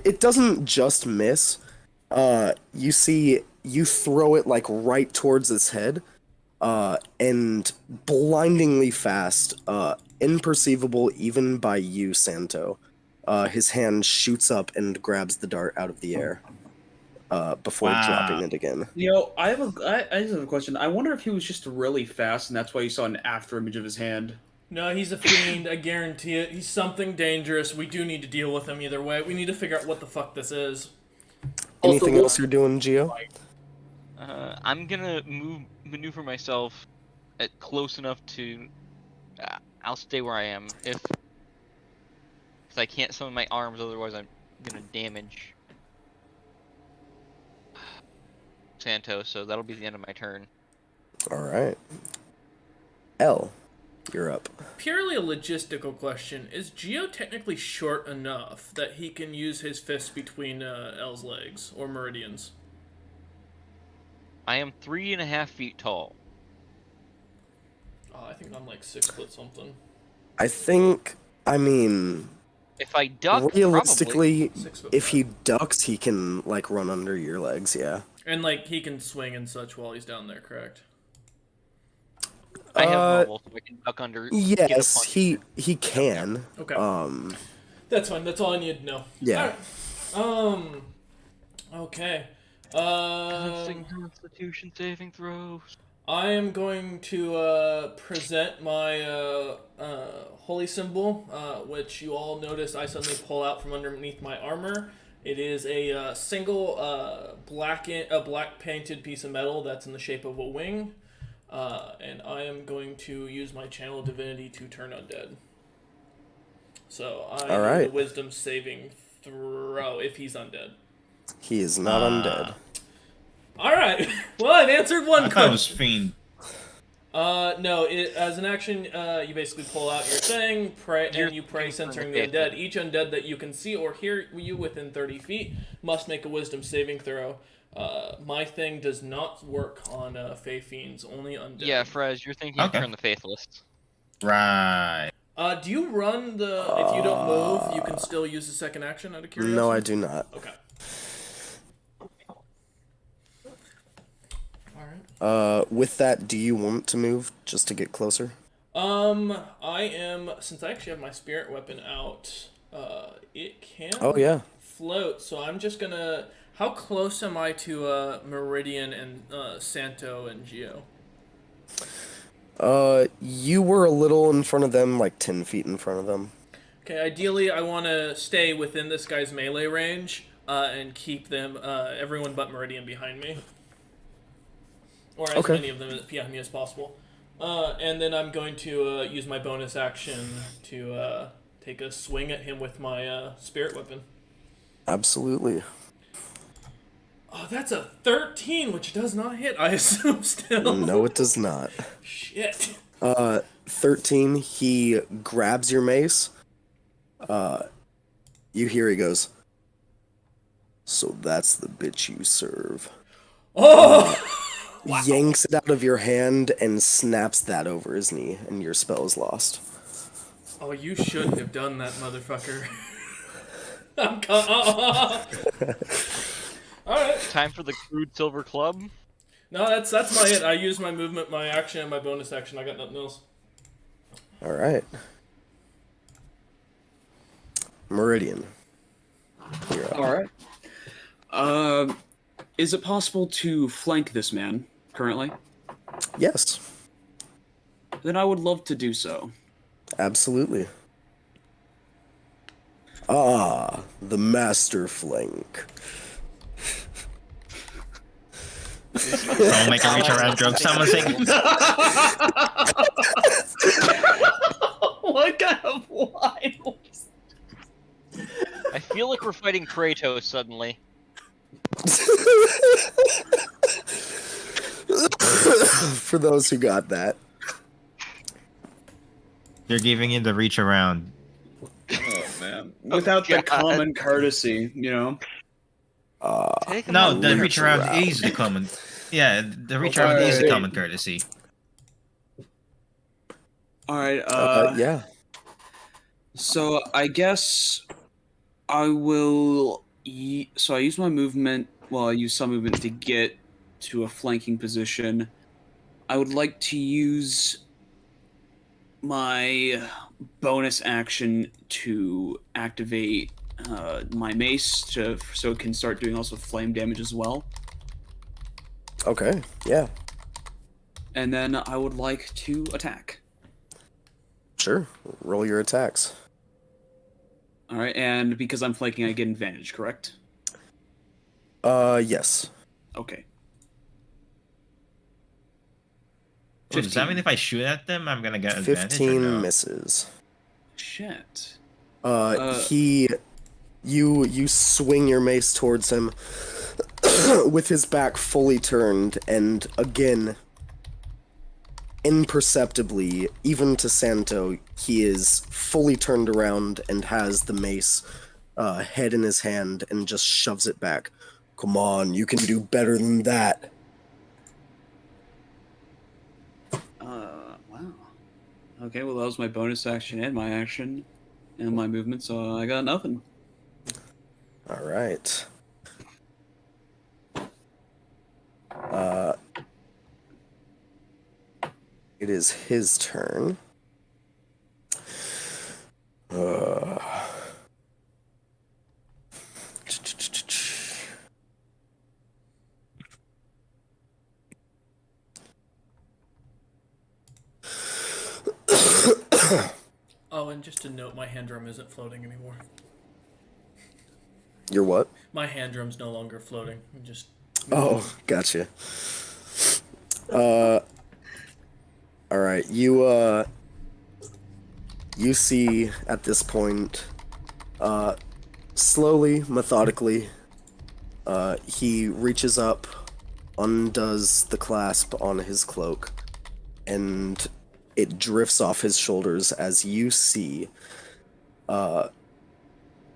it doesn't just miss. You see, you throw it like right towards its head, and blindingly fast, imperceivable even by you, Santo. His hand shoots up and grabs the dart out of the air, before Wow. dropping it again. I just have a question. I wonder if he was just really fast and that's why you saw an after image of his hand. No, he's a fiend. I guarantee it. He's something dangerous. We do need to deal with him either way. We need to figure out what the fuck this is. Anything else you're doing, Geo? I'm gonna maneuver myself at close enough to. I'll stay where I am because I can't summon my arms. Otherwise, I'm gonna damage Santo. So that'll be the end of my turn. All right. L, you're up. Purely a logistical question. Is Geo technically short enough that he can use his fists between L's legs or meridians? I am 3.5 feet tall. Oh, I think I'm like 6 foot something. I mean, If I duck, realistically, 6 foot if five. he ducks, he can like run under your legs. Yeah. And like he can swing and such while he's down there, correct? I have mobile, so I can duck under. give a Yes, punch. he can. Okay. Um, That's fine. That's all I need to know. Yeah. Alright. Okay. Constitution saving throws. I am going to present my holy symbol, which you all notice I suddenly pull out from underneath my armor. It is a single black painted piece of metal that's in the shape of a wing, and I am going to use my channel of divinity to turn undead. So I All need right. a wisdom saving throw if he's undead. He is not undead. All right. Well, I've answered one I thought it was question. Fiend. No. As an action, you basically pull out your thing, pray, and you pray censoring the undead. Each undead that you can see or hear you within 30 feet must make a wisdom saving throw. My thing does not work on Fey Fiends, only undead. Yeah, Frez, you're thinking of Okay. Turn the Faithless. Right. Do you run the... If you don't move, you can still use the second action out of curiosity? No, I do not. Okay. Alright. With that, do you want to move just to get closer? I am... Since I actually have my spirit weapon out, it can Oh, yeah. float, so I'm just gonna... How close am I to Meridian and Santo and Geo? You were a little in front of them, like 10 feet in front of them. Okay, ideally I want to stay within this guy's melee range and keep them, everyone but Meridian behind me. Or as Okay. many of them behind me as possible. And then I'm going to use my bonus action to take a swing at him with my spirit weapon. Absolutely. Oh, that's a 13, which does not hit, I assume, still. No, it does not. Shit. 13, he grabs your mace. You hear he goes, "So that's the bitch you serve." Oh! Wow. Yanks it out of your hand and snaps that over his knee, and your spell is lost. Oh, you shouldn't have done that, motherfucker. I'm Alright. Time for the crude silver club. No, that's my hit. I used my movement, my action, and my bonus action. I got nothing else. Alright. Meridian. You're up. Alright. Is it possible to flank this man currently? Yes, Then I would love to do so. absolutely. Ah, the master flank. Don't make a reach around joke. Someone say. What kind of wild? I feel like we're fighting Kratos suddenly. For those who got that. You're giving him the reach around. Oh man! Without the common courtesy, you know. Take him No, out. the reach around is the common. Yeah, the reach around is the common courtesy. Alright, Yeah. So I guess I will. So I use my movement. Well, I use some movement to get to a flanking position. I would like to use my bonus action to activate my mace so it can start doing also flame damage as well. Okay, yeah. And then I would like to attack. Sure. Roll your attacks. All right, and because I'm flanking, I get advantage, correct? Yes. Okay. Oh, does that mean if I shoot at them, I'm gonna get advantage? 15 or no? misses. Shit. You swing your mace towards him with his back fully turned, and again, imperceptibly, even to Santo, he is fully turned around and has the mace head in his hand and just shoves it back. Come on, you can do better than that. Wow. Okay, well that was my bonus action and my action and my movement, so I got nothing. All right. It is his turn. Oh, and just to note, my hand drum isn't floating anymore. Your what? My hand drum's no longer floating. Just Oh, gotcha. All right. You see at this point, slowly, methodically, he reaches up, undoes the clasp on his cloak, and it drifts off his shoulders as you see,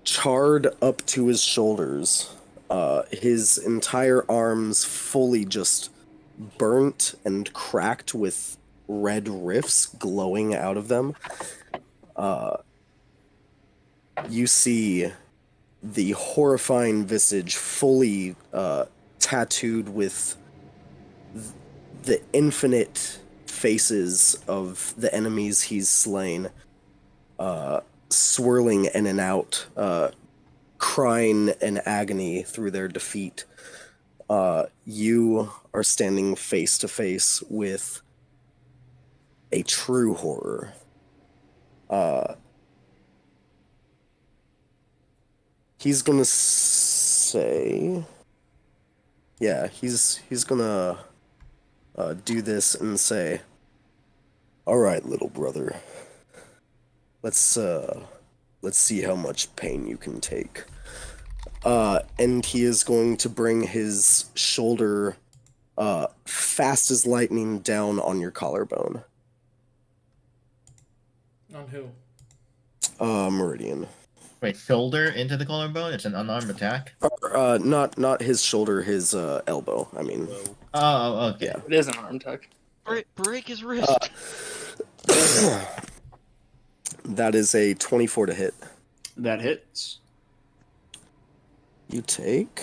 charred up to his shoulders, his entire arms fully just burnt and cracked with red rifts glowing out of them. You see the horrifying visage fully tattooed with the infinite faces of the enemies he's slain, swirling in and out, crying in agony through their defeat. You are standing face to face with a true horror. He's gonna say, yeah, he's gonna do this and say, "All right, little brother, let's see how much pain you can take." And he is going to bring his shoulder fast as lightning down on your collarbone. on who? Meridian. Wait, shoulder into the collarbone? It's an unarmed attack? Not his shoulder, his elbow. I mean, Oh, okay. yeah. It is an arm attack. Break his wrist. That is a 24 to hit. That hits. You take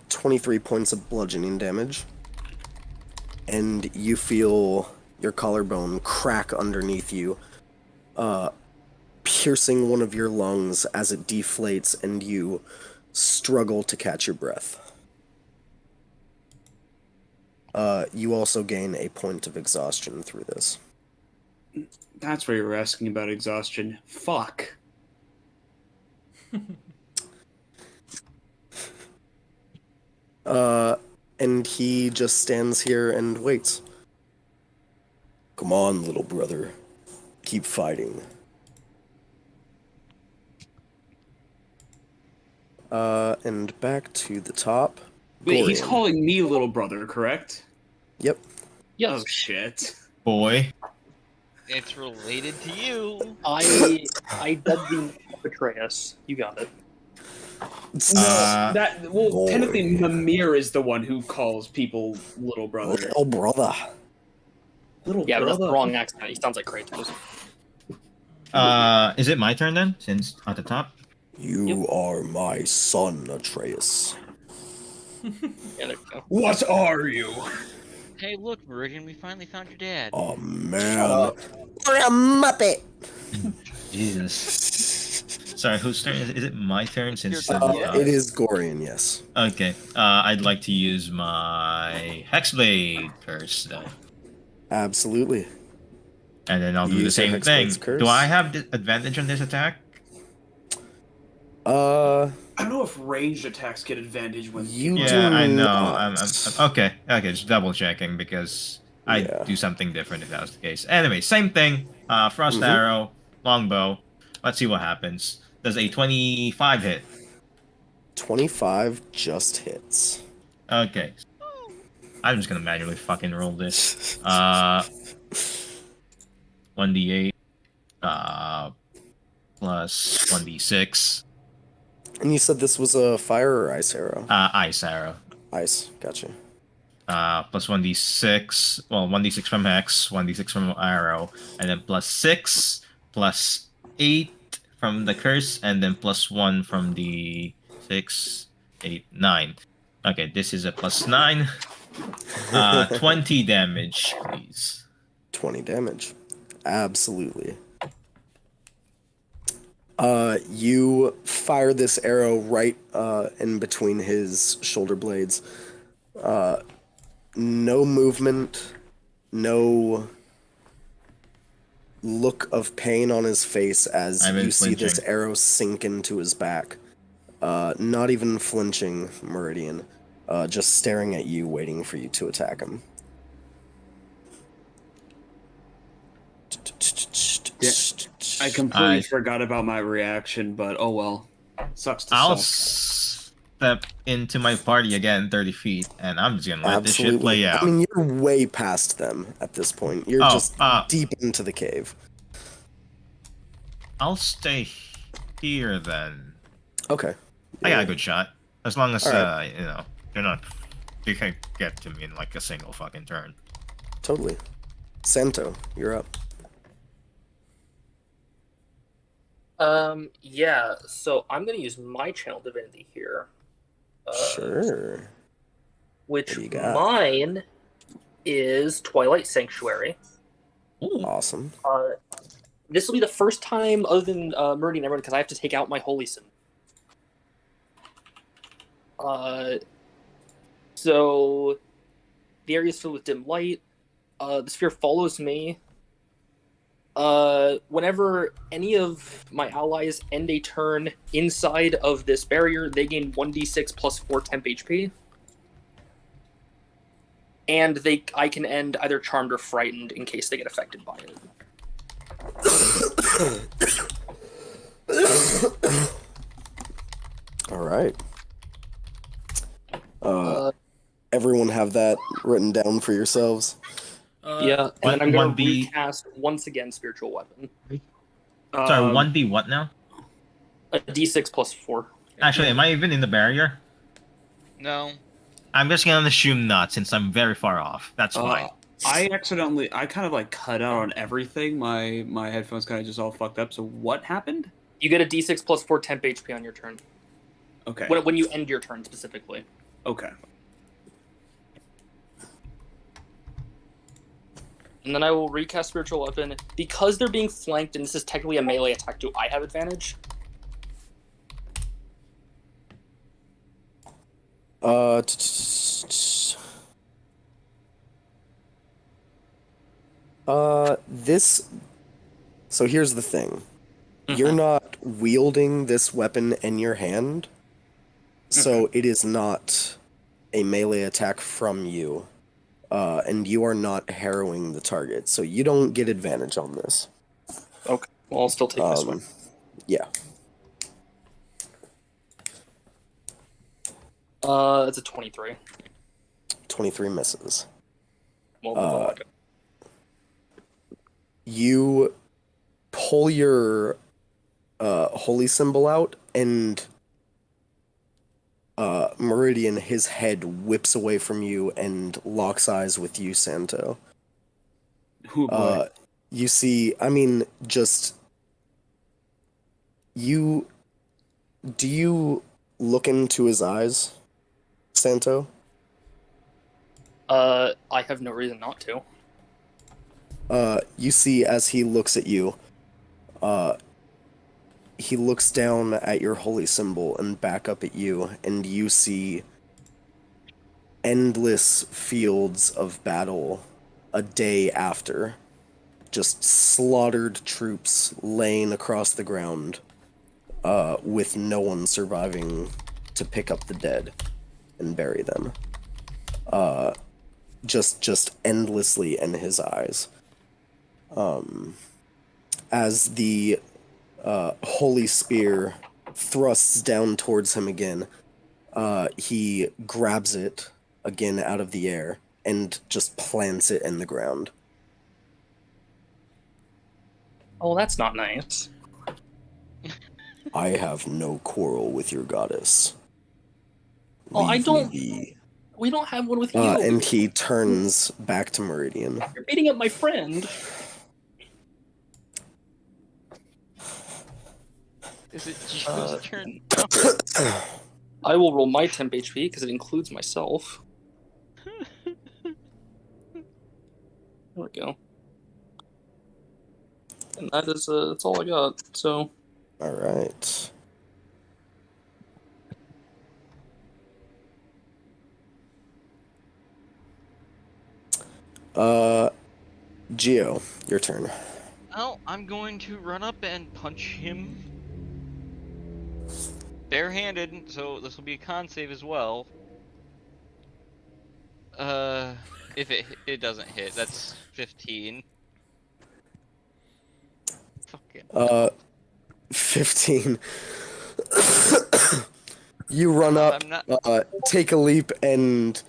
23 points of bludgeoning damage, and you feel your collarbone crack underneath you, piercing one of your lungs as it deflates, and you struggle to catch your breath. You also gain a point of exhaustion through this. That's where you were asking about exhaustion. Fuck. And he just stands here and waits. Come on, little brother. Keep fighting. And back to the top. Wait, he's Gorian. calling me little brother, correct? Yep. Yes. Oh, shit. Boy. It's related to you. I dubbed the Atreus. You got it. Boy. Technically, Mimir is the one who calls people little brother. Little brother. Little Yeah, but that's the brother. wrong accent. He sounds like Kratos. Is it my turn then? Since at the top? You are my son, Atreus. Yeah, there you go. What are you? Hey, look, Meridian, we finally found your dad. Oh, man. You're a muppet. Jesus. Sorry, whose turn is it? Is it my turn? Since It is Gorian, yes. Okay. I'd like to use my Hexblade curse then. Absolutely. And then I'll do the Use your same thing. Hexblade's curse. Do I have advantage on this attack? I don't know if ranged attacks get advantage when You Yeah, do I know. not. I'm okay. Okay, just double checking because Yeah. I'd do something different if that was the case. Anyway, same thing. Frost Mhm. arrow, longbow. Let's see what happens. Does a 25 hit? 25 just hits. Okay. I'm just gonna manually fucking roll this. 1d8 plus 1d6. And you said this was a fire or ice arrow? Ice arrow. Ice, gotcha. Plus 1d6. Well, 1d6 from Hex, 1d6 from arrow, and then plus 6, plus 8 from the curse, and then plus 1 from the 6, 8, 9. Okay, this is a plus 9. 20 damage, please. 20 damage. Absolutely. You fire this arrow right in between his shoulder blades. No movement, no look of pain on his face as I've been you see this flinching. arrow sink into his back. Not even flinching, Meridian. Just staring at you, waiting for you to attack him. Yeah. I completely forgot about my reaction, but oh well. Sucks to I'll suck. step into my party again 30 feet, and I'm just gonna let this shit Absolutely. play out. I mean, you're way past them at this point. You're just deep into the cave. I'll stay here then. Okay. I got a good shot. As long as, Alright. you know, they can't get to me in like a single fucking turn. Totally. Santo, you're up. Yeah, so I'm gonna use my channel divinity here. Sure. Which What do you got? mine is Twilight Sanctuary. Ooh. Awesome. This will be the first time, other than Meridian Emerald, because I have to take out my Holy Symbol. So the area is filled with dim light. The sphere follows me. Whenever any of my allies end a turn inside of this barrier, they gain 1d6 plus 4 temp HP. And I can end either charmed or frightened in case they get affected by it. All right. Everyone have that written down for yourselves. Yeah, and then I'm going to recast once again Spiritual Weapon. Sorry, 1b what now? A d6 plus 4. Actually, am I even in the barrier? No. I'm just gonna assume not, since I'm very far off. That's fine. I kind of like cut out on everything. My headphones kind of just all fucked up. So what happened? You get a d6 plus 4 temp HP on your turn. Okay. When you end your turn specifically. Okay. And then I will recast Spiritual Weapon. Because they're being flanked, and this is technically a melee attack, do I have advantage? So here's the thing. You're not wielding this weapon in your hand, so it is not a melee attack from you. And you are not harrowing the target, so you don't get advantage on this. Okay, well, I'll still take this one. Yeah. It's a 23. 23 misses. Well, you pull your holy symbol out, and Meridian, his head whips away from you and locks eyes with you, Santo. You see, I mean, just... Do you look into his eyes, Santo? I have no reason not to. You see, as he looks at you, he looks down at your holy symbol and back up at you, and you see endless fields of battle a day after. Just slaughtered troops laying across the ground, with no one surviving to pick up the dead and bury them. Just endlessly in his eyes. As the holy spear thrusts down towards him again, he grabs it again out of the air and just plants it in the ground. Oh, that's not nice. I have no quarrel with your goddess. Oh, I Leave don't- me be. We don't have one with you. And he turns back to Meridian. You're beating up my friend. Is it Gio's turn? I will roll my temp HP because it includes myself. There we go. And that's all I got. So. All right. Geo, your turn. Well, I'm going to run up and punch him barehanded, so this will be a con save as well. If it doesn't hit, that's 15. Fucking 15. You run up, I'm not. take a leap, and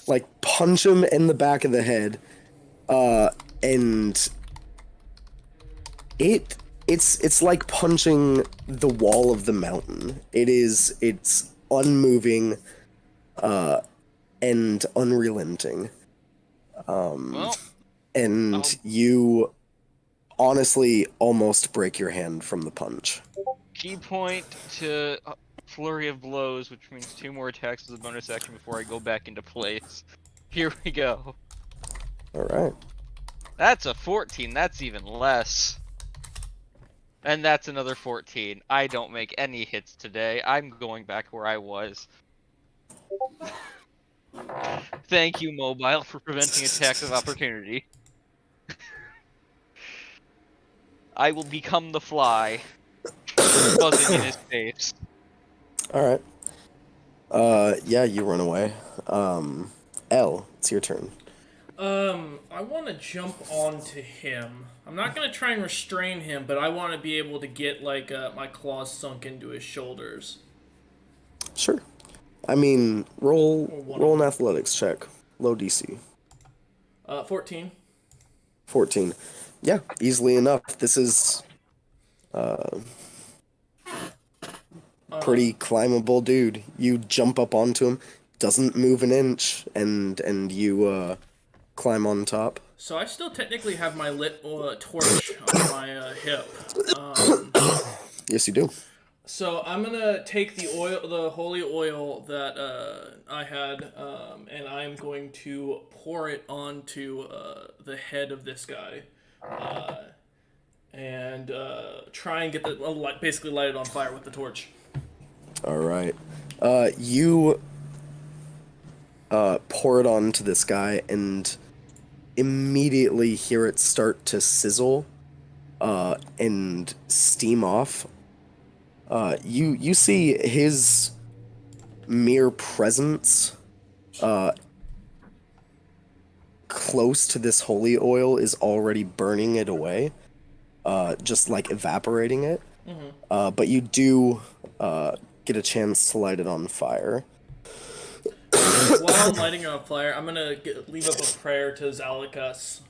like punch him in the back of the head, and it's like punching the wall of the mountain. It's unmoving, and unrelenting. Well, And you honestly almost break your hand from the punch. key point to flurry of blows, which means 2 more attacks as a bonus action before I go back into place. Here we go. All right. That's a 14. That's even less. And that's another 14. I don't make any hits today. I'm going back where I was. Thank you, Mobile, for preventing attacks of opportunity. I will become the fly. Buzzing in his face. All right. Yeah, you run away. L, it's your turn. I want to jump onto him. I'm not gonna try and restrain him, but I want to be able to get like my claws sunk into his shoulders. Sure. I mean, roll one an of them. athletics check. Low DC. 14. 14. Yeah, easily enough. This is pretty climbable dude. You jump up onto him, doesn't move an inch, and you climb on top. So I still technically have my lit torch on my hip. Yes, you do. So I'm gonna take the holy oil that I had, and I'm going to pour it onto the head of this guy, and try and get basically light it on fire with the torch. All right. You pour it onto this guy and immediately hear it start to sizzle and steam off. You see his mere presence close to this holy oil is already burning it away, just like evaporating it. Mm-hmm. But you do get a chance to light it on fire. While I'm lighting it on fire, I'm gonna leave up a prayer to Zalikas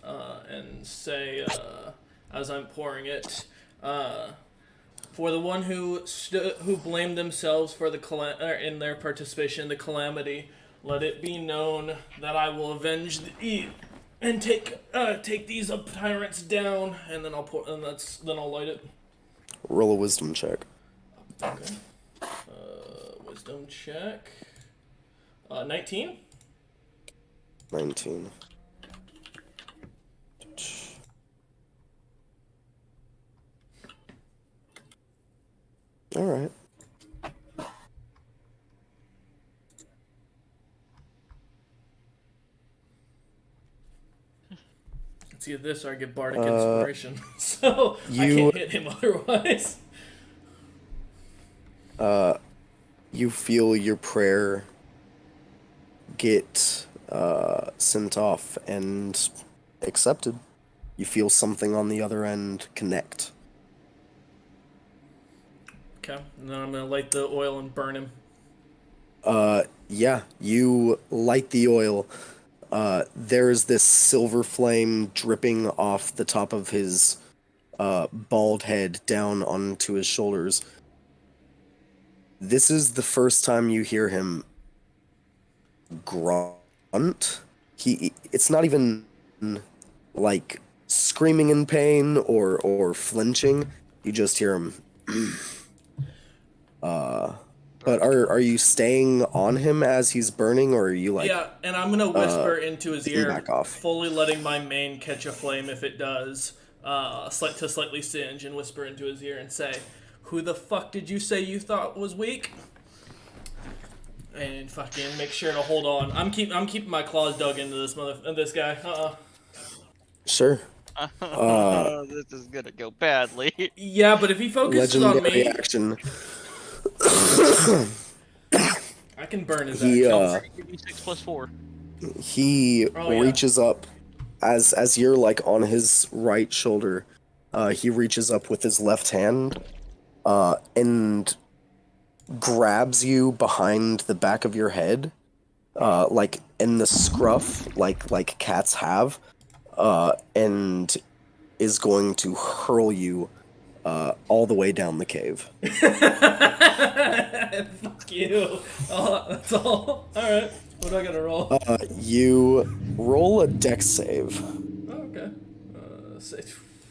and say, as I'm pouring it, for the one who blamed themselves for the in their participation in the calamity, let it be known that I will avenge and take these tyrants down, and then I'll light it. Roll a wisdom check. Okay. Wisdom check. 19. 19. All right. It's either this or I get bardic inspiration, so I can't hit him otherwise. You feel your prayer get sent off and accepted. You feel something on the other end connect. Okay, and then I'm gonna light the oil and burn him. Yeah, you light the oil. There's this silver flame dripping off the top of his bald head down onto his shoulders. This is the first time you hear him grunt. It's not even like screaming in pain or flinching. You just hear him. But are you staying on him as he's burning, or are you like? Yeah, and I'm gonna whisper into his ear, back off. fully letting my mane catch a flame if it does, to slightly singe, and whisper into his ear and say, "Who the fuck did you say you thought was weak?" And fucking make sure to hold on. I'm keeping my claws dug into this guy. Sure. This is gonna go badly. Yeah, but if he focuses on Legendary me, action. I can burn his He action. Give me 6 plus 4. he Oh, yeah. reaches up as you're like on his right shoulder. He reaches up with his left hand and grabs you behind the back of your head, like in the scruff, like cats have, and is going to hurl you all the way down the cave. Fuck you. Oh, that's all. Alright. What do I gotta roll? You roll a dex save. Oh, okay.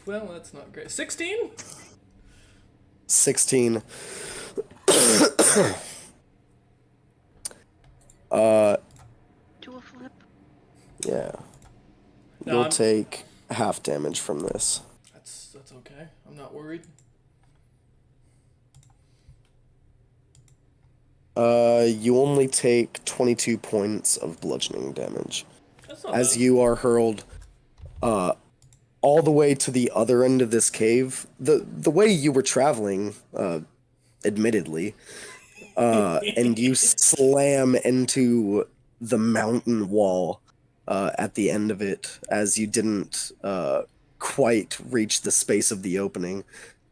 Well, that's not great. 16? 16. Do a flip. Yeah. No, You'll I'm- take half damage from this. That's okay. I'm not worried. You only take 22 points of bludgeoning damage. That's not As bad. you are hurled all the way to the other end of this cave. The way you were traveling, admittedly, and you slam into the mountain wall at the end of it as you didn't quite reach the space of the opening,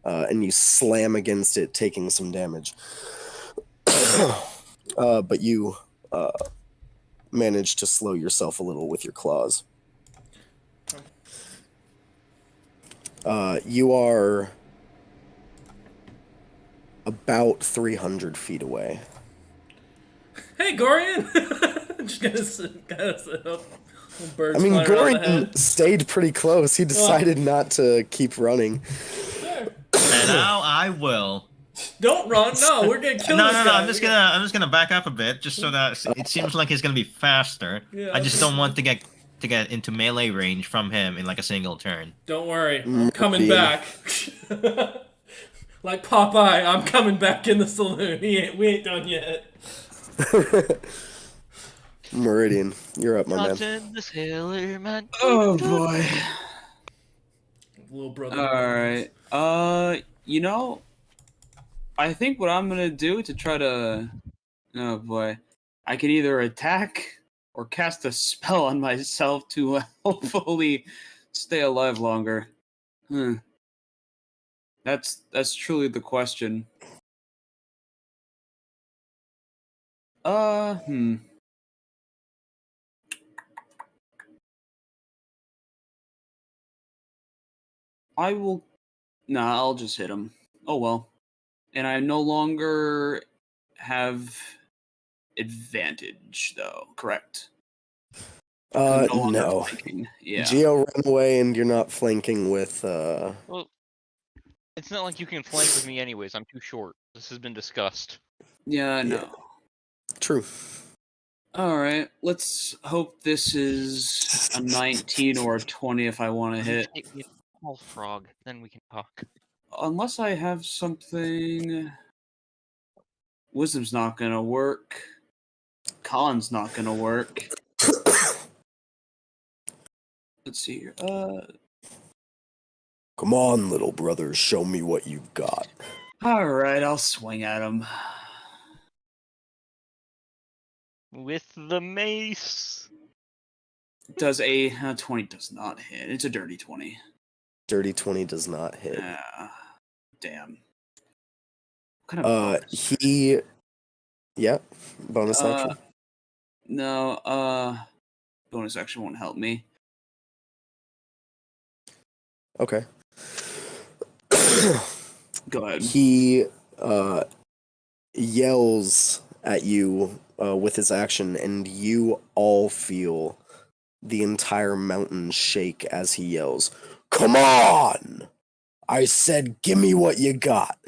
and you slam against it, taking some damage. But you manage to slow yourself a little with your claws. You are about 300 feet away. Hey, Gorian! Just gotta sit up. Birds I mean, flying around the Gorian head. stayed pretty close. He decided not to keep running. There. And now I will. Don't run! No, we're gonna kill No, this no, no. guy. I'm just gonna back up a bit, just so that it seems like he's gonna be faster. Yeah, I just okay. don't want to get into melee range from him in like a single turn. Don't worry, I'm coming Meridian. back. Like Popeye, I'm coming back in the saloon. We ain't done yet. Meridian, you're up, my man. Johnson, the sailor man. Oh boy. Little brother. Alright. You know, I think what I'm gonna do to try to oh boy. I can either attack or cast a spell on myself to hopefully stay alive longer. That's truly the question. I will. Nah, I'll just hit him. Oh well. And I no longer have advantage, though. Correct. I'm no longer No. flanking. Yeah. Geo ran away, and you're not flanking with. Well, it's not like you can flank with me anyways. I'm too short. This has been discussed. Yeah, I know. True. All right. Let's hope this is a 19 or a 20 if I want to hit. Take me a small frog, then we can talk. Unless I have something. Wisdom's not gonna work. Con's not gonna work. Let's see here. Come on, little brother, show me what you've got. All right, I'll swing at him. With the mace. Does a 20 does not hit. It's a dirty 20. Dirty 20 does not hit. Damn. What kind of bonus? Yeah, bonus action. No, bonus action won't help me. Okay. Go ahead. He yells at you with his action, and you all feel the entire mountain shake as he yells, "Come on! I said, give me what you got!"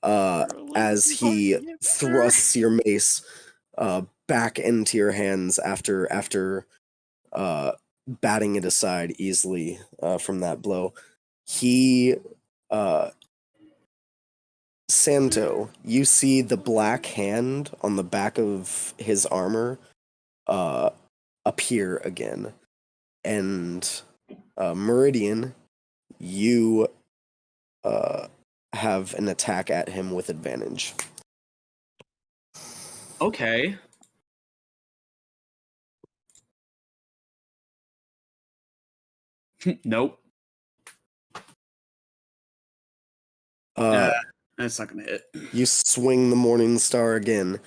As he thrusts your mace back into your hands after batting it aside easily from that blow. He Santo, you see the black hand on the back of his armor appear again, and Meridian, you have an attack at him with advantage. Okay. Nope. That's not gonna hit. You swing the Morning Star again.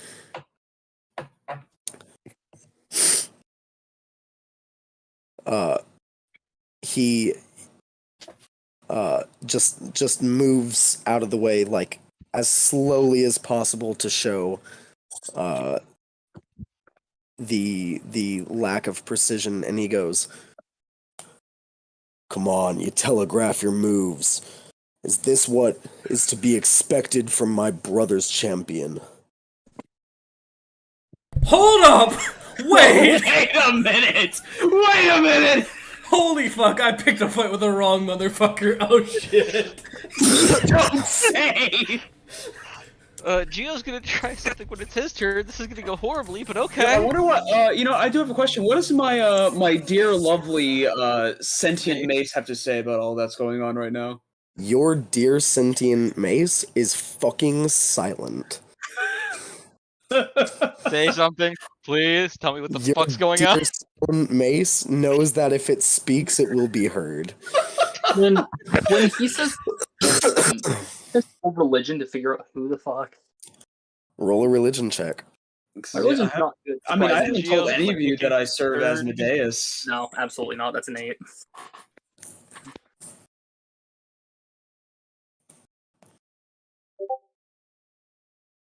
He just moves out of the way like as slowly as possible to show the lack of precision, and he goes, "Come on, you telegraph your moves. Is this what is to be expected from my brother's champion?" Hold up! Wait! Wait a minute! Wait a minute! Holy fuck, I picked a fight with the wrong motherfucker. Oh shit. Don't say! Gio's gonna try something when it's his turn. This is gonna go horribly, but okay. I wonder what. I do have a question. What does my my dear lovely sentient mace have to say about all that's going on right now? Your dear sentient mace is fucking silent. Say something, please. Tell me what the Your fuck's going dear on. silent mace knows that if it speaks, it will be heard. When he says religion to figure out who the fuck. Roll a religion check. My religion's not good. I mean, I haven't told Gio's any of you that I serve as third. Medeus. No, absolutely not. That's an 8.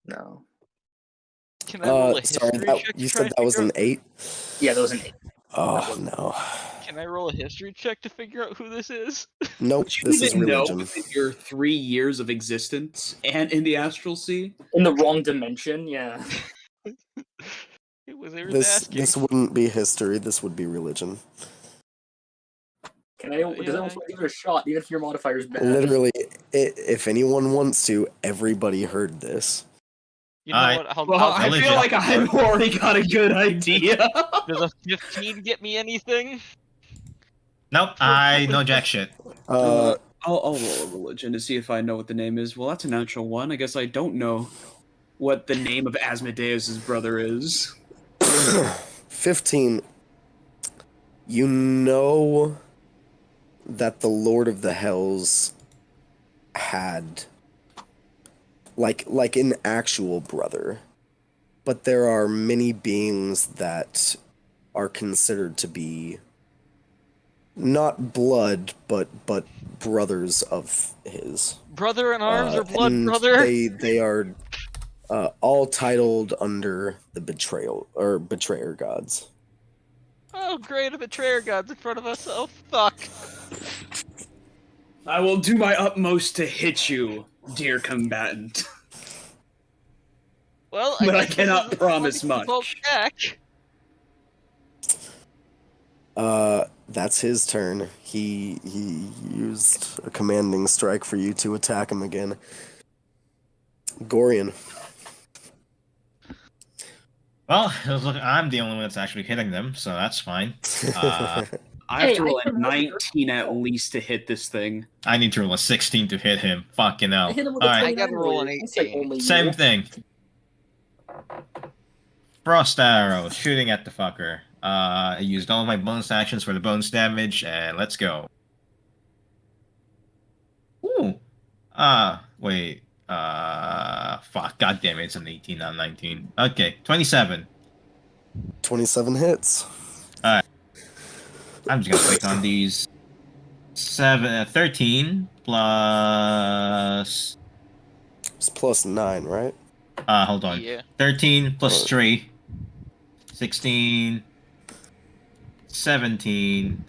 No. Can I roll a Sorry, history check? you to try said to that was figure an out- 8? Yeah, that was an 8. Oh, no. Can I roll a history check to figure out who this is? Nope, You this is didn't know religion. within your 3 years of existence and in the astral sea. In the wrong dimension, yeah. It was there asking. This wouldn't be history, this would be religion. Can I? Does anyone want to give it a shot, even if your modifier's bad? Literally, if anyone wants to, everybody heard this. You know Alright. what? Well, I Religion. feel like I've already got a good idea. Does a 15 get me anything? Nope, I know jack shit. Uh, I'll roll a religion to see if I know what the name is. Well, that's a natural one. I guess I don't know what the name of Asmodeus' brother is. 15. You know that the Lord of the Hells had like an actual brother, but there are many beings that are considered to be not blood but brothers of his. Brother in arms or blood and brother? They are all titled under the betrayer gods. Oh, great, a betrayer god's in front of us. Oh, fuck. I will do my utmost to hit you, dear combatant. Well, But I guess this cannot is a promise 20 default much. check. That's his turn. He used a commanding strike for you to attack him again. Gorian. Well, I'm the only one that's actually hitting them, so that's fine. I have to Hey, roll I a can roll 19 at least to hit this thing. I need to roll a 16 to hit him. Fucking hell. I hit him with a Alright, 29 I gotta roll an earlier. I said 18. only same you. thing. Frost arrow, shooting at the fucker. I used all my bonus actions for the bonus damage, and let's go. Ooh. Wait. Fuck. God damn it, it's an 18, not 19. Okay, 27. 27 hits. I'm just gonna click on these. 13 plus. It's plus 9, right? Hold on. Yeah. 13 plus 3. 16. 17.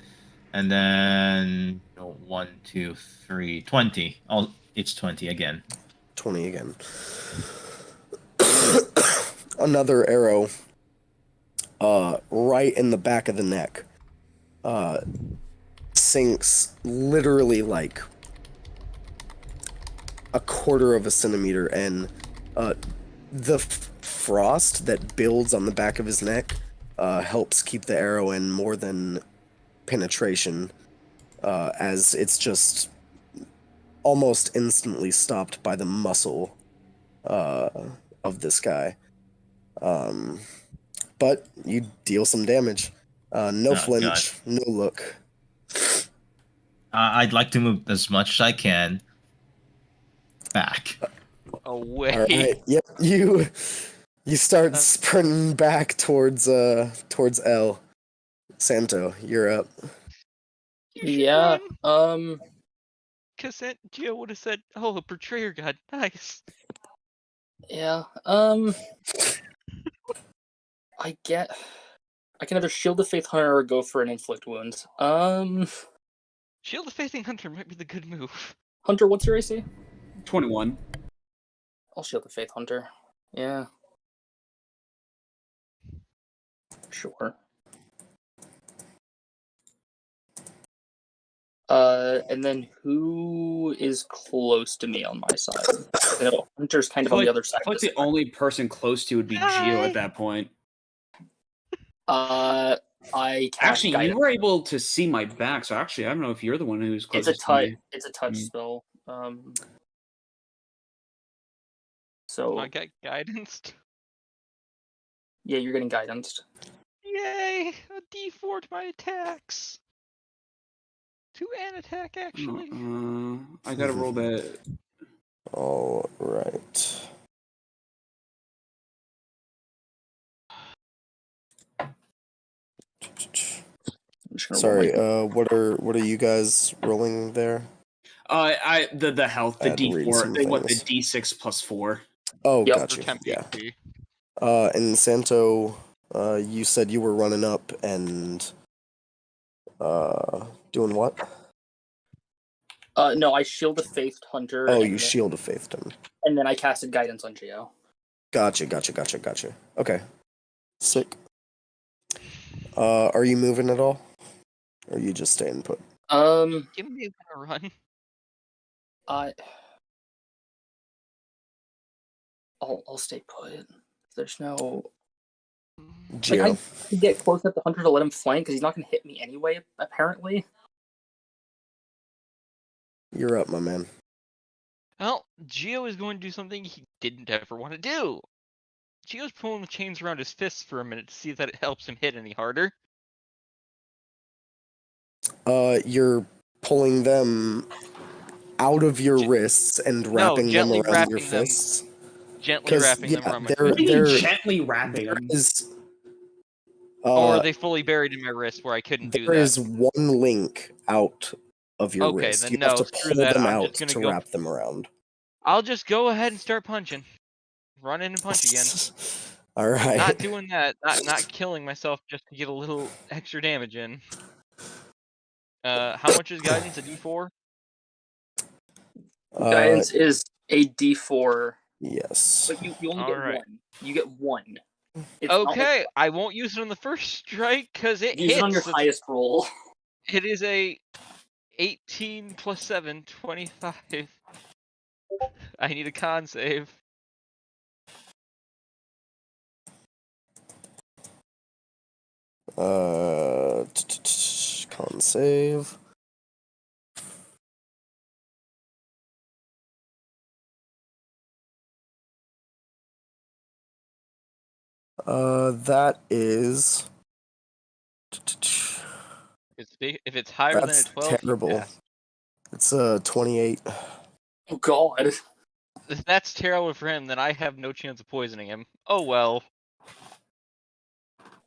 And then 1, 2, 3, 20. Oh, it's 20 again. 20 again. Another arrow. Right in the back of the neck. Sinks literally like a quarter of a centimeter, and the frost that builds on the back of his neck helps keep the arrow in more than penetration. as it's just almost instantly stopped by the muscle of this guy. But you deal some damage. No Oh, flinch, no look. I'd like to move as much as I can back. Away. All right. Yep. You start sprinting back towards L. Santo, you're up. Yeah. Because Gio would have said, "Oh, a betrayer god, nice." Yeah. I can either shield the Faith Hunter or go for an inflict wound. Shield of Faithing Hunter might be the good move. Hunter, what's your AC? 21. I'll shield the Faith Hunter. Yeah. Sure. And then who is close to me on my side? I know Hunter's kind of on the other side. I feel like the only person close to would be Gio at that point. I cast Actually, guidance. you were able to see my back, so actually, I don't know if you're the one who's It's closest a touch. to me. It's a touch spell. So I got guidanced. yeah, you're getting guidanced. Yay! A D4 to my attacks. To an attack, actually. I gotta roll that. All right. Sorry. What are you guys rolling there? The health, the I had to read D4. some They want the things. D6 plus 4. Oh, Yep. gotcha. For temp Yeah. HP. And Santo, you said you were running up and doing what? No, I shield the Faith Hunter. Oh, and you then, shield of faithed him. and then I casted guidance on Gio. Gotcha. Okay. Sick. Are you moving at all? Or are you just staying put? Give me a run. I'll stay put. There's no. Gio. Like, I can get close enough to Hunter to let him flank because he's not going to hit me anyway. Apparently. You're up, my man. Well, Gio is going to do something he didn't ever want to do. Gio's pulling the chains around his fists for a minute to see if that helps him hit any harder. You're pulling them out of your wrists and wrapping them gently around your wrapping them. fists. Gently wrapping them around my they're, wrist. they're, Gently wrapping them. Or are they fully buried in my wrist where I couldn't do There that? is one link out of your Okay, wrist. then You no, have to screw pull that. them I'm out just gonna to go- wrap them around. I'll just go ahead and start punching. Run in and punch again. All right. Not doing that. Not killing myself just to get a little extra damage in. How much is guidance? A D4? Guidance is a D4. Yes. But you only get Alright. one. You get one. It's not Okay, like, I won't use it on the first strike because it use hits. it on your highest roll. It is a 18 plus 7, 25. I need a con save. Con save. That is. If it's higher That's than a 12, terrible. pass. It's 28. Oh god. If that's terrible for him, then I have no chance of poisoning him. Oh well.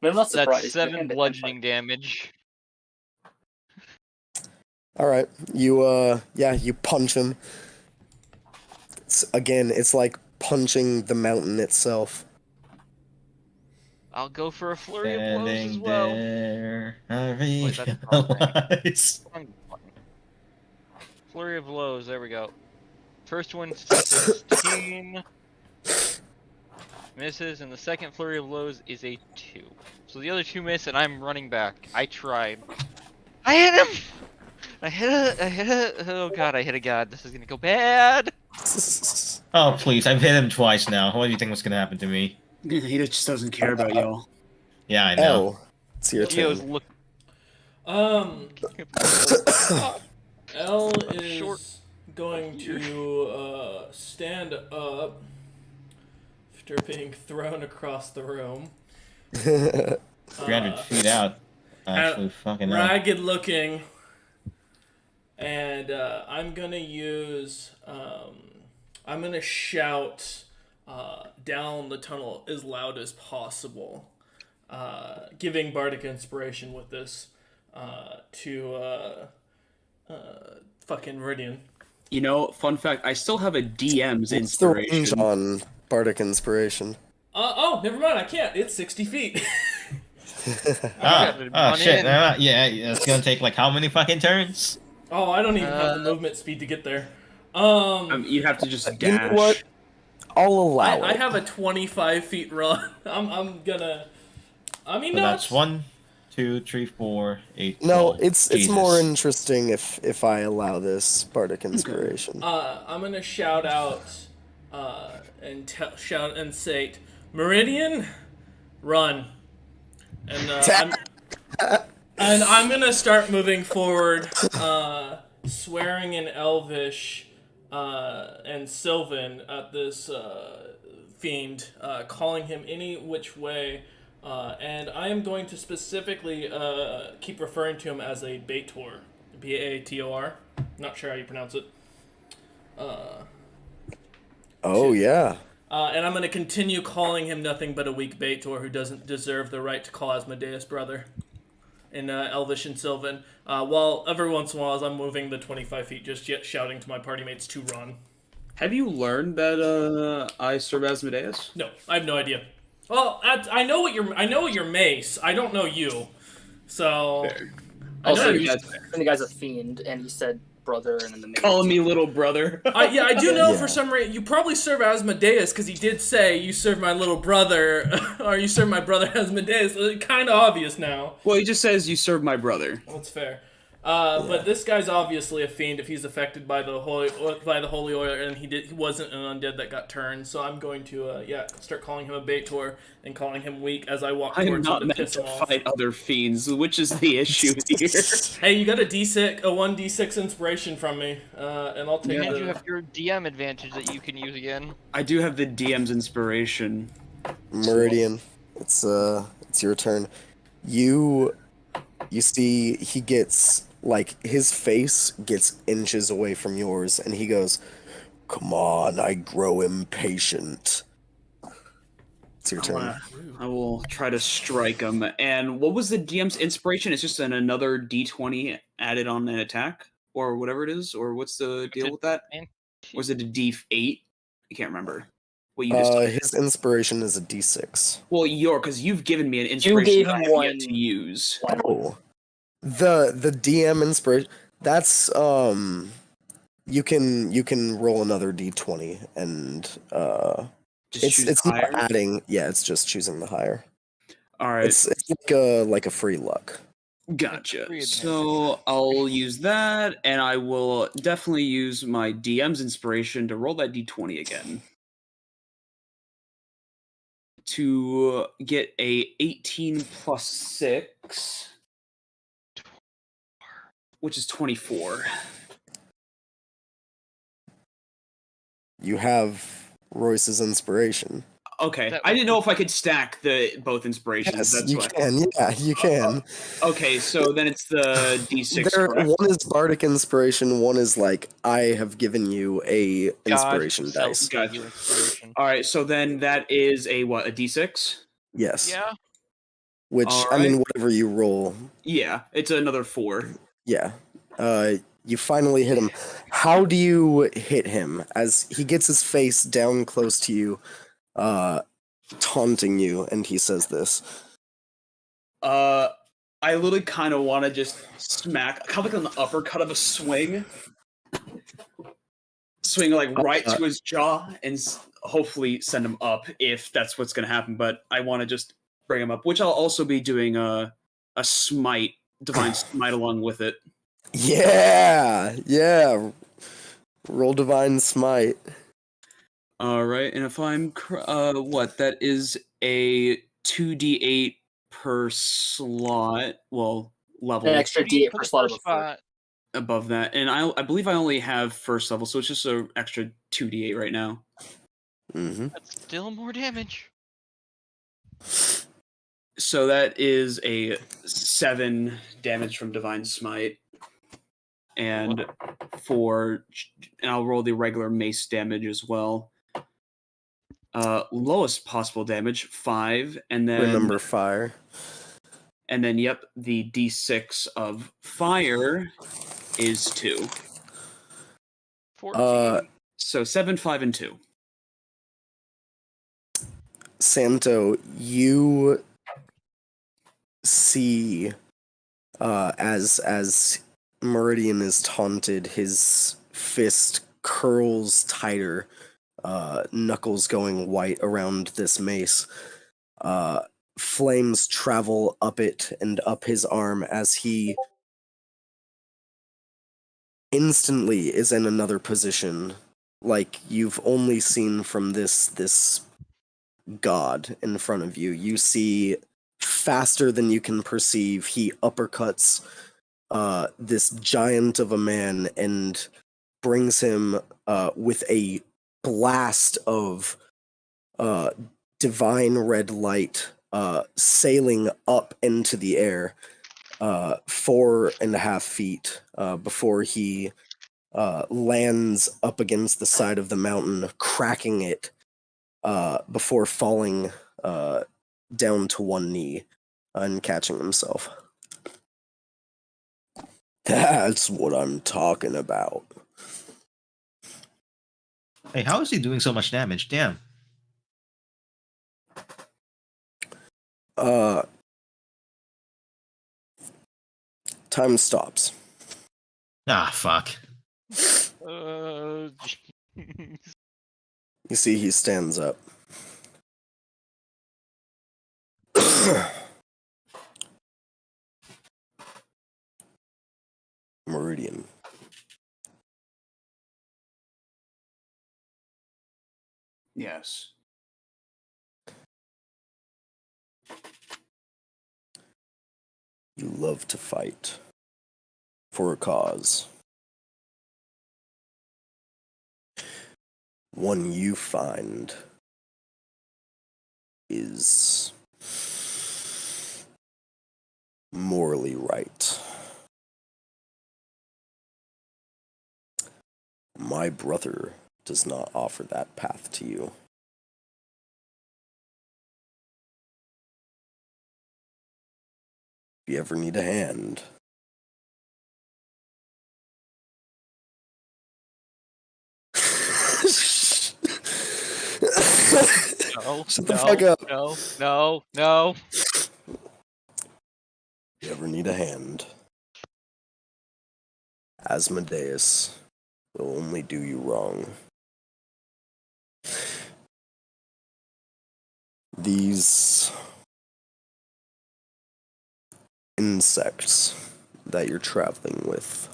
I'm not surprised. That's 7 bludgeoning damage. All right, you you punch him. It's like punching the mountain itself. I'll go for a flurry of blows as well. There, I Wait, that's the wrong thing. realize. Flurry of blows, there we go. First one's 16. Misses, and the second flurry of blows is a 2. So the other 2 miss, and I'm running back. I tried. I hit him! I hit a, oh god, I hit a god. This is gonna go bad! Oh please, I've hit him twice now. What do you think was gonna happen to me? He just doesn't care about y'all. Yeah, I know. L, it's your Gio's turn. look. L is Short. going to stand up after being thrown across the room. 300 feet out. Actually, fucking hell. Ragged looking. And I'm gonna use. I'm gonna shout down the tunnel as loud as possible, giving bardic inspiration with this to fucking Meridian. You know, fun fact, I still have a DM's What's the range inspiration. on Bardic Inspiration? Oh, never mind. I can't. It's 60 feet. Oh shit. Yeah, it's gonna take like how many fucking turns? Oh, I don't even have the movement speed to get there. You have to just dash. You know what? I'll allow I it. have a 25 feet run. I'm gonna. I mean, So no, that's 1, 2, 3, 4, 8. No, 12. it's more Jesus. interesting if I allow this Bardic Inspiration. I'm gonna shout out and shout and say, Meridian, run, and I'm gonna start moving forward, swearing in Elvish and Sylvan at this fiend, calling him any which way, and I am going to specifically keep referring to him as a Baator, Baator. Not sure how you pronounce it. Oh yeah. And I'm going to continue calling him nothing but a weak Baator who doesn't deserve the right to call Asmodeus brother in Elvish and Sylvan. While every once in a while, as I'm moving the 25 feet, just yet shouting to my party mates to run. Have you learned that I serve Asmodeus? No, I have no idea. Well, I know what your mace. I don't know you. So I Also, know the guy's a fiend, and he said brother, and then the Calling me little brother. yeah, I do know Yeah. for some reason you probably serve Asmodeus because he did say you serve my little brother or you serve my brother Asmodeus. It's kind of obvious now. Well, he just says you serve my brother. That's fair. But this guy's obviously a fiend if he's affected by the holy oil, and he wasn't an undead that got turned. So I'm going to start calling him a Baator and calling him weak as I walk I am towards him not to meant piss to him off. fight other fiends, which is the issue here. Hey, you got a 1d6 inspiration from me, and I'll take And the. you have your DM advantage that you can use again. I do have the DM's inspiration. Meridian, it's your turn. You see he gets like his face gets inches away from yours and he goes, "Come on, I grow impatient." It's your turn. I will try to strike him. And what was the DM's inspiration? It's just another D20 added on an attack? Or whatever it is? Or what's the deal with that? Was it a D8? I can't remember. What you just His inspiration is a D6. Well, because you've given me an inspiration gave that I him have one. yet to use. Oh. The DM inspiration, that's you can roll another D20 and Just choose it's higher. not adding, yeah, it's just choosing the higher. All right. It's like a free luck. Gotcha. Free So I'll use that, and I will definitely use my DM's inspiration to roll that D20 again. To get a 18 plus 6, which is 24. You have Royce's inspiration. Okay, That I was didn't know if I could stack both inspirations. Yes, That's you why. can. Yeah, you can. Okay, so then it's the D6. correct? One is bardic inspiration. One is like I have given you a inspiration God, dice. Gotcha. you inspiration. All right, so then that is a what? A D6? Yes. Yeah. Which All I mean, right. whatever you roll. Yeah, it's another 4. Yeah. You finally hit him. How do you hit him as he gets his face down close to you, taunting you, and he says this? I literally kind of want to just smack, kind of like an uppercut of a swing. Swing like right to his jaw and hopefully send him up if that's what's going to happen. But I want to just bring him up, which I'll also be doing a smite, divine smite along with it. Yeah. Roll divine smite. All right, and if I'm that is a 2d8 per slot. Well, level An extra What do you D8 for per the slot first above 4. spot? above that, and I believe I only have first level, so it's just an extra 2d8 right now. Mm-hmm. That's still more damage. So that is a 7 damage from Divine Smite, and I'll roll the regular mace damage as well. Lowest possible damage 5, and then Remember fire. and then yep, the d6 of fire is 2. 14. So 7, 5, and 2. Santo, you see as Meridian is taunted, his fist curls tighter, knuckles going white around this mace. Flames travel up it and up his arm as he instantly is in another position, like you've only seen from this god in front of you. You see, faster than you can perceive, he uppercuts this giant of a man and brings him with a blast of divine red light sailing up into the air 4.5 feet before he lands up against the side of the mountain, cracking it before falling down to one knee and catching himself. That's what I'm talking about. Hey, how is he doing so much damage? Damn. Time stops. Ah, fuck. Jeez. You see he stands up. Meridian. Yes. You love to fight for a cause. One you find is morally right. My brother does not offer that path to you. If you ever need a hand, No, shut the no, fuck up. no. If you ever need a hand, Asmodeus will only do you wrong. These insects that you're traveling with,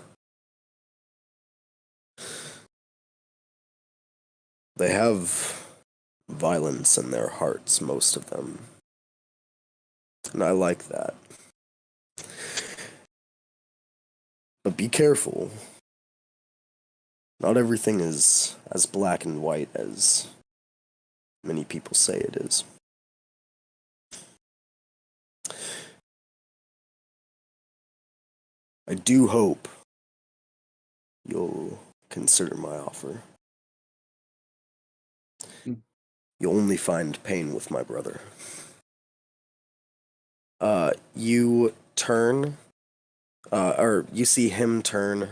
they have violence in their hearts, most of them. And I like that. But be careful. Not everything is as black and white as many people say it is. I do hope you'll consider my offer. You'll only find pain with my brother. You turn, or you see him turn,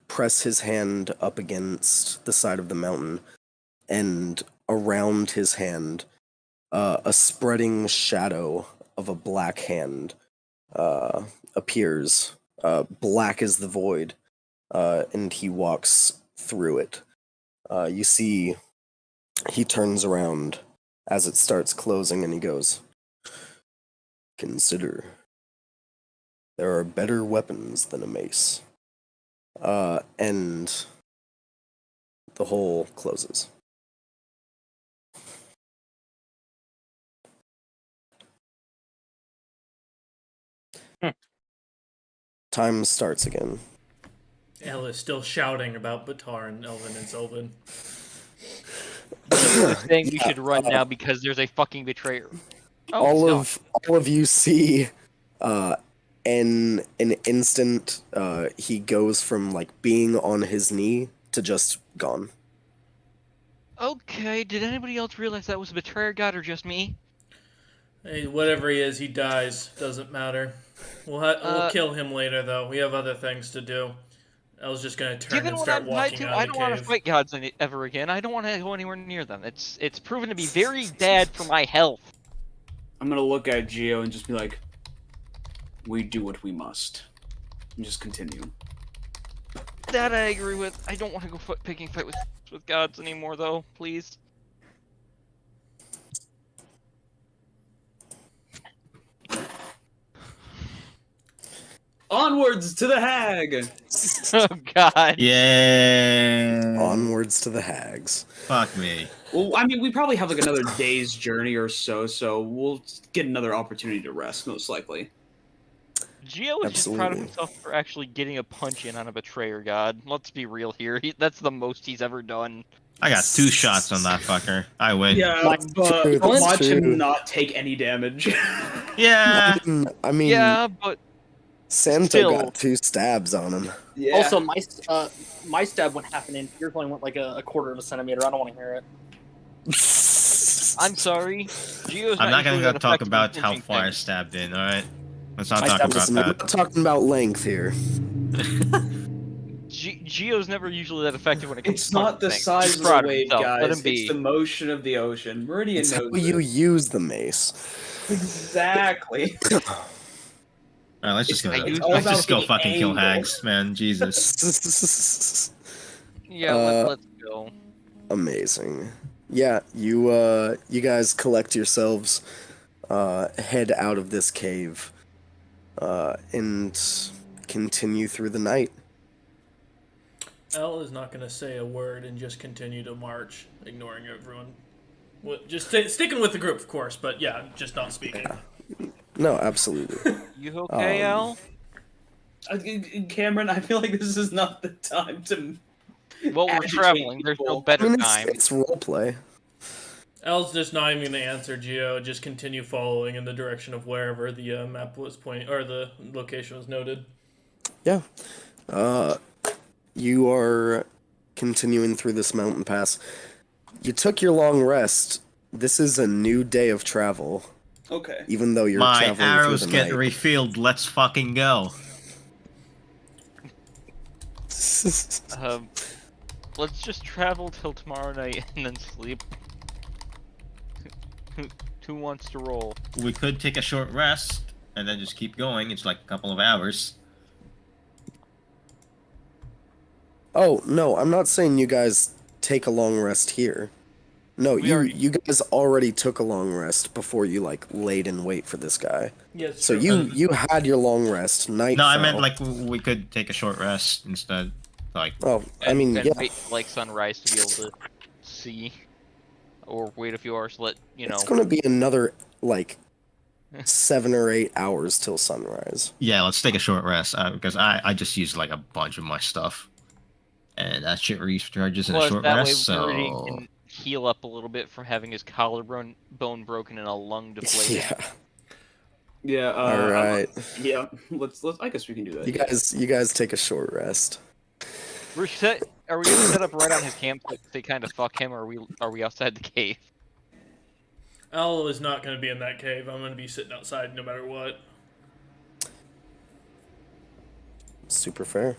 press his hand up against the side of the mountain, and around his hand, a spreading shadow of a black hand appears, black as the void, and he walks through it. You see he turns around as it starts closing and he goes, "Consider, there are better weapons than a mace." And the hole closes. Time starts again. El is still shouting about Batar and Elvin and Zelvin. We're saying we should run now because there's a fucking betrayer. Oh, all of you see in an instant he goes from like being on his knee to just gone. Okay, did anybody else realize that was a betrayer god or just me? Hey, whatever he is, he dies. Doesn't matter. We'll kill him later, though. We have other things to do. I was just gonna turn Given and what start I'm tied walking to, out I of the don't want to cave. fight gods ever again. I don't want to go anywhere near them. It's proven to be very bad for my health. I'm gonna look at Geo and just be like, "We do what we must," and just continue. That I agree with. I don't want to go picking fight with gods anymore, though. Please. Onwards to the hag. Oh God. Yeah. Onwards to the hags. Fuck me. Well, I mean, we probably have like another day's journey or so we'll get another opportunity to rest, most likely. Geo is just proud of himself for actually getting a punch in on a betrayer god. Let's be real here. That's the most he's ever done. I got 2 shots on that fucker. I win. Yeah, but true, that's watch true. him not take any damage. Yeah. I mean, Yeah, but Santo still. got 2 stabs on him. Yeah. Also, my stab went half an inch. Yours only went like a quarter of a centimeter. I don't want to hear it. I'm sorry. Geo's I'm not gonna usually go that talk effective about in how pinching far I things. stabbed in, alright? Let's not My talk stab about Listen, we're that. not talking about length here. Geo's never usually that effective when it comes It's to not the punching things. size He's of the proud wave, himself. Let guys. him be. It's the motion of the ocean. Meridian It's how knows you this. use the mace. Exactly. Alright, let's just go. It's Let's all about just go the fucking kill angle. hags, man. Jesus. Yeah, let's go. Amazing. Yeah, you guys collect yourselves, head out of this cave, and continue through the night. El is not gonna say a word and just continue to march, ignoring everyone. Just sticking with the group, of course, but yeah, just not speaking. No, absolutely. You okay, Al? Cameron, I feel like this is not the time to. Well, we're agitate traveling. There's no people. I better mean, time. it's roleplay. El's just not even gonna answer Geo. Just continue following in the direction of wherever the map was pointing, or the location was noted. Yeah. You are continuing through this mountain pass. You took your long rest. This is a new day of travel, Okay. even though you're My traveling arrows through the get night. refilled. Let's fucking go. Let's just travel till tomorrow night and then sleep. Who wants to roll? We could take a short rest and then just keep going. It's like a couple of hours. Oh, no, I'm not saying you guys take a long rest here. No, you guys already took a long rest before you like laid in wait for this guy. Yes. So you had your long rest. Night. No, I meant fell. like we could take a short rest instead. Like, Oh, I mean, and yeah. wait like sunrise to be able to see, or wait a few hours to let you know. It's gonna be another like 7 or 8 hours till sunrise. yeah, let's take a short rest because I just used like a bunch of my stuff, and that shit recharges in a Plus, short that rest. way Meridian So can heal up a little bit from having his collarbone broken and a lung deflated. Yeah. Yeah. All right. Yeah. Let's. I guess we can do that. You guys take a short rest. Are we gonna set up right on his camp to kind of fuck him, or are we outside the cave? El is not gonna be in that cave. I'm gonna be sitting outside no matter what. Super fair.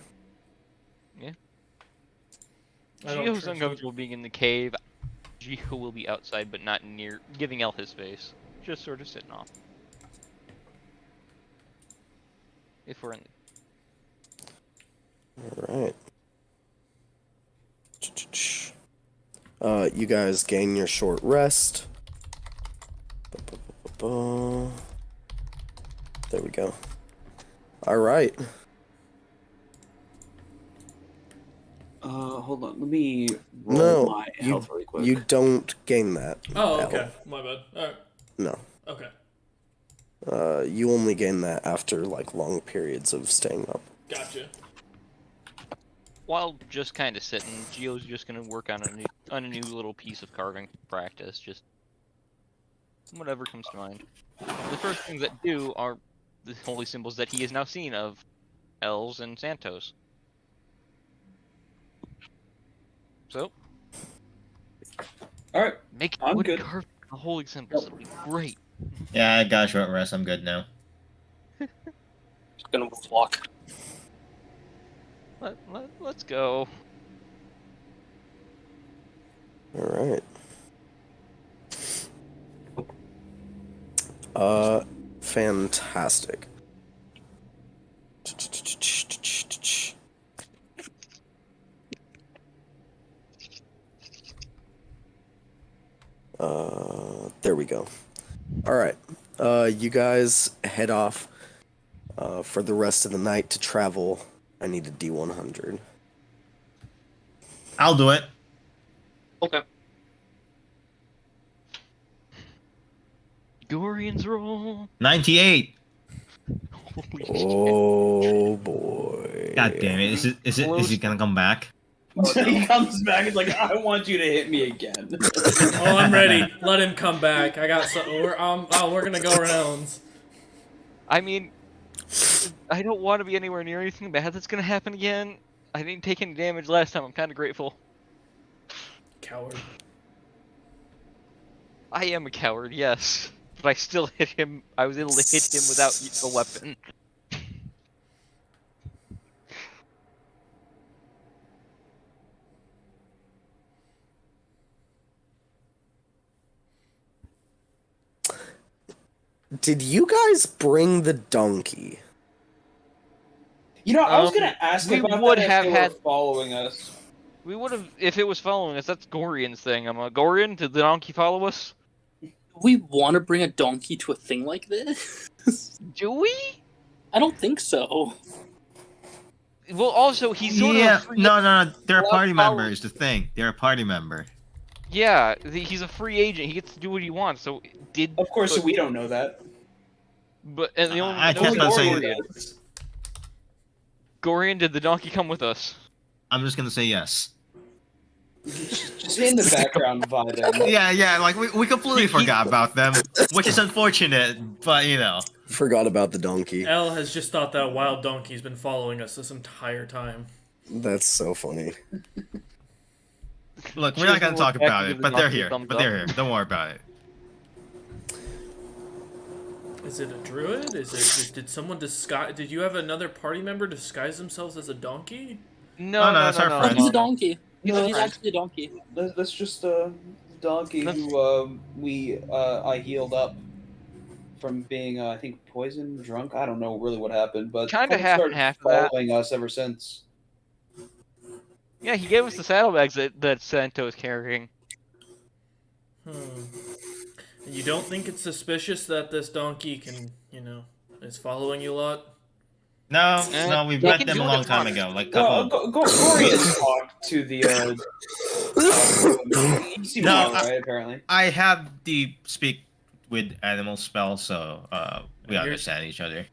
Yeah. I don't Gio's trust him. uncomfortable being in the cave. Gio will be outside, but not near, giving El his space. Just sort of sitting off. If we're in. All right. You guys gain your short rest. There we go. All right. Hold on. Let me roll No, my health really quick. you don't gain that. Oh, Al. okay. My bad. All right. No. Okay. You only gain that after like long periods of staying up. Gotcha. While just kind of sitting, Gio's just gonna work on a new little piece of carving practice, just whatever comes to mind. The first things that do are the holy symbols that he has now seen of elves and Santos. So, All right. make I'm wood good. carving the holy symbols. It'll be great. Yeah, I got a short rest. I'm good now. Just gonna walk. Let's go. All right. Fantastic. There we go. All right. You guys head off for the rest of the night to travel. I need a D100. I'll do it. Okay. Gorian's roll. 98. Holy Oh boy. God damn it! Is he gonna come back? He comes back. He's like, I want you to hit me again. Oh, I'm ready. Let him come back. I got something. We're gonna go rounds. I mean, I don't want to be anywhere near anything bad that's gonna happen again. I didn't take any damage last time. I'm kind of grateful. Coward. I am a coward, yes, but I still hit him. I was able to hit him without a weapon. Did you guys bring the donkey? You know, I was gonna ask we about would that if have they had- were following us. We would have, if it was following us. That's Gorian's thing. I'm a Gorian. Did the donkey follow us? We want to bring a donkey to a thing like this? Do we? I don't think so. Well, also he's sort of a free, No. They're a Well, party follow- member. Is the thing. They're a party member. yeah. He's a free agent. He gets to do what he wants. So did Of course, but, we don't know that. But and the only I one that kept knows on is saying- Gorian. Gorian, did the donkey come with us? I'm just gonna say yes. Just in the background vibing. Yeah. Like we completely forgot about them, which is unfortunate, but you know. Forgot about the donkey. Elle has just thought that wild donkey's been following us this entire time. That's so funny. Look, we're not gonna talk about it, but they're here. Thumbs But they're up. here. Don't worry about it. Is it a druid? Did someone disguise? Did you have another party member disguise themselves as a donkey? No, that's our Oh, friend. he's a donkey. No, He's actually a donkey. That's just a donkey who I healed up from being I think poisoned, drunk. I don't know really what happened, but Kinda Cole half and started half of that. following us ever since. Yeah, he gave us the saddlebags that Santo's carrying. And you don't think it's suspicious that this donkey can, is following you a lot? No, we they met can them do a it long at time once. ago. Like Gorian talked to the. He seemed No, alright, apparently. I have the speak with animal spell, so we You're- understand each other.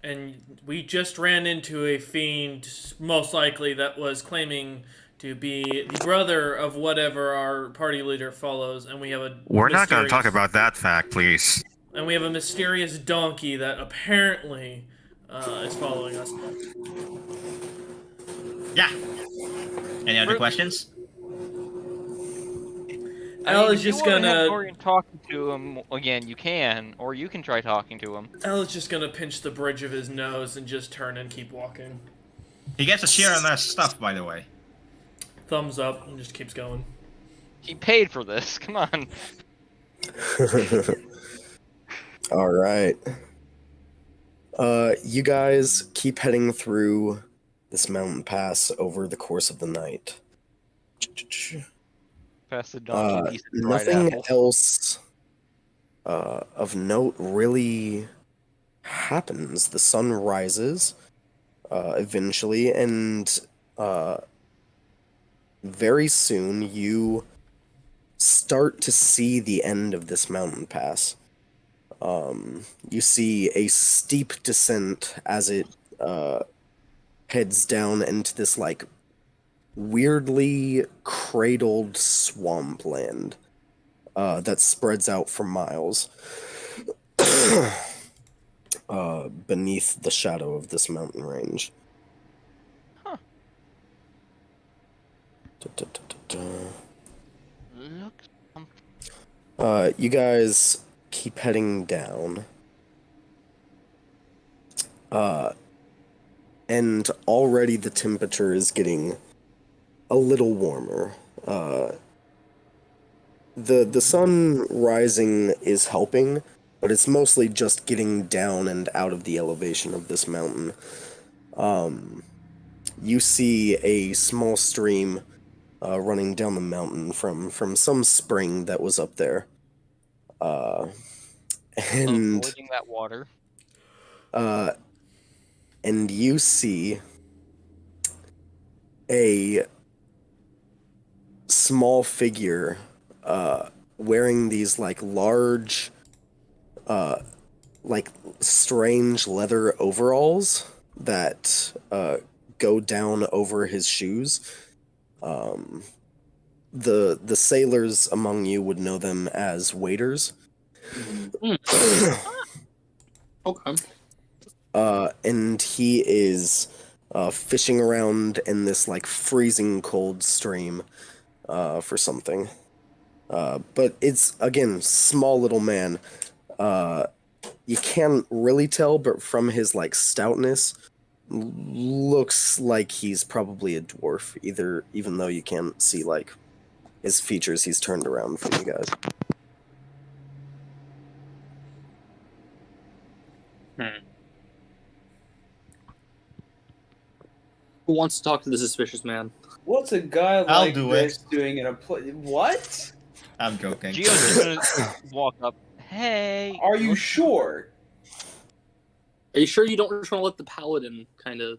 And we just ran into a fiend, most likely, that was claiming to be the brother of whatever our party leader follows, and we have a We're not going to talk mysterious- about that fact, please. And we have a mysterious donkey that apparently is following us. Yeah. Any other questions? Elle is if you just wanna have gonna Gorian talking to him again, you can, or you can try talking to him. Elle is just gonna pinch the bridge of his nose and just turn and keep walking. He gets a share on our stuff, by the way. Thumbs up and just keeps going. He paid for this. Come on. All right. You guys keep heading through this mountain pass over the course of the night. Pass the donkey piece of dried Nothing apple. else of note really happens. The sun rises eventually, and very soon you start to see the end of this mountain pass. You see a steep descent as it heads down into this like weirdly cradled swampland that spreads out for miles beneath the shadow of this mountain range. Huh. Da-da-da-da-da. Looks. You guys keep heading down. And already the temperature is getting a little warmer. The sun rising is helping, but it's mostly just getting down and out of the elevation of this mountain. You see a small stream running down the mountain from some spring that was up there. And Avoiding that water. and you see a small figure wearing these like large like strange leather overalls that go down over his shoes. The sailors among you would know them as waiters. Okay. And he is fishing around in this like freezing cold stream for something. But it's again small little man. You can't really tell, but from his like stoutness, looks like he's probably a dwarf. Even though you can't see like his features, he's turned around for you guys. Who wants to talk to the suspicious man? What's a guy I'll like do this doing in a what? I'm joking. Geo's just gonna walk up. Hey. Are you sure? Are you sure you don't just want to let the paladin kind of?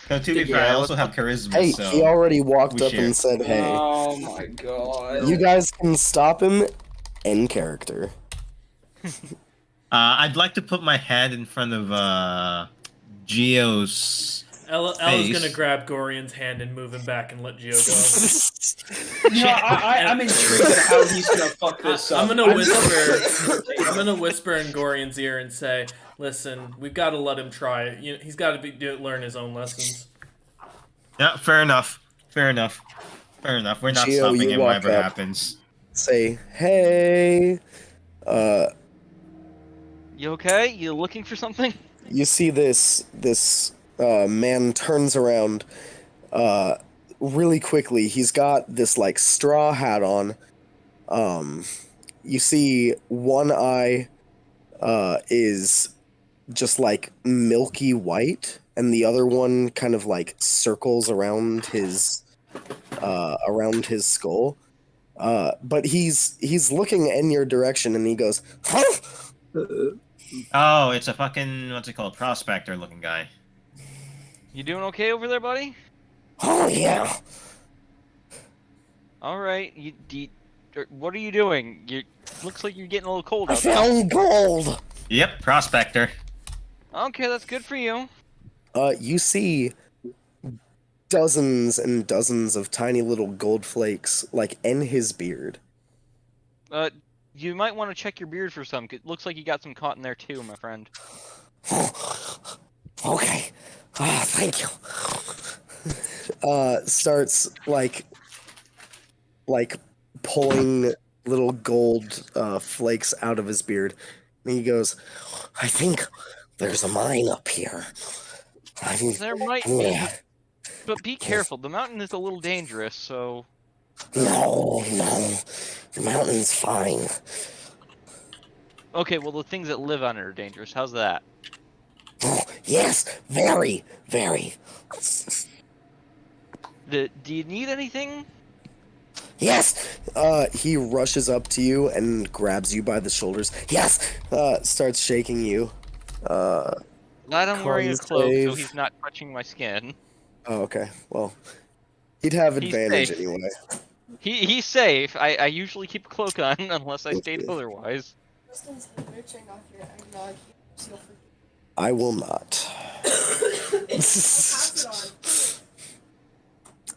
So to be fair, I also have charisma, Hey, so he already walked we up share. and said, "Hey." Oh my god. You guys can stop him in character. I'd like to put my hand in front of Geo's. Ella's face. gonna grab Gorian's hand and move him back and let Geo go. You know, I'm intrigued at how he's gonna fuck this up. I'm gonna whisper in Gorian's ear and say, "Listen, we've got to let him try. He's got to learn his own lessons." Yeah, fair enough. Fair enough. We're not Geo, stopping you him walk whatever up. happens. Say, "Hey." You okay? You looking for something? You see this man turns around really quickly. He's got this like straw hat on. You see one eye is just like milky white, and the other one kind of like circles around his skull. But he's looking in your direction, and he goes, "Huh?" Oh, it's a fucking what's it called? Prospector looking guy. You doing okay over there, buddy? "Oh yeah." All right. What are you doing? Looks like you're getting a little cold I out there. found gold. Yep, prospector. Okay, that's good for you. You see dozens and dozens of tiny little gold flakes, like in his beard. You might want to check your beard for some. It looks like you got some caught in there too, my friend. Okay. Thank you. Starts like pulling little gold flakes out of his beard. And he goes, "I think there's a mine up here." There might be, but be careful. The mountain is a little dangerous, so... No. The mountain's fine. Okay, well, the things that live on it are dangerous. How's that? Oh, yes, very, very. Do you need anything? Yes! He rushes up to you and grabs you by the shoulders. Yes! Starts shaking you. Glad I'm wearing a cloak, so Conclave. he's not touching my skin. Oh, okay. Well, he'd have He's advantage safe. anyway. He's safe. I usually keep a cloak on unless I state otherwise. I will not.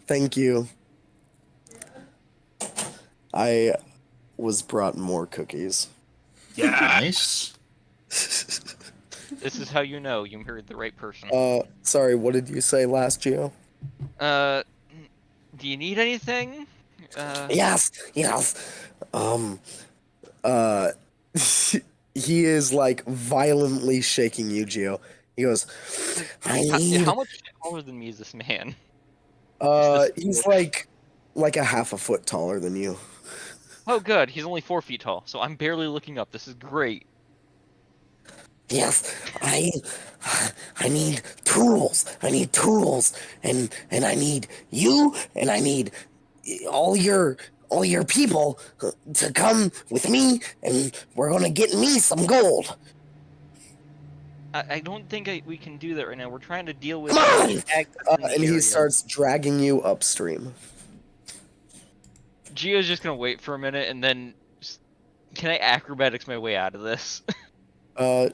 Thank you. I was brought more cookies. Nice. This is how you know you married the right person. Sorry, what did you say last, Gio? Do you need anything? Yes. He is like violently shaking you, Gio. He goes, I need. How much taller than me is this man? He's like a half a foot taller than you. Oh, good. He's only 4 feet tall, so I'm barely looking up. This is great. Yes, I need tools. I need tools, and I need you, and I need all your people to come with me, and we're gonna get me some gold. I don't think we can do that right now. We're trying to deal with. Come on! the And he area. starts dragging you upstream. Gio's just gonna wait for a minute, and then can I acrobatics my way out of this?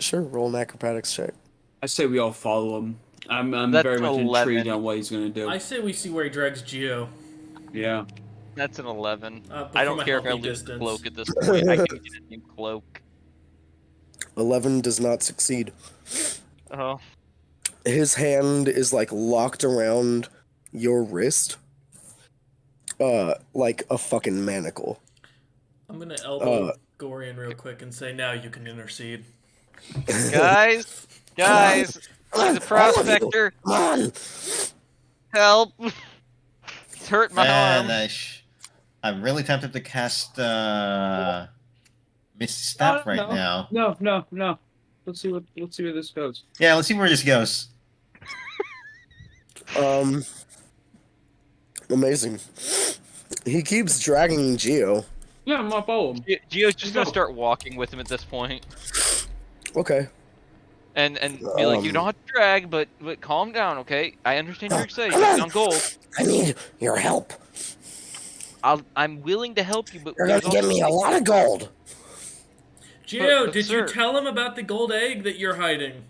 Sure. Roll an acrobatics check. I say we all follow him. I'm That's very much 11. intrigued on what he's gonna do. I say we see where he drags Geo. Yeah. That's an 11. But I don't from a care if I healthy lose the distance. cloak at this point. I can get a new cloak. 11 does not succeed. Oh. His hand is like locked around your wrist. Like a fucking manacle. I'm gonna elbow Gorian real quick and say, now you can intercede. Guys, he's a prospector. Come on. Help! It's hurt my arm. And I'm really tempted to cast Misty Step right now. No. Let's see where this goes. Yeah, let's see where this goes. Amazing. He keeps dragging Geo. Yeah, I'm gonna follow him. Gio's just gonna start walking with him at this point. Okay. And be like, you don't have to drag, but calm down, okay? I understand you're excited. You're on gold. I need your help. I'm willing to help you, but You're gonna give me a lot of gold. Geo, But, did sir. you tell him about the gold egg that you're hiding?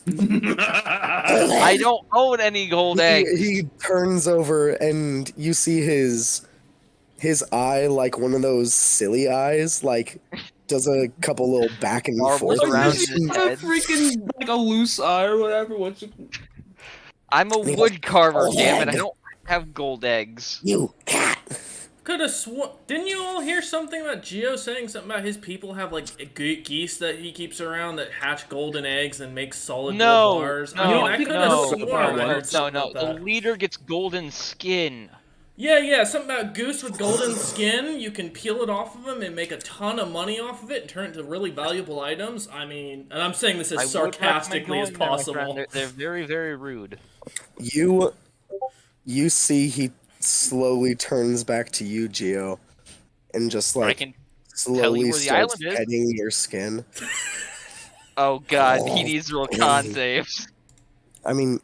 I don't own any gold eggs. He turns over and you see his eye, like one of those silly eyes, like does a couple little back and Marbles forth. around motions. his head. Freaking like a loose eye or whatever. I'm a wood carver, Gold damn it. egg. I don't have gold eggs. You cat. Could have Didn't you all hear something about Geo saying something about his people have like geese that he keeps around that hatch golden eggs and make solid gold bars? I mean, I could have sworn I heard something about The that. leader gets golden skin. Yeah, something about goose with golden skin. You can peel it off of them and make a ton of money off of it and turn it into really valuable items. I mean, and I'm saying this as sarcastically as possible. They're very, very rude. You see he slowly turns back to you, Geo, and just I like can slowly where the starts island is. petting your skin. Oh god, he needs real con saves. I mean,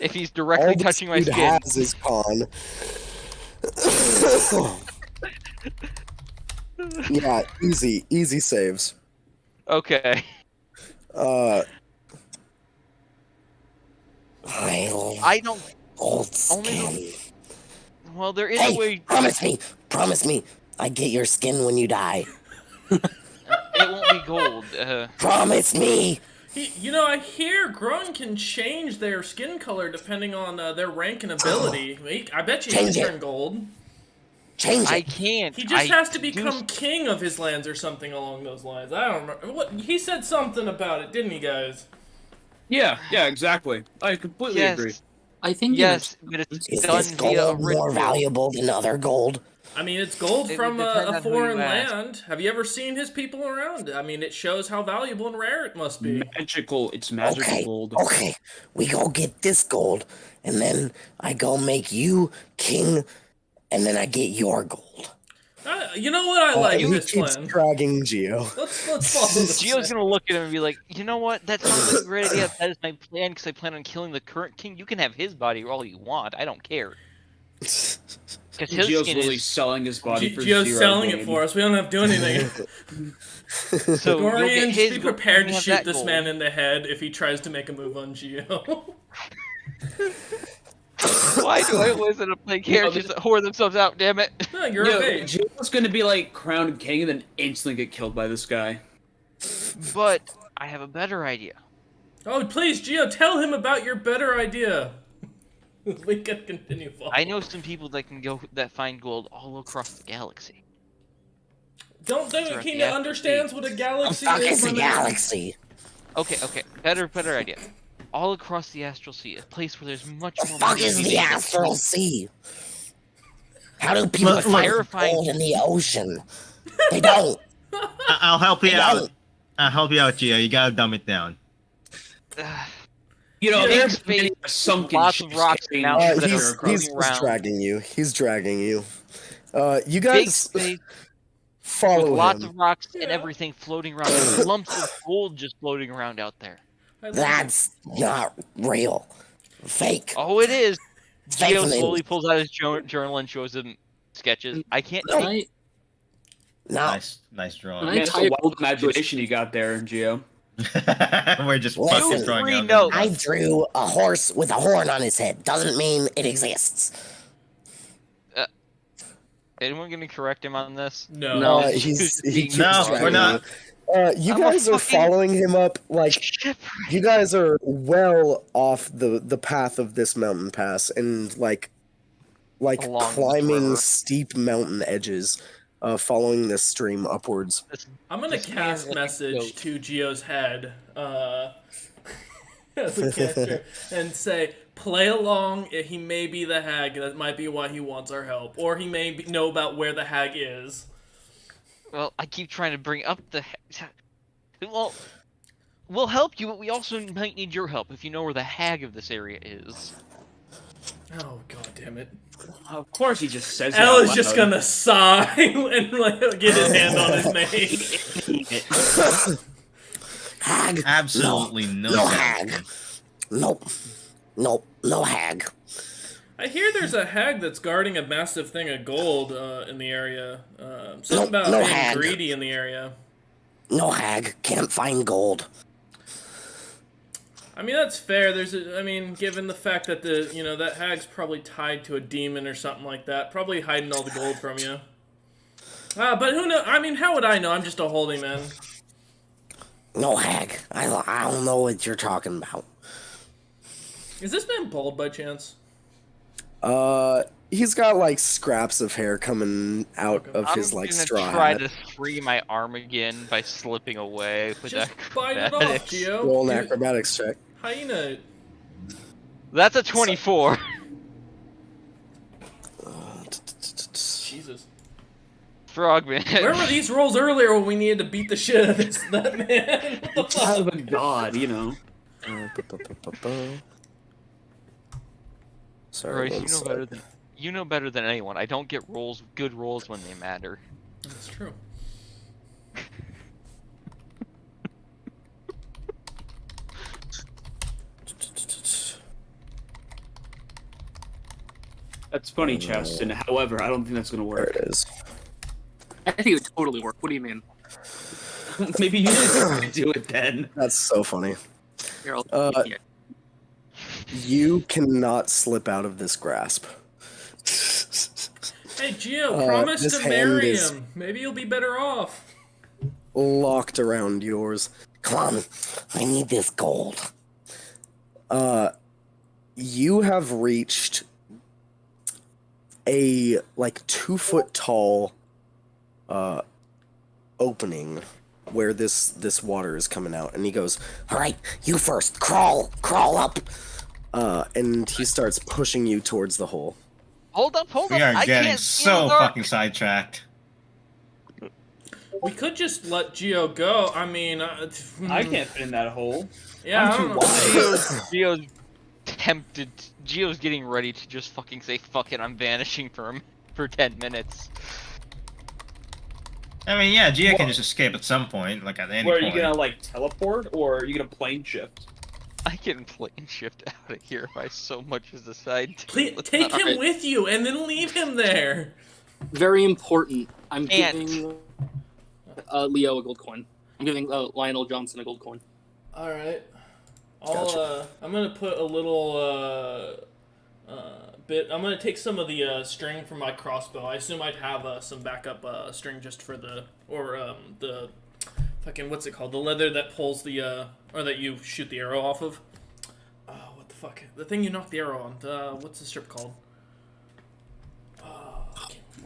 If he's all directly this touching my dude skin. has is con. Yeah, easy saves. Okay. I don't. Old Only skin. Well, there is a way. Promise me, I get your skin when you die. It won't be gold. Promise me. I hear Grun can change their skin color depending on their rank and ability. I bet you he can turn gold. Change it. I can't. He just has to become king of his lands or something along those lines. I don't remember. What he said something about it, didn't he, guys? Yeah, exactly. I completely agree. I think Yes, but it's done via a ritual. valuable than other gold? I mean, it's gold It from would depend a on who foreign you ask. land. Have you ever seen his people around? I mean, it shows how valuable and rare it must be. Magical. It's magical gold. Okay, we go get this gold, and then I go make you king, and then I get your gold. You know what? I like he this keeps plan. dragging Geo. Let's follow this. Gio's gonna look at him and be like, you know what? That sounds like a great idea. That is my plan because I plan on killing the current king. You can have his body all you want. I don't care. Because his Geo's skin literally is selling his body for Geo's 0 selling gain. it for us. We don't have to do anything. so you'll get Gorian, his be gold, prepared you to have shoot that this gold. man in the head if he tries to make a move on Geo. Why do I always end up playing characters that whore themselves out? Damn it! No, you're okay. Geo's gonna be like crowned king and then instantly get killed by this guy. But I have a better idea. Oh, please, Geo, tell him about your better idea. We can continue following. I know some people that find gold all across the galaxy. Don't think Throughout he the understands what a galaxy Fuck is. is a my man. galaxy? Okay, better idea. All across the astral sea, a place where there's much The more. fuck money is to be the made. astral sea? How do people Look, find terrifying- gold in the ocean? They don't. I'll help you They out. don't. I'll help you out, Gio. You gotta dumb it down. You know, Big there's space, many sunken lots of ships rocks carrying and mountains that treasure are across- He's around. dragging you. He's dragging you. You Big guys space follow with lots him. of rocks and everything floating around. There's lumps of gold just floating around out there. I love That's not real. Fake. Oh, it is. Fake Geo news. slowly pulls out his journal and shows him sketches. I can't Can take. I, No. Nice drawing. Can I Man, it's tie a a wild gold imagination you got there, Geo. We're just Listen. fucking throwing Free out. note. I drew a horse with a horn on his head. Doesn't mean it exists. Anyone gonna correct him on this? No. No. He keeps No, dragging we're not. you. You I'm a guys are fucking- following him up like Shipwreck. you guys are well off the path of this mountain pass and like Along this climbing river. steep mountain edges, following this stream upwards. I'm gonna This man cast is like a message goat. to Geo's head as a caster and say, play along. He may be the hag. That might be why he wants our help, or he may know about where the hag is. Well, I keep trying to bring up the. Well, we'll help you, but we also might need your help if you know where the hag of this area is. Oh god damn it! Of course, he just says. it Al out is just loud. gonna sigh and like get his hand on his mane. Hag. Absolutely no. No sense. hag. Nope. Nope. No hag. I hear there's a hag that's guarding a massive thing of gold in the area. Something about no being hag. greedy in the area. No hag. Can't find gold. I mean that's fair. Given the fact that that hag's probably tied to a demon or something like that, probably hiding all the gold from you. But who knows? I mean, how would I know? I'm just a holding man. No hag. I don't know what you're talking about. Is this man bald by chance? He's got like scraps of hair coming out of I'm his like gonna straw try hat. to free my arm again by slipping away with Just bite it off, acrobatics. Geo. Roll an acrobatics check. Hyena. That's a 24. Jesus. Frogman. Where were these rolls earlier when we needed to beat the shit out of that man? What the Child fuck? of a god, you know. Sorry, Royce, one sec. you know better than anyone. I don't get good rolls when they matter. That's true. That's funny, Cheston. However, I don't think that's gonna There work. it is. I think it would totally work. What do you mean? Maybe you just do it then. That's so funny. Here, I'll Uh, You cannot slip out of this grasp. Hey, Gio, Uh, promise this to hand marry is- him. Maybe you'll be better off. Locked around yours. Come on. I need this gold. You have reached a like 2 foot tall opening where this water is coming out, and he goes, All right, you first. Crawl up. and he starts pushing you towards the hole. Hold up. We are I getting can't see so in the dark. fucking sidetracked. We could just let Gio go. I mean, I can't fit in that hole. Yeah, I'm I too don't know. wide. Gio's tempted. Gio's getting ready to just fucking say, fuck it, I'm vanishing for 10 minutes. I mean, yeah, Gia can just escape at some point, like at any Where are point. you gonna like teleport, or are you gonna plane shift? I can plane shift out of here if I so much as decide to. Please, Let's take not- him with you and then leave him there. Very important. I'm Can't. giving Leo a gold coin. I'm giving Lionel Johnson a gold coin. All right. Gotcha. I'm gonna put a little bit. I'm gonna take some of the string from my crossbow. I assume I'd have some backup string just for the fucking what's it called? The leather that pulls the or that you shoot the arrow off of. What the fuck? The thing you knock the arrow on. What's the strip called?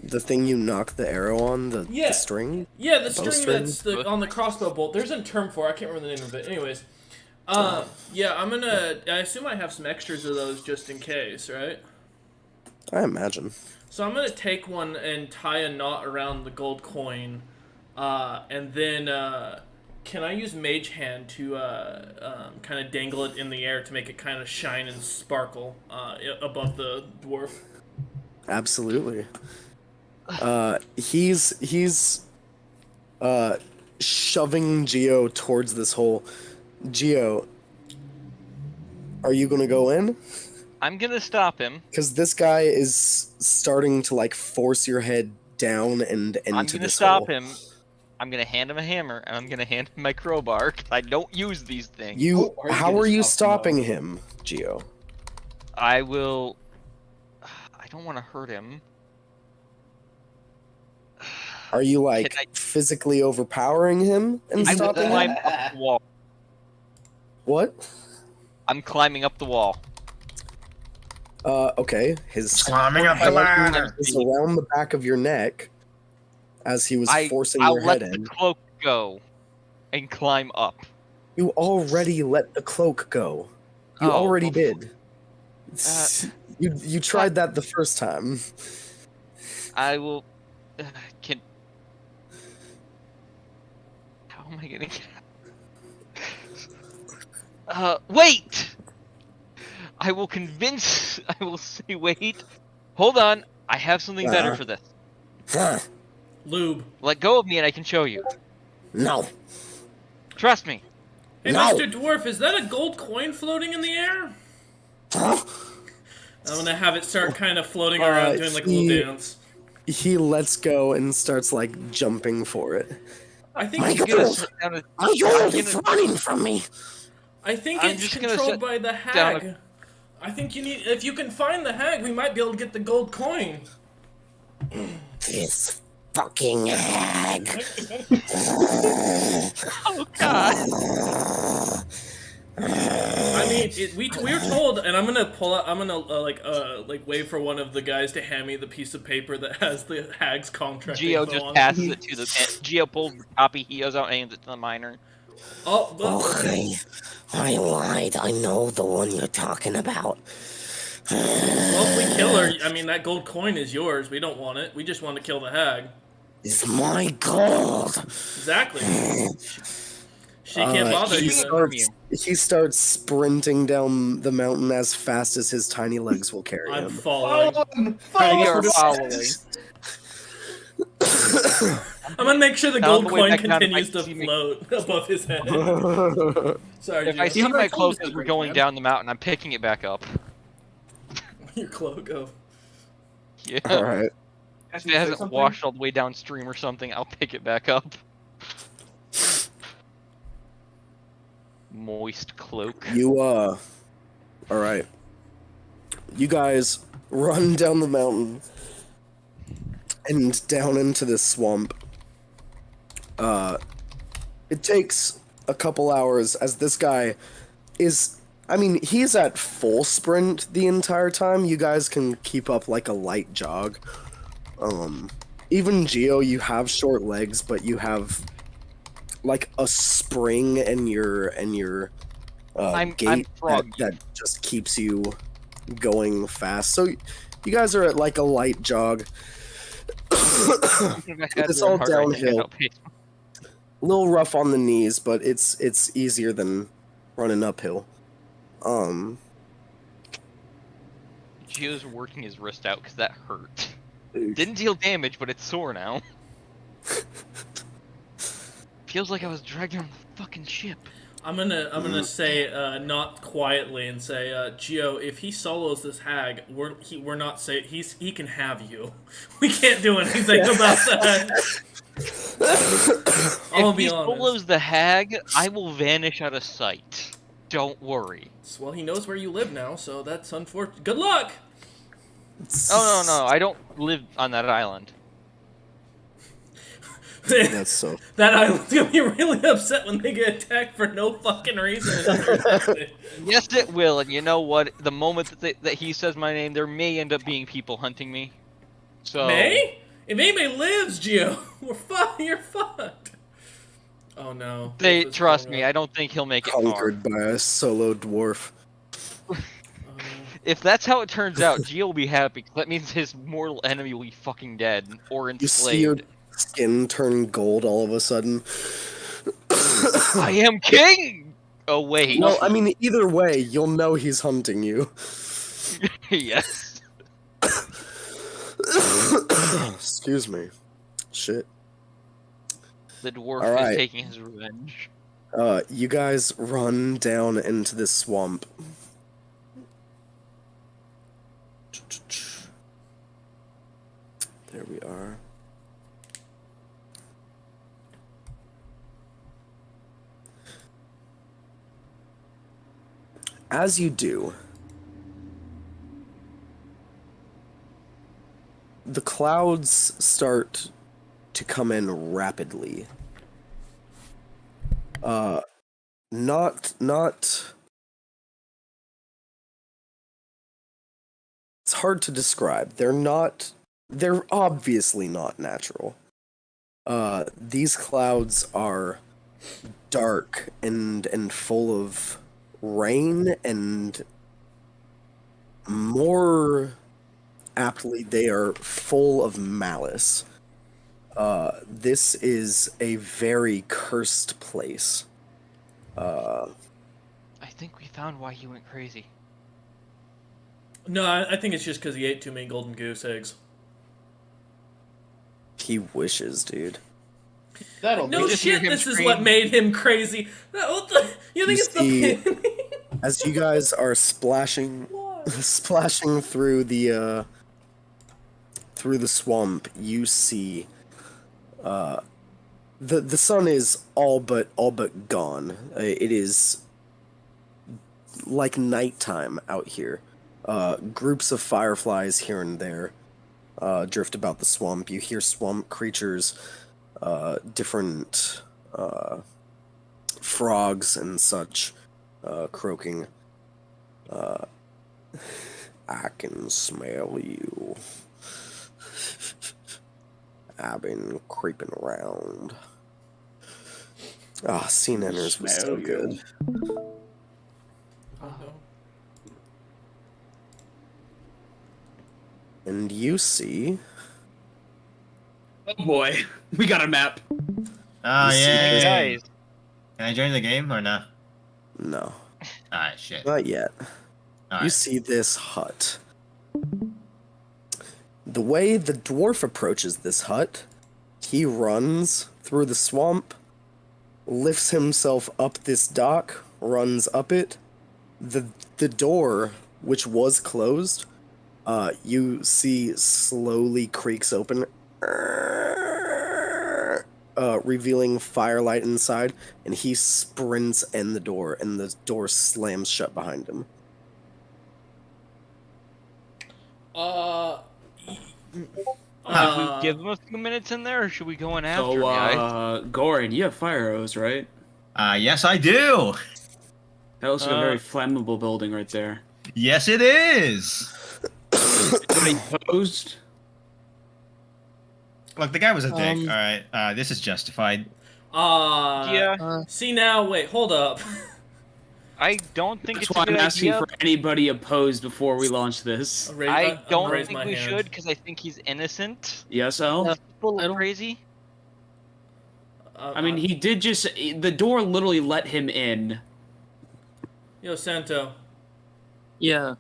The thing you knock the arrow on, the string? Yeah, the Bow string that's on the crossbow bolt. There's a term for it. I can't remember the name of it. Anyways. Yeah, I assume I have some extras of those just in case, right? I imagine. So I'm gonna take one and tie a knot around the gold coin, and then can I use Mage Hand to kind of dangle it in the air to make it kind of shine and sparkle above the dwarf? Absolutely. He's shoving Geo towards this hole. Geo, are you gonna go in? I'm gonna stop him. Because this guy is starting to like force your head down and into I'm gonna this stop hole. him. I'm gonna hand him a hammer, and I'm gonna hand him my crowbar, 'cause I don't use these things. How are you stopping him, Geo? I will... I don't want to hurt him. Are you like physically overpowering him and I will stopping climb him? up the wall. What? I'm climbing up the wall. Okay. His Climbing up the ladder. is around the back of your neck as he was forcing I'll your let head the in. cloak go and climb up. You already let the cloak go. You Oh, already well, did. You tried that the first time. I will... can... How am I gonna get out? Wait! I will convince... I will say, wait. Hold on. I have something better for this. Lube. Let go of me and I can show you. No. Trust me. Hey, No. Mr. Dwarf, is that a gold coin floating in the air? I'm gonna have it start kind of floating around, doing like a little dance. He lets go and starts like jumping for it. I think My it's goodness. Are you always running from me? I think I'm it's just gonna controlled sit by the down hag. I think you need. If you can find the hag, we might be able to get the gold coin. This fucking hag. Oh god. I mean, we were told, and I'm gonna pull out. I'm gonna like wait for one of the guys to hand me the piece of paper that has the hag's contract. Geo info just on passes it to the... Geo pulls the copy, he goes out and hands it to the miner. Oh, but, Okay. I lied. I know the one you're talking about. well, if we kill her, I mean that gold coin is yours. We don't want it. We just want to kill the hag. It's my gold. Exactly. She can't bother he you. He starts sprinting down the mountain as fast as his tiny legs will carry I'm him. following. We are following. I'm gonna make sure the Now gold on the way coin back down, continues if I to see me- float above his head. Sorry, If I Gio. see my cloak as we're going down the mountain, I'm picking it back up. Your cloak, oh. Yeah. Alright. If it hasn't washed all the way downstream or something, I'll pick it back up. Moist cloak. You, alright. You guys run down the mountain and down into this swamp. It takes a couple hours as this guy is... I mean, he's at full sprint the entire time. You guys can keep up like a light jog. Even Geo, you have short legs, but you have like a spring in your I'm gait froggy. that just keeps you going fast. So you guys are at like a light jog. It's all downhill. A little rough on the knees, but it's easier than running uphill. Gio's working his wrist out because that hurt. Didn't deal damage, but it's sore now. Feels like I was dragged around the fucking ship. I'm gonna say not quietly and say, Gio, if he solos this hag, we're not say he can have you. We can't do anything about that. I'll If be he honest. solos the hag, I will vanish out of sight. Don't worry. Well, he knows where you live now, so that's unfortunate. Good luck. Oh no, I don't live on that island. That's so. That island's gonna be really upset when they get attacked for no fucking reason. Yes, it will, and you know what? The moment that he says my name, there may end up being people hunting me. So May? If anybody lives, Gio, you're fucked. Oh no. they Wolf is trust pulling me. up. I don't think he'll make it far. Conquered by a solo dwarf. If that's how it turns out, Gio will be happy. 'Cause that means his mortal enemy will be fucking dead or You see your enslaved. skin turn gold all of a sudden. I am king. Oh wait. Well, I mean, either way, you'll know he's hunting you. Yes. Excuse me. Shit. The dwarf All right. is taking his revenge. You guys run down into this swamp. There we are. As you do, the clouds start to come in rapidly. Not. It's hard to describe. They're obviously not natural. These clouds are dark and full of rain, and more aptly, they are full of malice. This is a very cursed place. I think we found why he went crazy. No, I think it's just because he ate too many golden goose eggs. He wishes, dude. That'll No just hear shit, him this is scream. what made him crazy. What the? You think You it's see- the As you guys are splashing through the swamp, you see the sun is all but gone. It is like nighttime out here. Groups of fireflies here and there drift about the swamp. You hear swamp creatures, different frogs and such croaking. I can smell you. I've been creeping around. Ah, Sea Nanners was so Smell you. good. And you see... Oh boy, we got a map. Oh, You see yeah. this- Guys, Can I join the game or no? No, Alright, shit. not yet. You Alright. see this hut. The way the dwarf approaches this hut, he runs through the swamp, lifts himself up this dock, runs up it. The door, which was closed, you see slowly creaks open, revealing firelight inside, and he sprints in the door, and the door slams shut behind him. should we give him a few minutes in there, or should we go in after, So, guys? Goran, you have fire arrows, right? Yes, I do! That looks like a very flammable building right there. Yes, it is! Anybody opposed? Look, the guy was a dick. Alright, this is justified. Yeah, See now, wait, hold up. I don't think That's it's why a good I'm asking idea. for anybody opposed before we launch this. I'm I gonna don't raise think my we hand. should, because I think he's innocent. Yes, Al? Yeah. A little I don't- crazy. I mean, he did just... The door literally let him in. Yo, Santo, Yeah,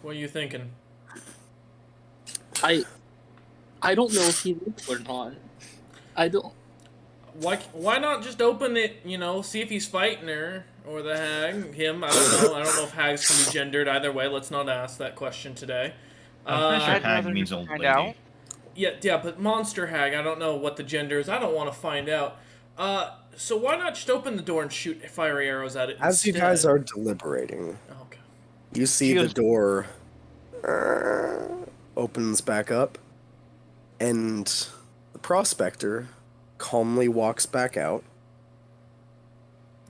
what are you thinking? I don't know if he lives or not. I don't. why not just open it? You know, see if he's fighting her or the hag, him. I don't know. I don't know if hags can be gendered either way. Let's not ask that question today. I'm pretty sure I'd hag rather means just old find lady. out. Yeah, but monster hag. I don't know what the gender is. I don't want to find out. So why not just open the door and shoot fiery arrows at it? As you instead? guys are deliberating, Okay. you see the door opens back up, and the prospector calmly walks back out,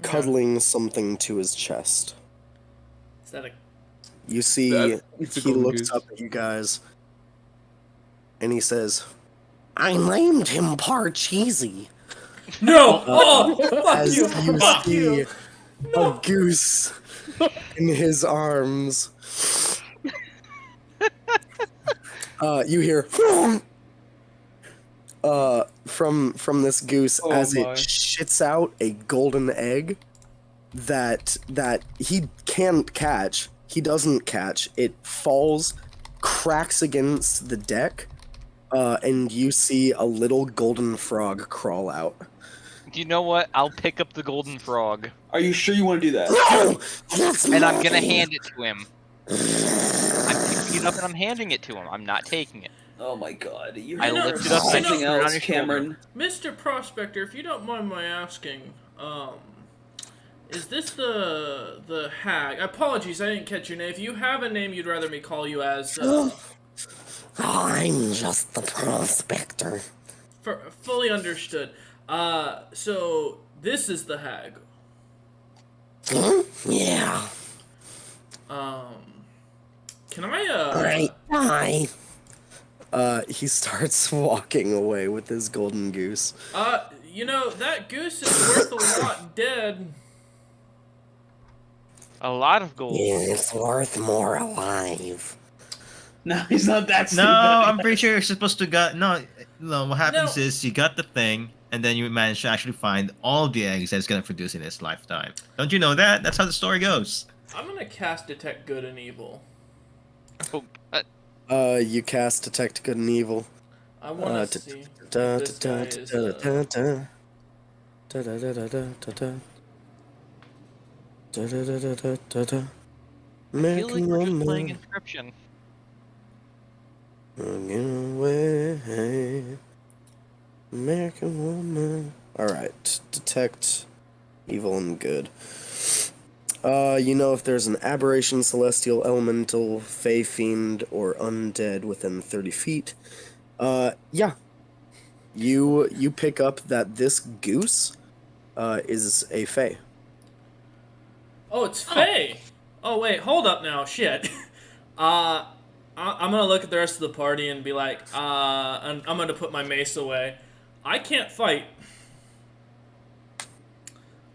cuddling something to his chest. Is that a? You see, It's a he golden looks goose. up at you guys, and he says, I named him Parcheesi. No! Oh, fuck as you! you Fuck see you! a goose in his arms. You hear from this goose Oh as it my. shits out a golden egg that he can't catch. He doesn't catch. It falls, cracks against the deck, and you see a little golden frog crawl out. Do you know what? I'll pick up the golden frog, Are you sure you want to do that? No, that's and I'm gonna mine. hand it to him. I'm picking it up and I'm handing it to him. I'm not taking it. Oh my god. You're I know- lift it up and I something just put it on else, your shoulder. Cameron. Mr. Prospector, if you don't mind my asking, is this the hag? Apologies, I didn't catch your name. If you have a name you'd rather me call you as, I'm just the prospector. fully understood. So this is the hag. Yeah. Can I, Alright, bye. He starts walking away with his golden goose. you know, that goose is worth a lot dead. A lot of gold. It's worth more alive. No, he's not that No, stupid. I'm pretty sure you're supposed to no. What happens No. is you got the thing, and then you manage to actually find all the eggs that it's gonna produce in its lifetime. Don't you know that? That's how the story goes. I'm gonna cast Detect Good and Evil. Oh, You cast Detect Good and Evil. I wanna t- see Da, if this da, guy da, is, da, da, da. Da, da, da, da, da, da, da. Da, da, da, da, da, da, da. I feel like American we're just playing woman, Inscription. running away. American woman. Alright, detect evil and good. You know if there's an aberration, celestial, elemental, fey, fiend, or undead within 30 feet. Yeah. You pick up that this goose is a fey. Oh, it's Faye! Oh, wait, hold up now, shit. I'm gonna look at the rest of the party and be like, I'm gonna put my mace away. I can't fight.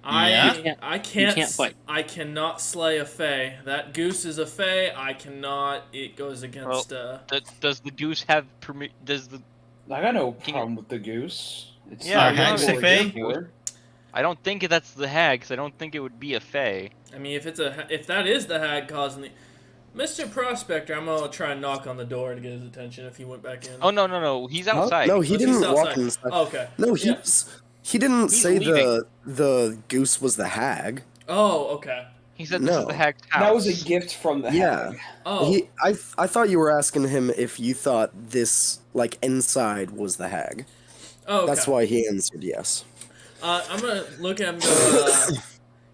Yeah? I can't. You can't fight. I cannot slay a Fae. That goose is a Fae. I cannot. It goes against. Does the goose have Does the? I got no Can you- problem with the goose. It's Yeah, not hag's what a we're fey? here for. I don't think that's the hag, because I don't think it would be a fae. I mean, if that is the hag causing the. Mr. Prospector, I'm gonna try and knock on the door to get his attention if he went back in. Oh no, he's outside. No, he Oh, he's didn't walk outside. inside. Oh, okay. No, Yeah. he didn't He's say leaving. the goose was the hag. Oh, okay. He said this is No. the hag's house. That was a gift from the Yeah. hag. Oh, I thought you were asking him if you thought this like inside was the hag. okay. That's why he answered yes. I'm gonna look at him. And go,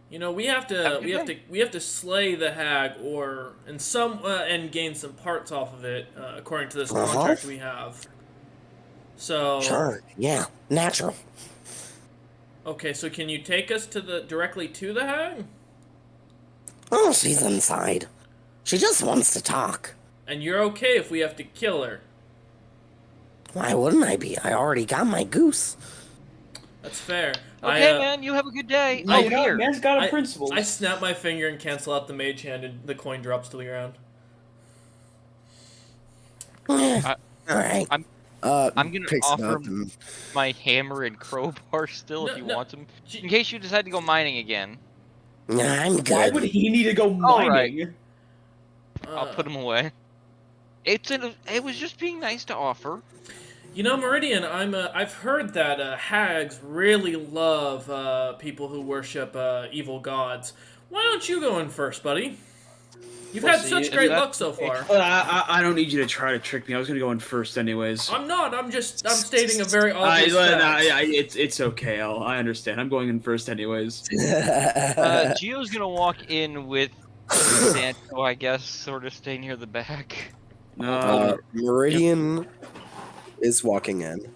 you know, we have Have a to good we have to slay the hag, or and gain some parts off of it, according to this Uh-huh. contract we have. So Sure, yeah, natural. okay, so can you take us directly to the hag? Oh, she's inside. She just wants to talk. And you're okay if we have to kill her? Why wouldn't I be? I already got my goose. That's fair. Okay, man, you have a good day. Yeah, Oh, You know, here. man's got a principle. I snap my finger and cancel out the mage hand, and the coin drops to the ground. Alright. I'm gonna picks it offer up and my hammer and crowbar still if you No. want them, in case you decide to go mining again. I'm Why good. would he need to go All mining? I'll put them away. It was just being nice to offer. You know, Meridian, I've heard that hags really love people who worship evil gods. Why don't you go in first, buddy? You've had See, such great luck so far. I don't need you to try to trick me. I was gonna go in first anyways. I'm not. I'm stating a very obvious fact. It's okay, Al. I understand. I'm going in first anyways. Gio's gonna walk in with Santo, I guess, sort of stay near the back. Meridian is walking in.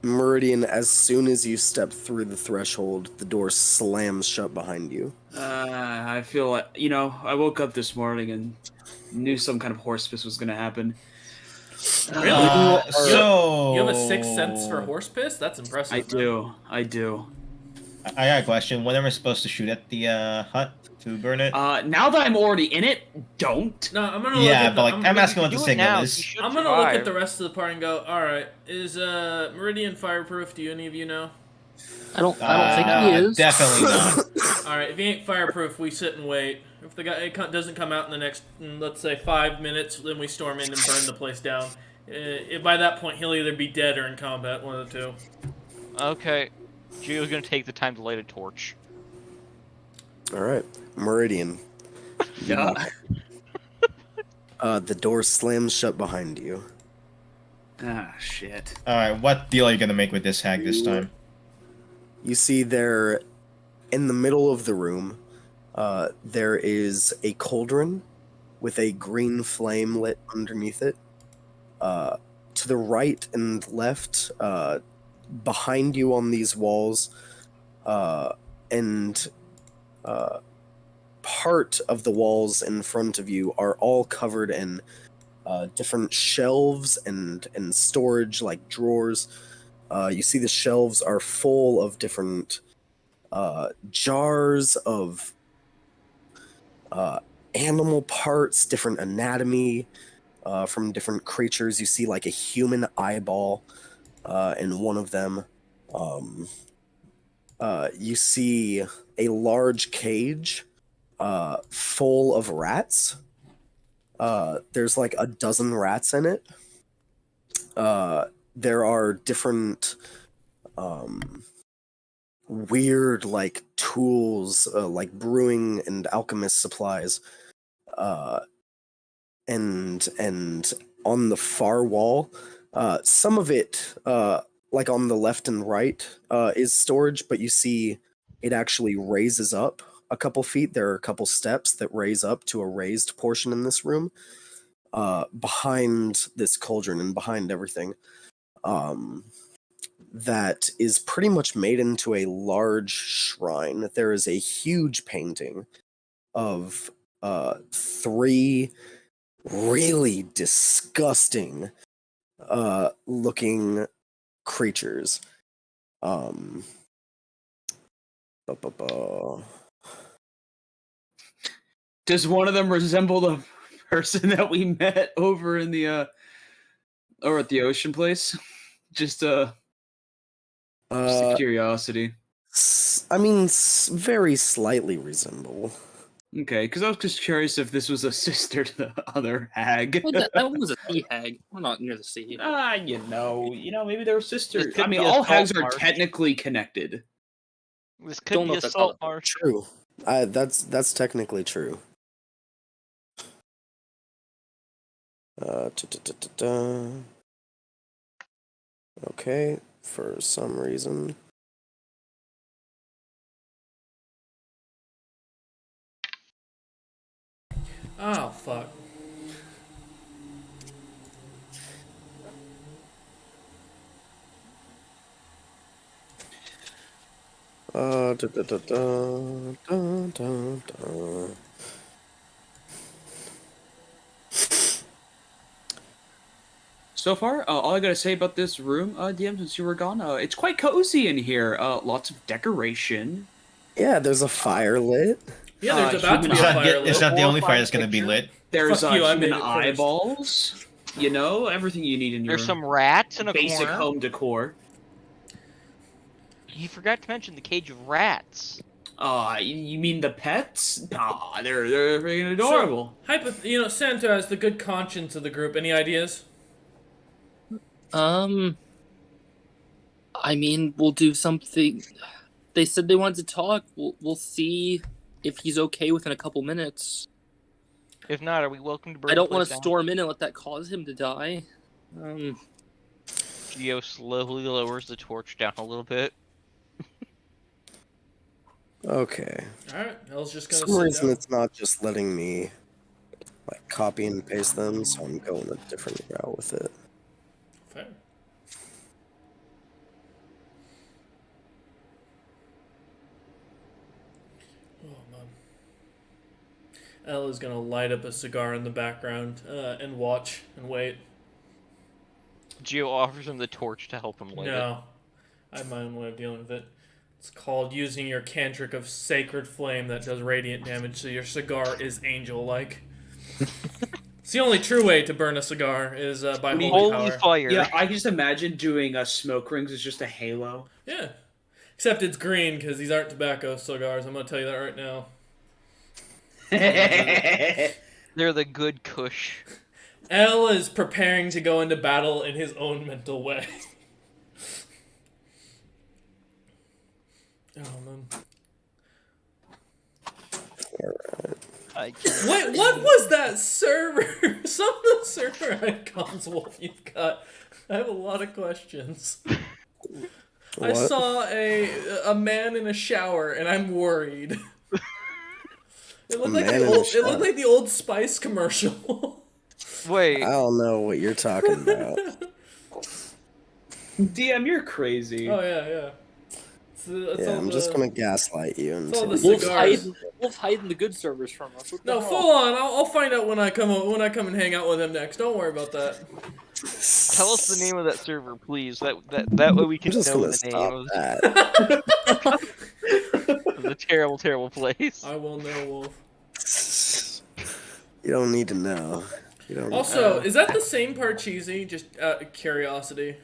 Meridian, as soon as you step through the threshold, the door slams shut behind you. I feel like, I woke up this morning and knew some kind of horse piss was gonna happen. Really? So You have a sixth sense for horse piss? That's impressive. I do. I got a question. When am I supposed to shoot at the hut to burn it? Now that I'm already in it, don't. No, I'm gonna. Yeah, look at but the, like I'm asking what the Do it signal now. is. I'm gonna look at the rest of the party and go. All right, is Meridian fireproof? Do any of you know? I don't think he is. Definitely not. All right, if he ain't fireproof, we sit and wait. If the guy doesn't come out in the next, let's say, 5 minutes, then we storm in and burn the place down. By that point, he'll either be dead or in combat, one of the two. Okay. Gio's gonna take the time to light a torch. All right, Meridian. Yeah. The door slams shut behind you. Ah, shit. Alright, what deal are you gonna make with this hag this time? You see there, in the middle of the room, there is a cauldron with a green flame lit underneath it. To the right and left, behind you on these walls, and part of the walls in front of you are all covered in different shelves and storage, like drawers. You see the shelves are full of different jars of animal parts, different anatomy from different creatures. You see like a human eyeball in one of them. You see a large cage full of rats. There's like a dozen rats in it. There are different weird like tools, like brewing and alchemist supplies. And on the far wall, some of it, like on the left and right, is storage, but you see it actually raises up a couple feet. There are a couple steps that raise up to a raised portion in this room, behind this cauldron and behind everything. That is pretty much made into a large shrine. There is a huge painting of 3 really disgusting looking creatures. Does one of them resemble the person that we met over in the or at the ocean place? Just a curiosity. I mean, very slightly resemble. Okay, because I was just curious if this was a sister to the other hag. Well, that one was a sea hag. We're not near the sea. Maybe they were sisters. could I mean, be a all hags salt are marsh. technically connected. This Don't could know be a if that's salt how- marsh. True. That's technically true. Okay, for some reason. Oh, fuck. So far, all I gotta say about this room, DM, since you were gone, it's quite cozy in here. Lots of decoration. Yeah, there's a fire lit. Yeah, there's about to be a It's not, fire it's lit. not the only fire that's gonna be lit. There's Fuck you, I made human it first. eyeballs. You know, everything you need in your There's some rats in a basic corner. home decor. You forgot to mention the cage of rats. You mean the pets? They're freaking adorable. Santo as the good conscience of the group. Any ideas? I mean, we'll do something. They said they wanted to talk. We'll see if he's okay within a couple minutes. If not, are we welcome to burn I the don't place want to down? storm in and let that cause him to die. Geo slowly lowers the torch down a little bit. Okay. Alright, Elle's just For gonna some sit reason, down. it's not just letting me like copy and paste them, so I'm going a different route with it. Fair. Oh man. Elle is gonna light up a cigar in the background and watch and wait. Geo offers him the torch to help him light it. No, I have my own way of dealing with it. It's called using your cantric of sacred flame that does radiant damage, so your cigar is angel-like. It's the only true way to burn a cigar is by holy Holy power. fire! Yeah, I can just imagine doing smoke rings as just a halo. Yeah. Except it's green because these aren't tobacco cigars. I'm gonna tell you that right now. They're the good Kush. Elle is preparing to go into battle in his own mental way. Oh man. I can't. Wait, what was that server? Some of the server icons, Wolf, you've got. I have a lot of questions. I What? saw a man in a shower, and I'm worried. It looked like man the in a old. It looked shower. like the Old Spice commercial. Wait, I don't know what you're talking about. DM, you're crazy. Oh yeah. It's Yeah, all I'm just gonna gaslight you it's all until the you... cigars. Wolf's hiding the good servers from us. What the No, hell? full on. I'll find out when I come and hang out with him next. Don't worry about that. tell us the name of that server, please. That way we I'm can just know gonna the stop name that. of the terrible, terrible place. I will know, Wolf. You don't need to know. You don't. Also, is that the same part cheesy? Just out of curiosity.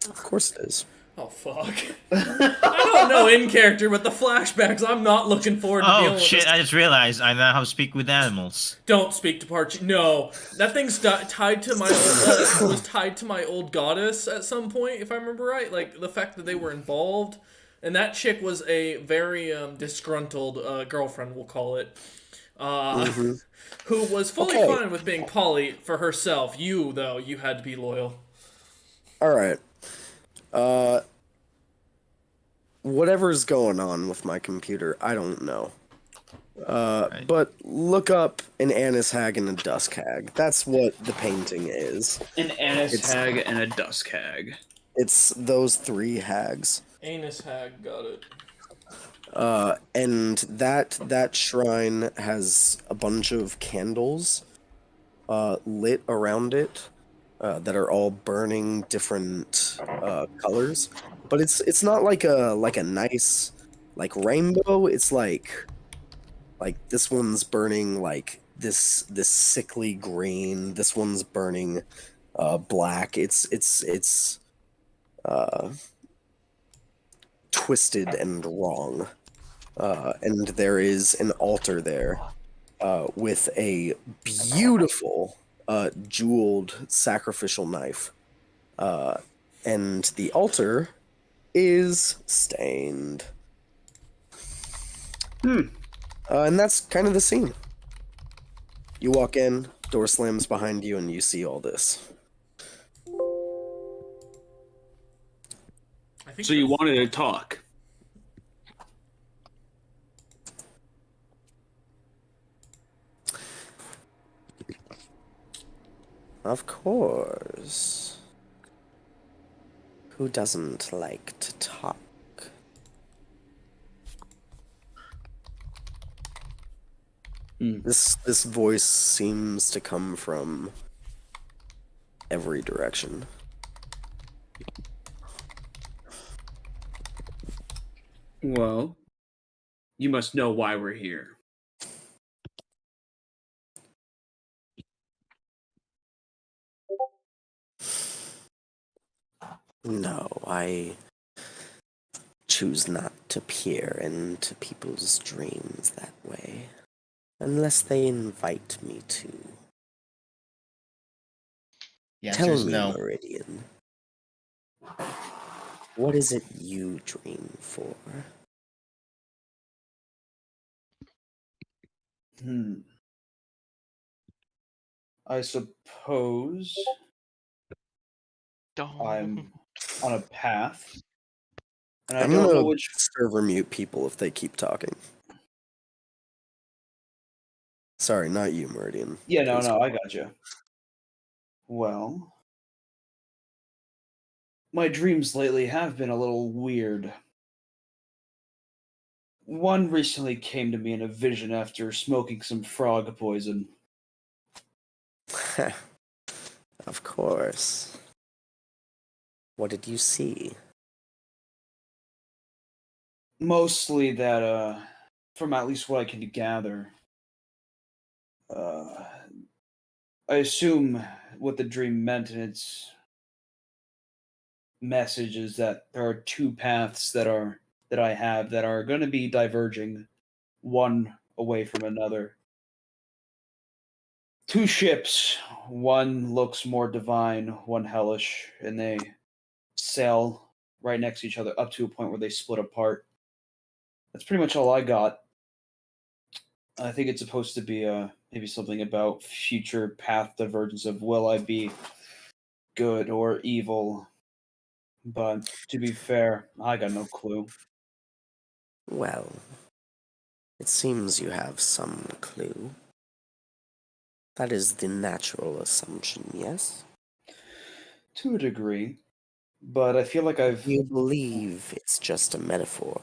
Of course it is. Oh fuck! I don't know in character, but the flashbacks. I'm not looking forward to dealing Oh with shit! this. I just realized I now have to speak with animals. Don't speak to part. No, that thing's tied to my was tied to my old goddess at some point, if I remember right. Like the fact that they were involved, and that chick was a very disgruntled girlfriend, we'll call it. Who was fully Okay. fine with being poly for herself. You, though, you had to be loyal. All right. Whatever's going on with my computer, I don't know. But look up an Annis hag and a dusk hag. That's what the painting is. An Annis It's- hag and a dusk hag. It's those three hags. Anus hag, got it. And that shrine has a bunch of candles lit around it that are all burning different colors. But it's not like a nice like rainbow. It's like this one's burning like this sickly green. This one's burning black. It's twisted and wrong. And there is an altar there with a beautiful jeweled sacrificial knife. And the altar is stained. And that's kind of the scene. You walk in, door slams behind you, and you see all this. I think So you that's- wanted to talk. Of course. Who doesn't like to talk? This voice seems to come from every direction. Well, you must know why we're here. No, I choose not to peer into people's dreams that way, unless they invite me to. The Tell answer is me, no. Meridian, What is it you dream for? I suppose I'm on a path, and I I'm don't know gonna which. server mute people if they keep talking. Sorry, not you, Meridian. Yeah, no, Please. no, I got you. Well, my dreams lately have been a little weird. One recently came to me in a vision after smoking some frog poison. Of course. What did you see? Mostly that, from at least what I can gather, I assume what the dream meant in its message is that there are two paths that I have that are going to be diverging one away from another. Two ships, one looks more divine, one hellish, and they sail right next to each other up to a point where they split apart. That's pretty much all I got. I think it's supposed to be maybe something about future path divergence of will I be good or evil. But to be fair, I got no clue. Well, it seems you have some clue. That is the natural assumption, yes? To a degree. But I feel like I've You believe it's just a metaphor?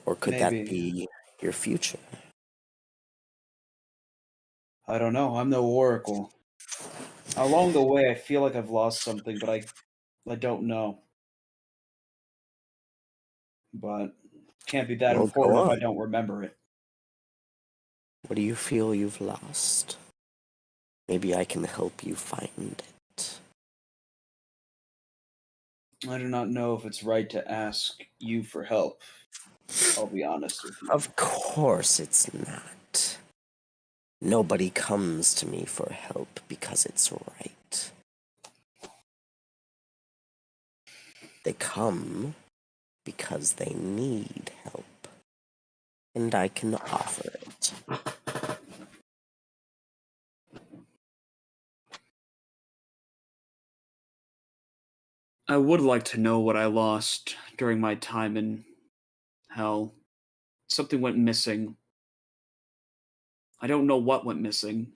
Or could that maybe, be your future? I don't know, I'm no oracle. Along the way I feel like I've lost something, but I don't know. But can't be that Well, go important if I on. don't remember it. What do you feel you've lost? Maybe I can help you find it. I do not know if it's right to ask you for help. I'll be honest with you. Of course it's not. Nobody comes to me for help because it's right. They come because they need help, and I can offer it. I would like to know what I lost during my time in hell. Something went missing. I don't know what went missing,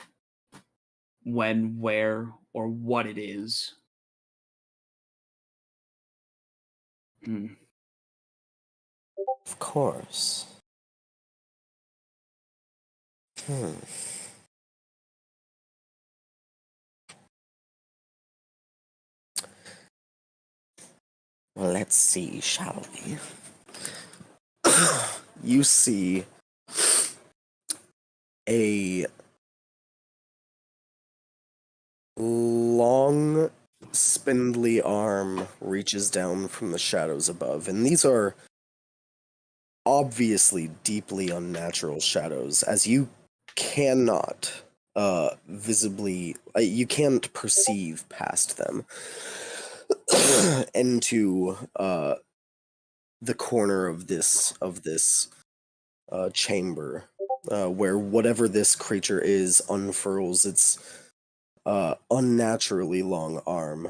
when, where, or what it is. Of course. Hmm. Well, let's see, shall we? You see a long, spindly arm reaches down from the shadows above, and these are obviously deeply unnatural shadows, as you cannot visibly, you can't perceive past them into the corner of this chamber, where whatever this creature is unfurls its unnaturally long arm,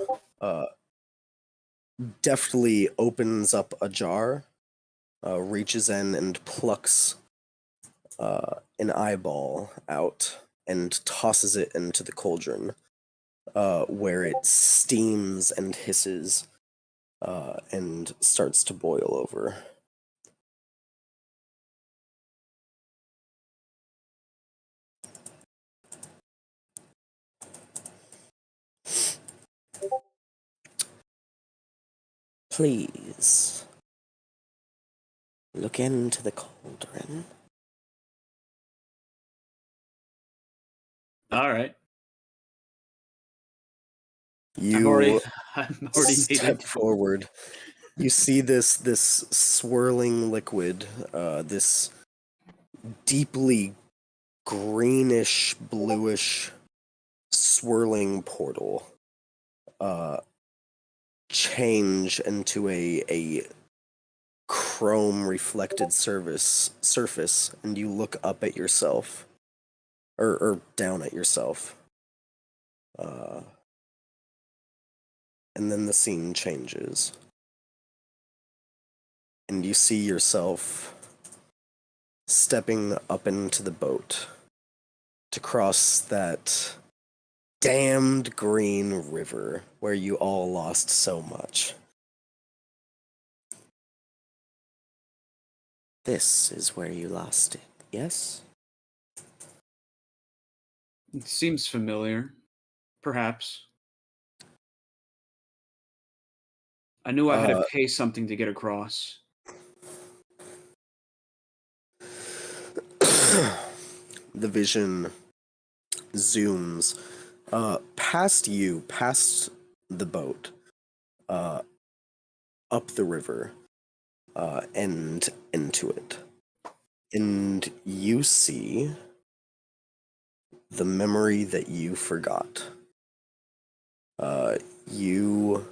deftly opens up a jar, reaches in and plucks an eyeball out and tosses it into the cauldron, where it steams and hisses and starts to boil over. Please look into the cauldron. All right. You I'm already made step it. forward. You see this swirling liquid, this deeply greenish, bluish, swirling portal, change into a chrome reflected surface, and you look up at yourself, or down at yourself. And then the scene changes. And you see yourself stepping up into the boat to cross that damned green river where you all lost so much. This is where you lost it, yes? It seems familiar. Perhaps. I knew I had to pay something to get across. The vision zooms past you, past the boat, up the river, and into it. And you see the memory that you forgot. You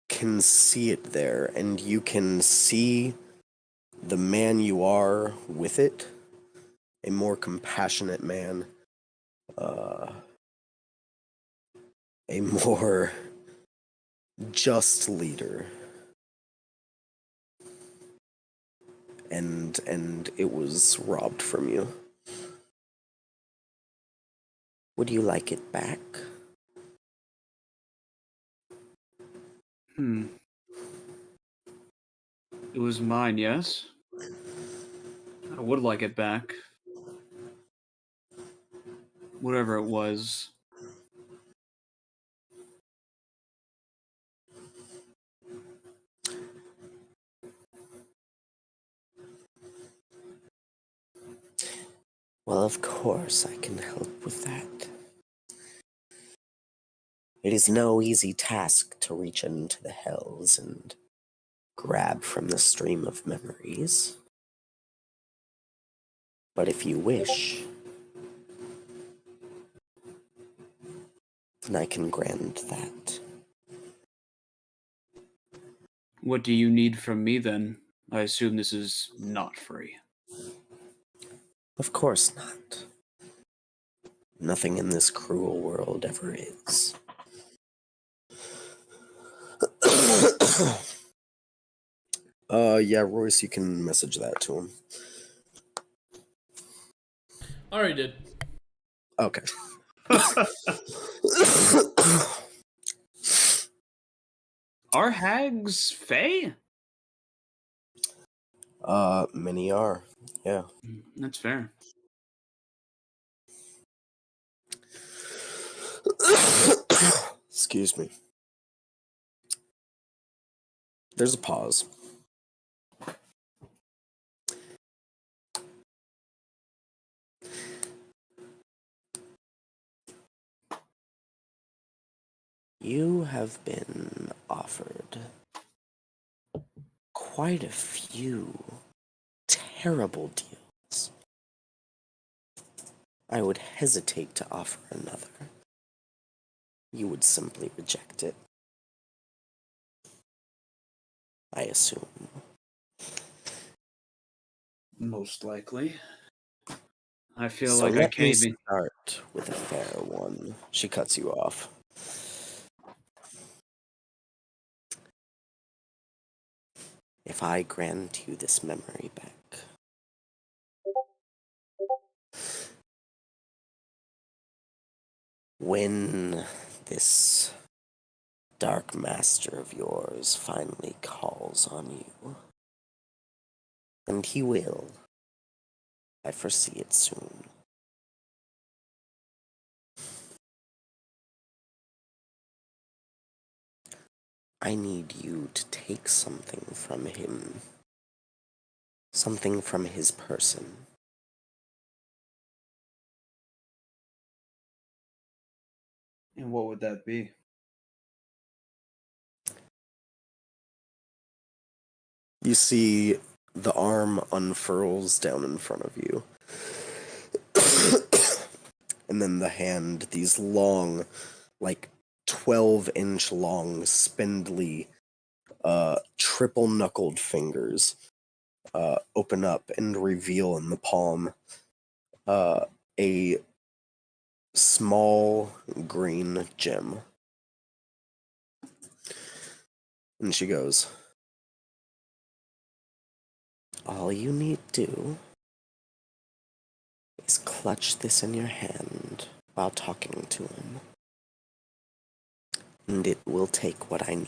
can see it there, and you can see the man you are with it, a more compassionate man, a more just leader. And it was robbed from you. Would you like it back? It was mine, yes? I would like it back. Whatever it was. Well, of course I can help with that. It is no easy task to reach into the hells and grab from the stream of memories. But if you wish, then I can grant that. What do you need from me, then? I assume this is not free. Of course not. Nothing in this cruel world ever is. Yeah, Royce, you can message that to him. Already did. Okay. Are hags fey? Many are. Yeah. That's fair. Excuse me. There's a pause. You have been offered quite a few terrible deals. I would hesitate to offer another. You would simply reject it. I assume. Most likely. I feel So like I let me can't even... start with a fair one. She cuts you off. If I grant you this memory back, when this dark master of yours finally calls on you, and he will, I foresee it soon. I need you to take something from him. Something from his person. And what would that be? You see the arm unfurls down in front of you. And then the hand, these long, like 12-inch long, spindly, triple-knuckled fingers open up and reveal in the palm a small green gem. And she goes, all you need do is clutch this in your hand while talking to him, and it will take what I need.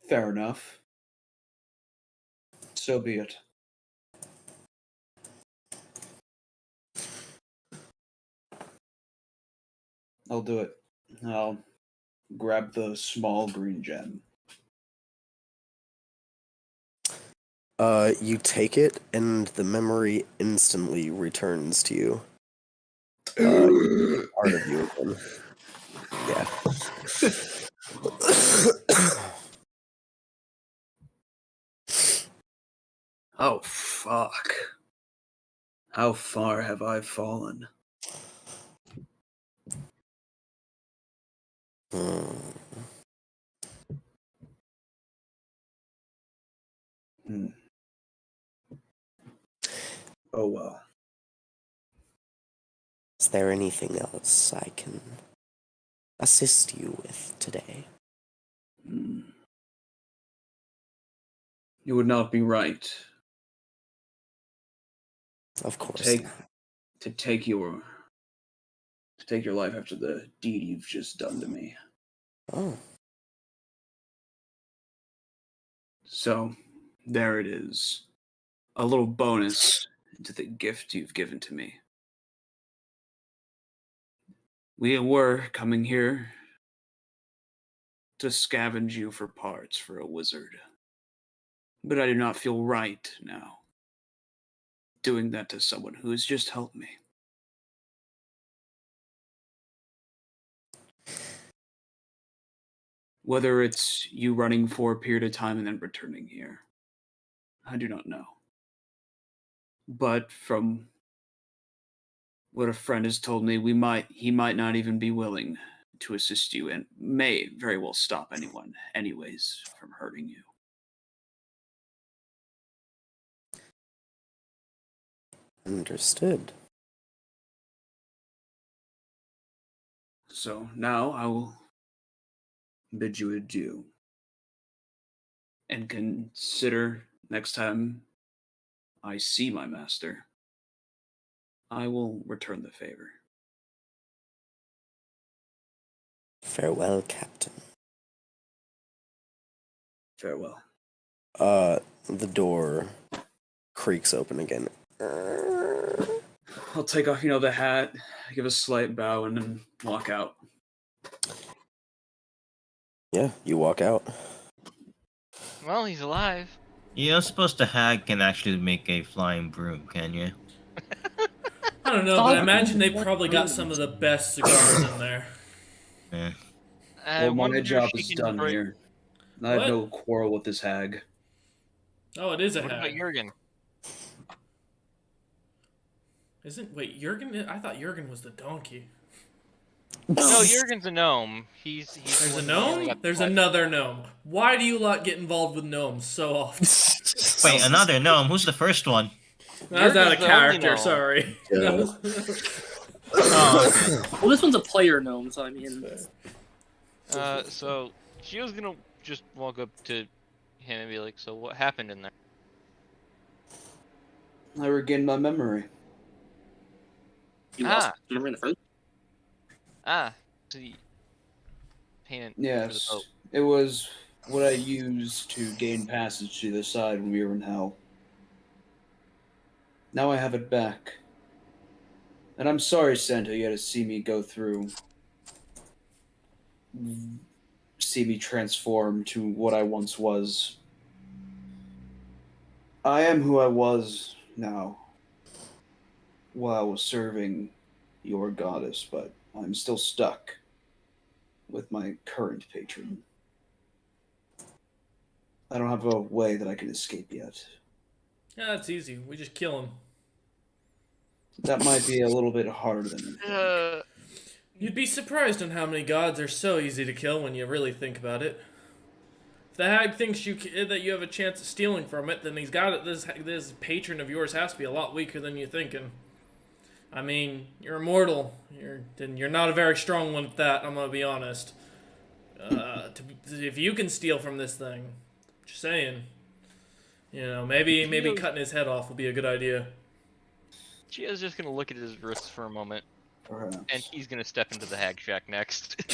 Fair enough. So be it. I'll do it. I'll grab the small green gem. You take it, and the memory instantly returns to you. Part of you again. Yeah. Oh, fuck. How far have I fallen? Oh, well. Is there anything else I can assist you with today? You would not be right Of course take not. to take your life after the deed you've just done to me. Oh, So, there it is. A little bonus to the gift you've given to me. We were coming here to scavenge you for parts for a wizard. But I do not feel right now doing that to someone who has just helped me. Whether it's you running for a period of time and then returning here, I do not know. But from what a friend has told me, he might not even be willing to assist you and may very well stop anyone, anyways, from hurting you. understood. So now I will bid you adieu. And consider next time I see my master, I will return the favor. Farewell, Captain. Farewell. The door creaks open again. I'll take off, the hat, give a slight bow, and then walk out. Yeah, you walk out. Well, he's alive. You're not supposed to hack can actually make a flying broom, can you? I don't know, but I imagine they probably got some of the best cigars in there. Yeah. I Well, my wonder job if she is can done break- here. I have What? no quarrel with this hag. Oh, it is a What about hag. Jurgen? Wait, Jurgen? I thought Jurgen was the donkey. No, Jurgen's a gnome. He's There's the a one that only gnome? got the There's flesh. another gnome. Why do you lot get involved with gnomes so often? Wait, another gnome. Who's the first one? That was out of Jurgen's the only character, gnome. sorry. Oh, okay. Well, this one's a player gnome, so I mean, So she was gonna just walk up to him and be like, "So what happened in there?" I regained my memory. you lost remember in the first. So the payment for the Yes, boat. it was what I used to gain passage to the side when we were in hell. Now I have it back. And I'm sorry, Santa, you had to see me go through. See me transform to what I once was. I am who I was now while I was serving your goddess, but I'm still stuck with my current patron. I don't have a way that I can escape yet. Yeah, it's easy. We just kill him. That might be a little bit harder than you think. You'd be surprised on how many gods are so easy to kill when you really think about it. If the hag thinks that you have a chance of stealing from it, then he's got it. This patron of yours has to be a lot weaker than you're thinking. I mean, you're immortal. You're not a very strong one at that. I'm gonna be honest. If you can steal from this thing, just saying. You know, maybe cutting his head off would be a good idea. Gio's just gonna look at his wrists for a moment, Perhaps. and he's gonna step into the hag shack next.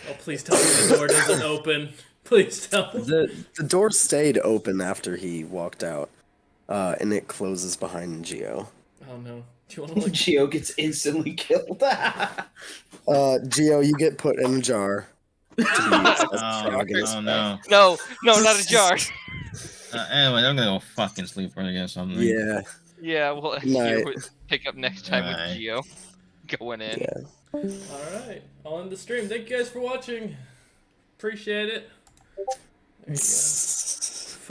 Oh, please tell me the door doesn't open. Please tell me. The door stayed open after he walked out, and it closes behind Geo. Oh no. Do you want to like... Geo gets instantly killed. Geo, you get put in a jar. To be used as a frog in his Oh mouth. no. No, not a jar. Anyway, I'm gonna go fucking sleep or get something. Yeah. Yeah, well, Night. you would pick up next time with Alright. Gio going in. Yeah. Alright, I'll end the stream. Thank you guys for watching. Appreciate it. There you go.